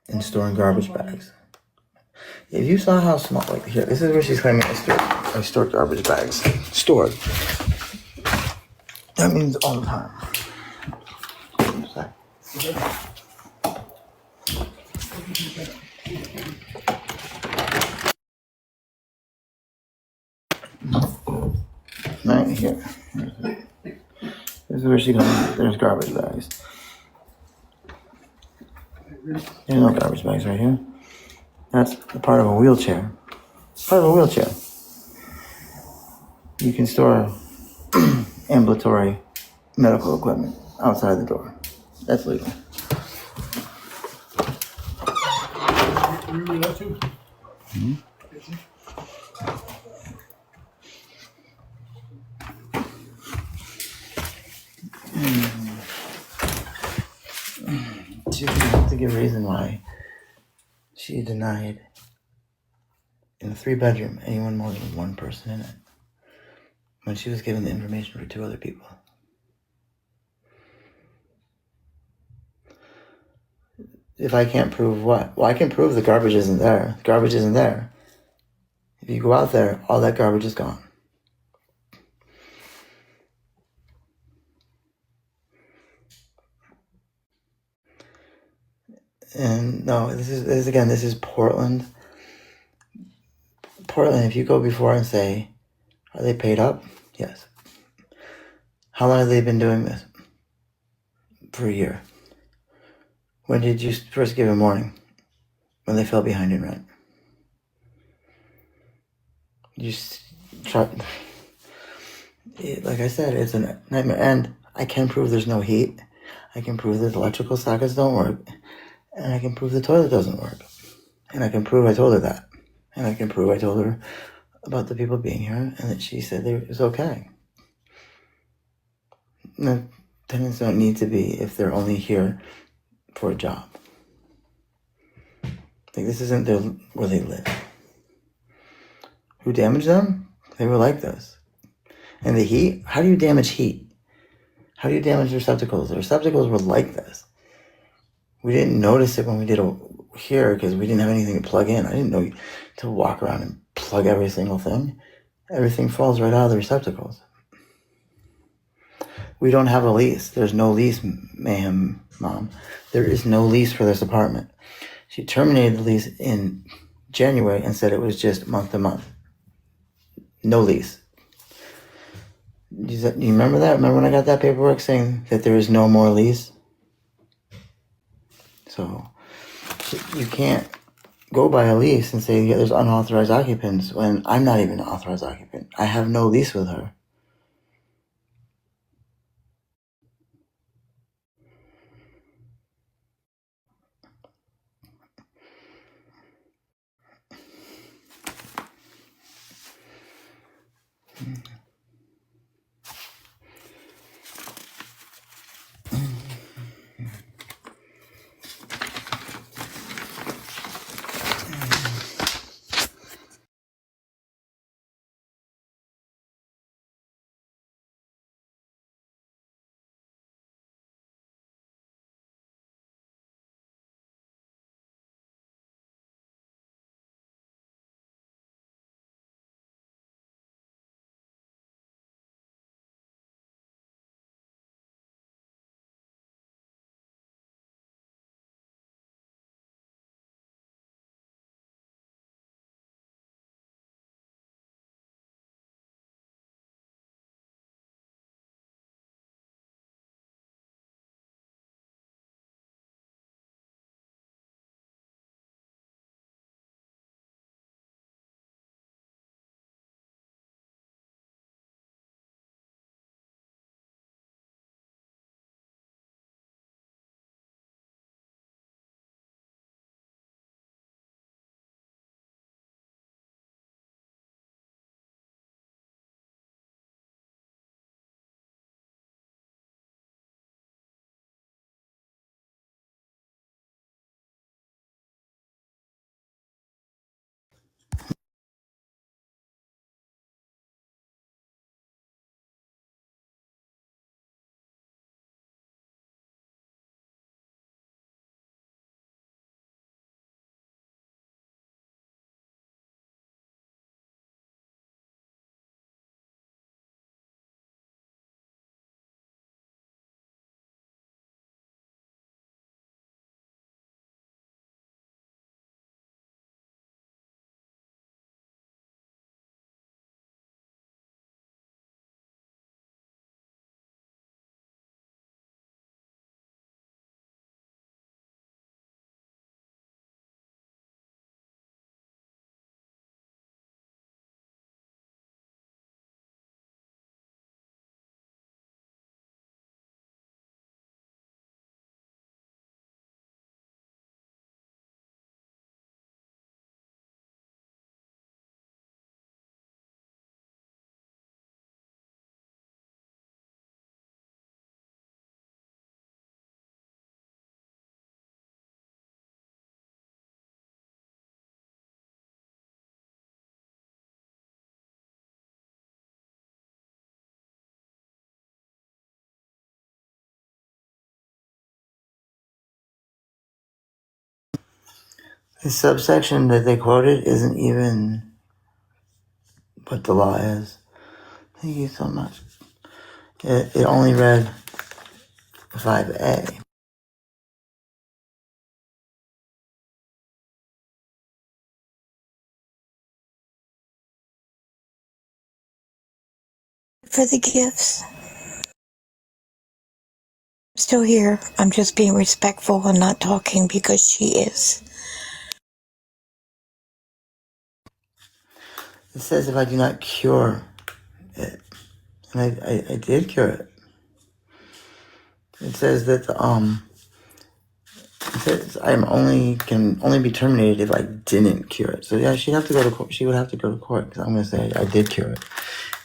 And storing garbage bags. If you saw how small, like here, this is where she's claiming I store garbage bags. Stored. That means all the time. Right here. This is where she goes. There's garbage bags. There's no garbage bags right here. That's a part of a wheelchair. Part of a wheelchair. You can store ambulatory medical equipment outside the door. That's legal. Mm-hmm. She doesn't have to give a reason why she denied in a 3-bedroom anyone more than one person in it when she was given the information for 2 other people. If I can't prove what? Well, I can prove the garbage isn't there. Garbage isn't there. If you go out there, all that garbage is gone. And no, this is Portland. Portland, if you go before and say, are they paid up? Yes. How long have they been doing this? For a year. When did you first give them warning? When they fell behind in rent. You try. Like I said, it's a nightmare. And I can prove there's no heat. I can prove that electrical sockets don't work. And I can prove the toilet doesn't work. And I can prove I told her that. And I can prove I told her about the people being here and that she said it was okay. The tenants don't need to be if they're only here for a job. Like, this isn't where they live. Who damaged them? They were like this. And the heat? How do you damage heat? How do you damage receptacles? The receptacles were like this. We didn't notice it when we did it here because we didn't have anything to plug in. I didn't know to walk around and plug every single thing. Everything falls right out of the receptacles. We don't have a lease. There's no lease, ma'am, Mom. There is no lease for this apartment. She terminated the lease in January and said it was just month to month. No lease. Do you remember that? Remember when I got that paperwork saying that there is no more lease? So you can't go by a lease and say, yeah, there's unauthorized occupants when I'm not even an authorized occupant. I have no lease with her. The subsection that they quoted isn't even what the law is. Thank you so much. It only read 5A. For the gifts. I'm still here. I'm just being respectful and not talking because she is. It says if I do not cure it, and I did cure it. It says that it says can only be terminated if I didn't cure it. So yeah, she'd have to go to court. She would have to go to court because I'm going to say I did cure it,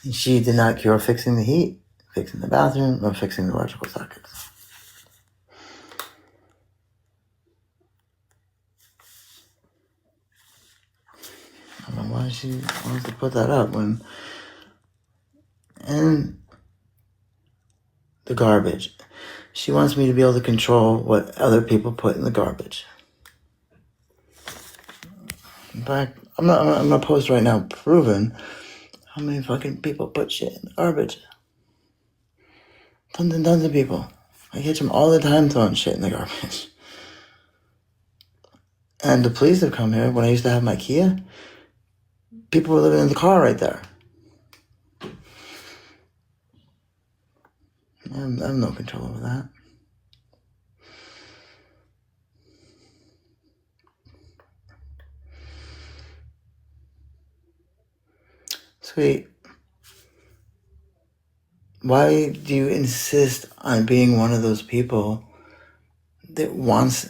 and she did not cure fixing the heat, fixing the bathroom, or fixing the electrical sockets. I don't know why she wants to put that up when. And the garbage. She wants me to be able to control what other people put in the garbage. In fact, I'm gonna post right now proving how many fucking people put shit in the garbage. Tons and tons of people. I catch them all the time throwing shit in the garbage. And the police have come here when I used to have my Kia. People were living in the car right there. I have no control over that. Sweet. Why do you insist on being one of those people that wants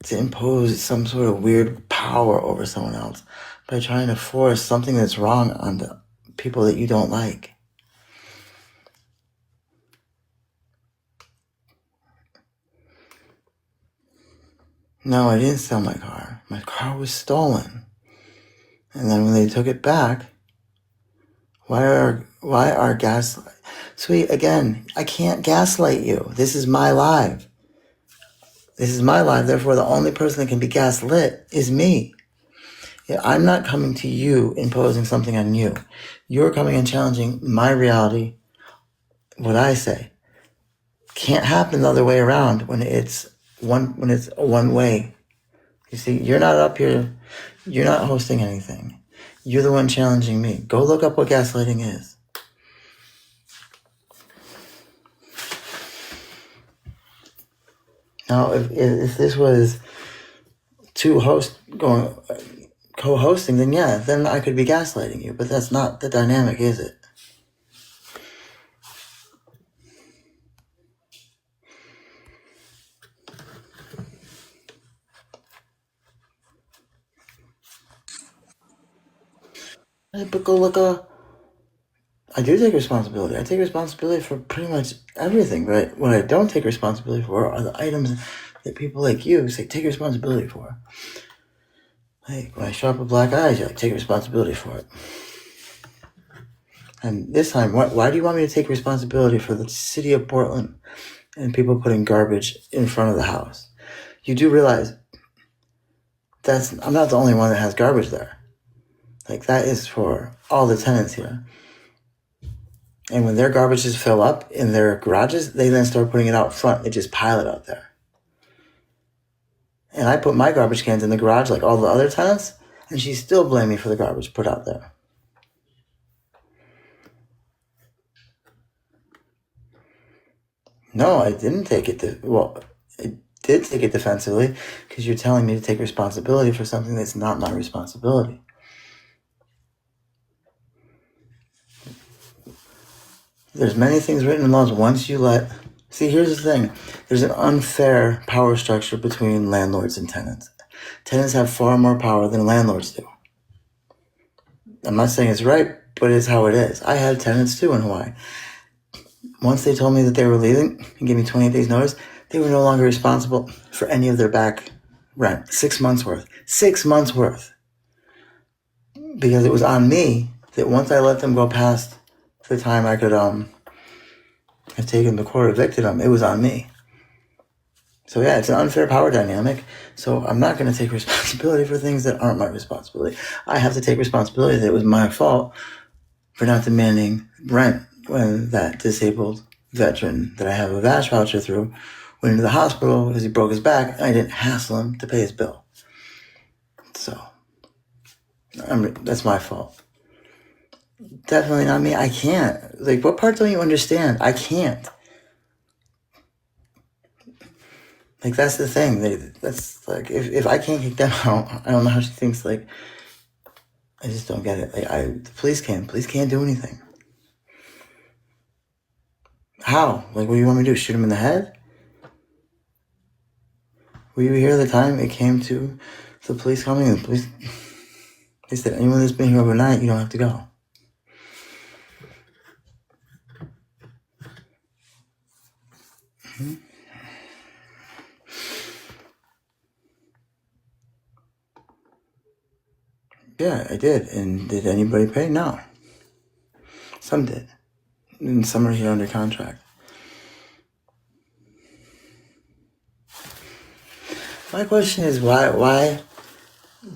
to impose some sort of weird power over someone else by trying to force something that's wrong on the people that you don't like? No, I didn't sell my car. My car was stolen. And then when they took it back, why are gaslight? Sweet, again, I can't gaslight you. This is my life. This is my life. Therefore, the only person that can be gaslit is me. Yeah, I'm not coming to you imposing something on you. You're coming and challenging my reality, what I say. Can't happen the other way around when it's one way. You see, you're not up here. You're not hosting anything. You're the one challenging me. Go look up what gaslighting is. Now, if this was two hosts co-hosting, then yeah, then I could be gaslighting you. But that's not the dynamic, is it? But go look up. I do take responsibility. I take responsibility for pretty much everything. But what I don't take responsibility for are the items that people like you say take responsibility for. Like when I show up with black eyes, you're like, take responsibility for it. And this time, why do you want me to take responsibility for the city of Portland and people putting garbage in front of the house? You do realize I'm not the only one that has garbage there. Like that is for all the tenants here. And when their garbages fill up in their garages, they then start putting it out front. They just pile it out there. And I put my garbage cans in the garage like all the other tenants, and she's still blaming me for the garbage put out there. No, I didn't take it I did take it defensively because you're telling me to take responsibility for something that's not my responsibility. There's many things written in laws once you see, here's the thing. There's an unfair power structure between landlords and tenants. Tenants have far more power than landlords do. I'm not saying it's right, but it's how it is. I had tenants too in Hawaii. Once they told me that they were leaving and gave me 28 days notice, they were no longer responsible for any of their back rent. 6 months worth. 6 months worth. Because it was on me that once I let them go past the time I could have taken the court, evicted them, it was on me. So yeah, it's an unfair power dynamic. So I'm not going to take responsibility for things that aren't my responsibility. I have to take responsibility that it was my fault for not demanding rent when that disabled veteran that I have a VASH voucher through went into the hospital because he broke his back, and I didn't hassle him to pay his bill. So that's my fault. Definitely not me. I can't. Like, what part don't you understand? I can't. Like, that's the thing. That's like, if I can't kick them out, I don't know how she thinks, like, I just don't get it. Like, the police can't do anything. How? Like, what do you want me to do? Shoot him in the head? Were you here the time it came to the police coming? And the police, they said, anyone that's been here overnight, you don't have to go. Mm-hmm. Yeah, I did. And did anybody pay? No. Some did. And some are here under contract. My question is why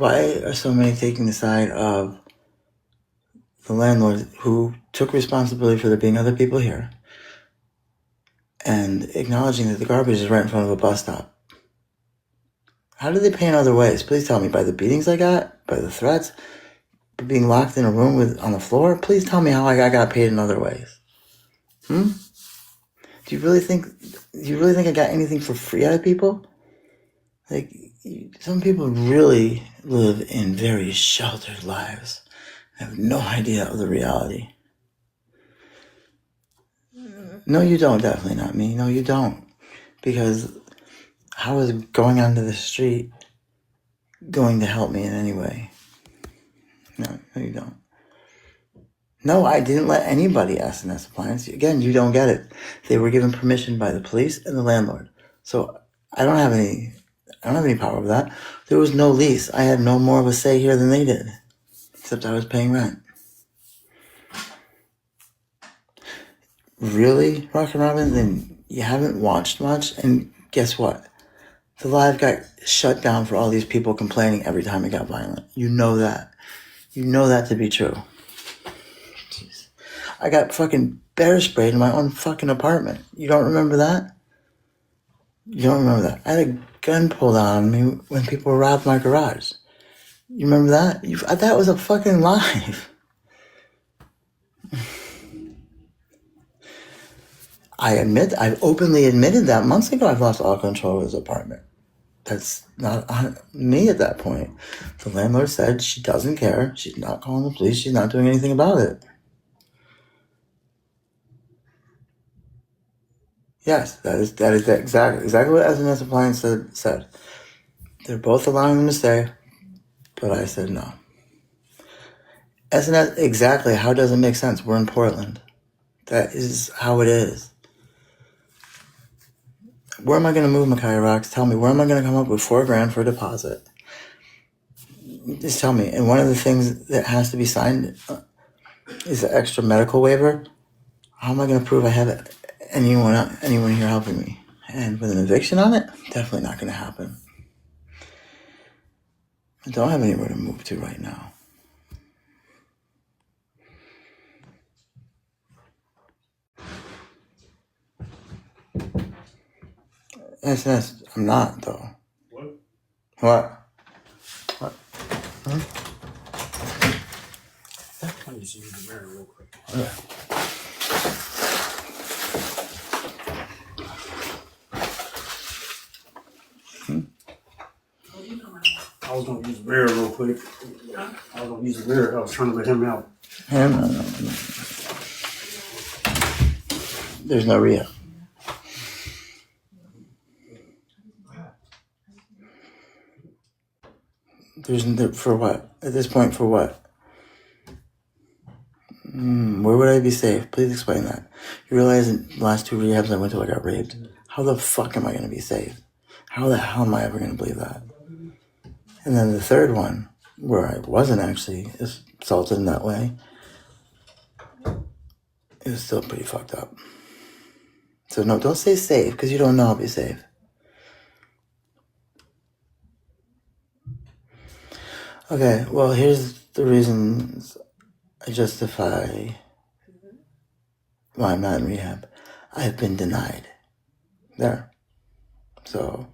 are so many taking the side of the landlord who took responsibility for there being other people here and acknowledging that the garbage is right in front of a bus stop? How did they pay in other ways? Please tell me. By the beatings I got? By the threats? Being locked in a room on the floor? Please tell me how I got paid in other ways. Do you really think I got anything for free out of people? Like, some people really live in very sheltered lives. I have no idea of the reality. No, you don't. Definitely not me. No, you don't. Because how is going onto the street going to help me in any way? No, you don't. No, I didn't let anybody S&S Appliance. Again, you don't get it. They were given permission by the police and the landlord. So I don't have any power over that. There was no lease. I had no more of a say here than they did. Except I was paying rent. Really, Rocket Robin? Then you haven't watched much, and guess what? The live got shut down for all these people complaining every time it got violent. You know that. You know that to be true. Jeez. I got fucking bear sprayed in my own fucking apartment. You don't remember that? You don't remember that? I had a gun pulled on me when people robbed my garage. You remember that? That was a fucking live. I've openly admitted that months ago I've lost all control of his apartment. That's not me at that point. The landlord said she doesn't care. She's not calling the police. She's not doing anything about it. Yes, that is exactly what S&S Appliance said. They're both allowing them to stay, but I said no. S&S, exactly. How does it make sense? We're in Portland. That is how it is. Where am I going to move, Micaiah Rocks? Tell me, where am I going to come up with $4,000 for a deposit? Just tell me. And one of the things that has to be signed is the extra medical waiver. How am I going to prove I have anyone here helping me? And with an eviction on it, definitely not going to happen. I don't have anywhere to move to right now. S&S, I'm not, though. What? Huh? Let me see the mirror real quick. Yeah. I was gonna use the mirror real quick. I was gonna use the mirror. I was trying to let him out. No. There's no Rio. For what? At this point, for what? Where would I be safe? Please explain that. You realize in the last 2 rehabs I went to, I got raped. How the fuck am I going to be safe? How the hell am I ever going to believe that? And then the third one, where I wasn't actually assaulted in that way, it was still pretty fucked up. So no, don't say safe, because you don't know I'll be safe. Okay, well, here's the reasons I justify why I'm not in rehab. I have been denied. There. So,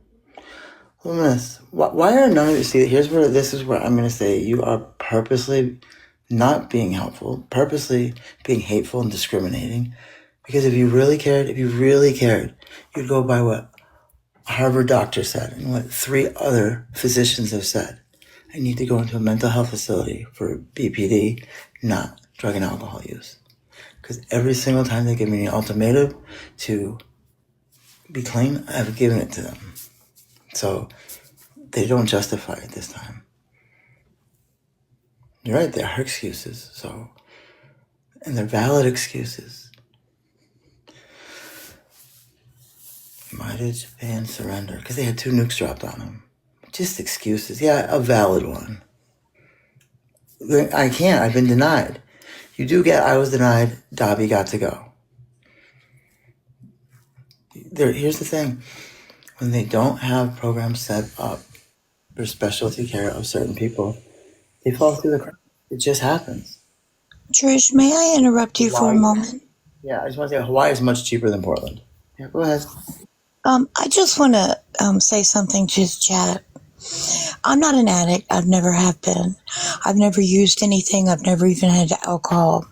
Luminous, why are none of you, see, this is where I'm going to say you are purposely not being helpful, purposely being hateful and discriminating. Because if you really cared, you'd go by what a Harvard doctor said and what 3 other physicians have said. I need to go into a mental health facility for BPD, not drug and alcohol use. Because every single time they give me an ultimatum to be clean, I've given it to them. So they don't justify it this time. You're right, there are excuses. So, and they're valid excuses. Why did Japan surrender? Because they had 2 nukes dropped on them. Just excuses. Yeah, a valid one. I can't. I've been denied. I was denied. Dobby got to go. Here's the thing. When they don't have programs set up for specialty care of certain people, they fall through the cracks. It just happens. Trish, may I interrupt you for a moment? Yeah, I just want to say Hawaii is much cheaper than Portland. Yeah, go ahead. I just want to say something to the chat. I'm not an addict. I've never have been. I've never used anything. I've never even had alcohol.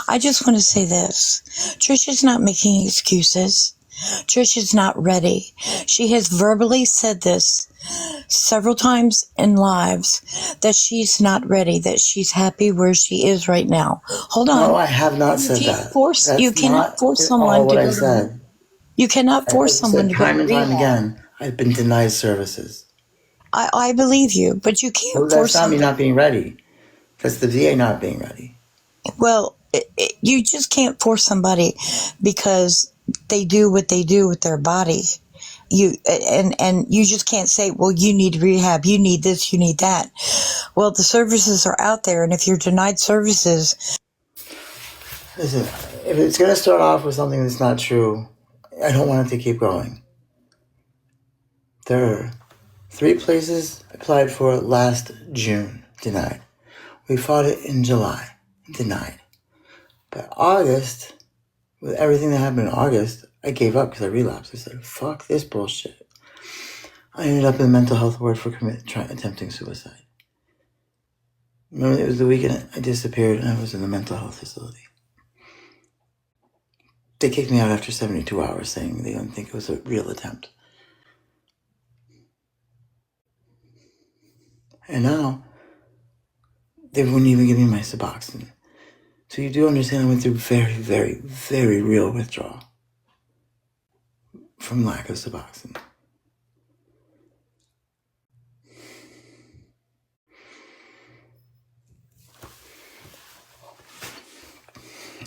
I just want to say this. Trisha's not making excuses. Trisha's not ready. She has verbally said this several times in lives that she's not ready, that she's happy where she is right now. Hold on. No, I have not said that. You cannot force someone to what I said. You cannot force someone to go time to and time rehab. again, I've been denied services. I believe you, but you can't So force that's not me someone. not being ready. That's the VA not being ready. Well, you just can't force somebody because they do what they do with their body. And you just can't say, well, you need rehab, you need this, you need that. Well, the services are out there, and if you're denied services, Listen, if it's going to start off with something that's not true, I don't want it to keep going. There are 3 places I applied for last June, denied. We fought it in July, denied. But August, with everything that happened in August, I gave up because I relapsed. I said, fuck this bullshit. I ended up in the mental health ward for attempting suicide. Remember, it was the weekend I disappeared and I was in the mental health facility. They kicked me out after 72 hours saying they didn't think it was a real attempt. And now, they wouldn't even give me my Suboxone. So you do understand I went through very, very, very real withdrawal from lack of Suboxone.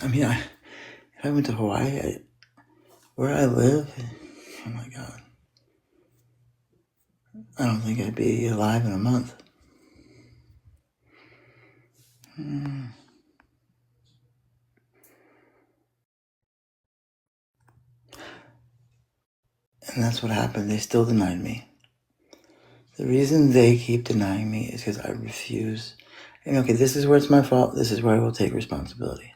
I mean, if I went to Hawaii, where I live, oh my God, I don't think I'd be alive in a month. And that's what happened. They still denied me. The reason they keep denying me is because I refuse. And okay, this is where it's my fault. This is where I will take responsibility.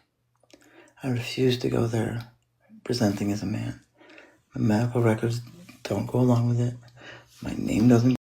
I refuse to go there presenting as a man. My medical records don't go along with it. My name doesn't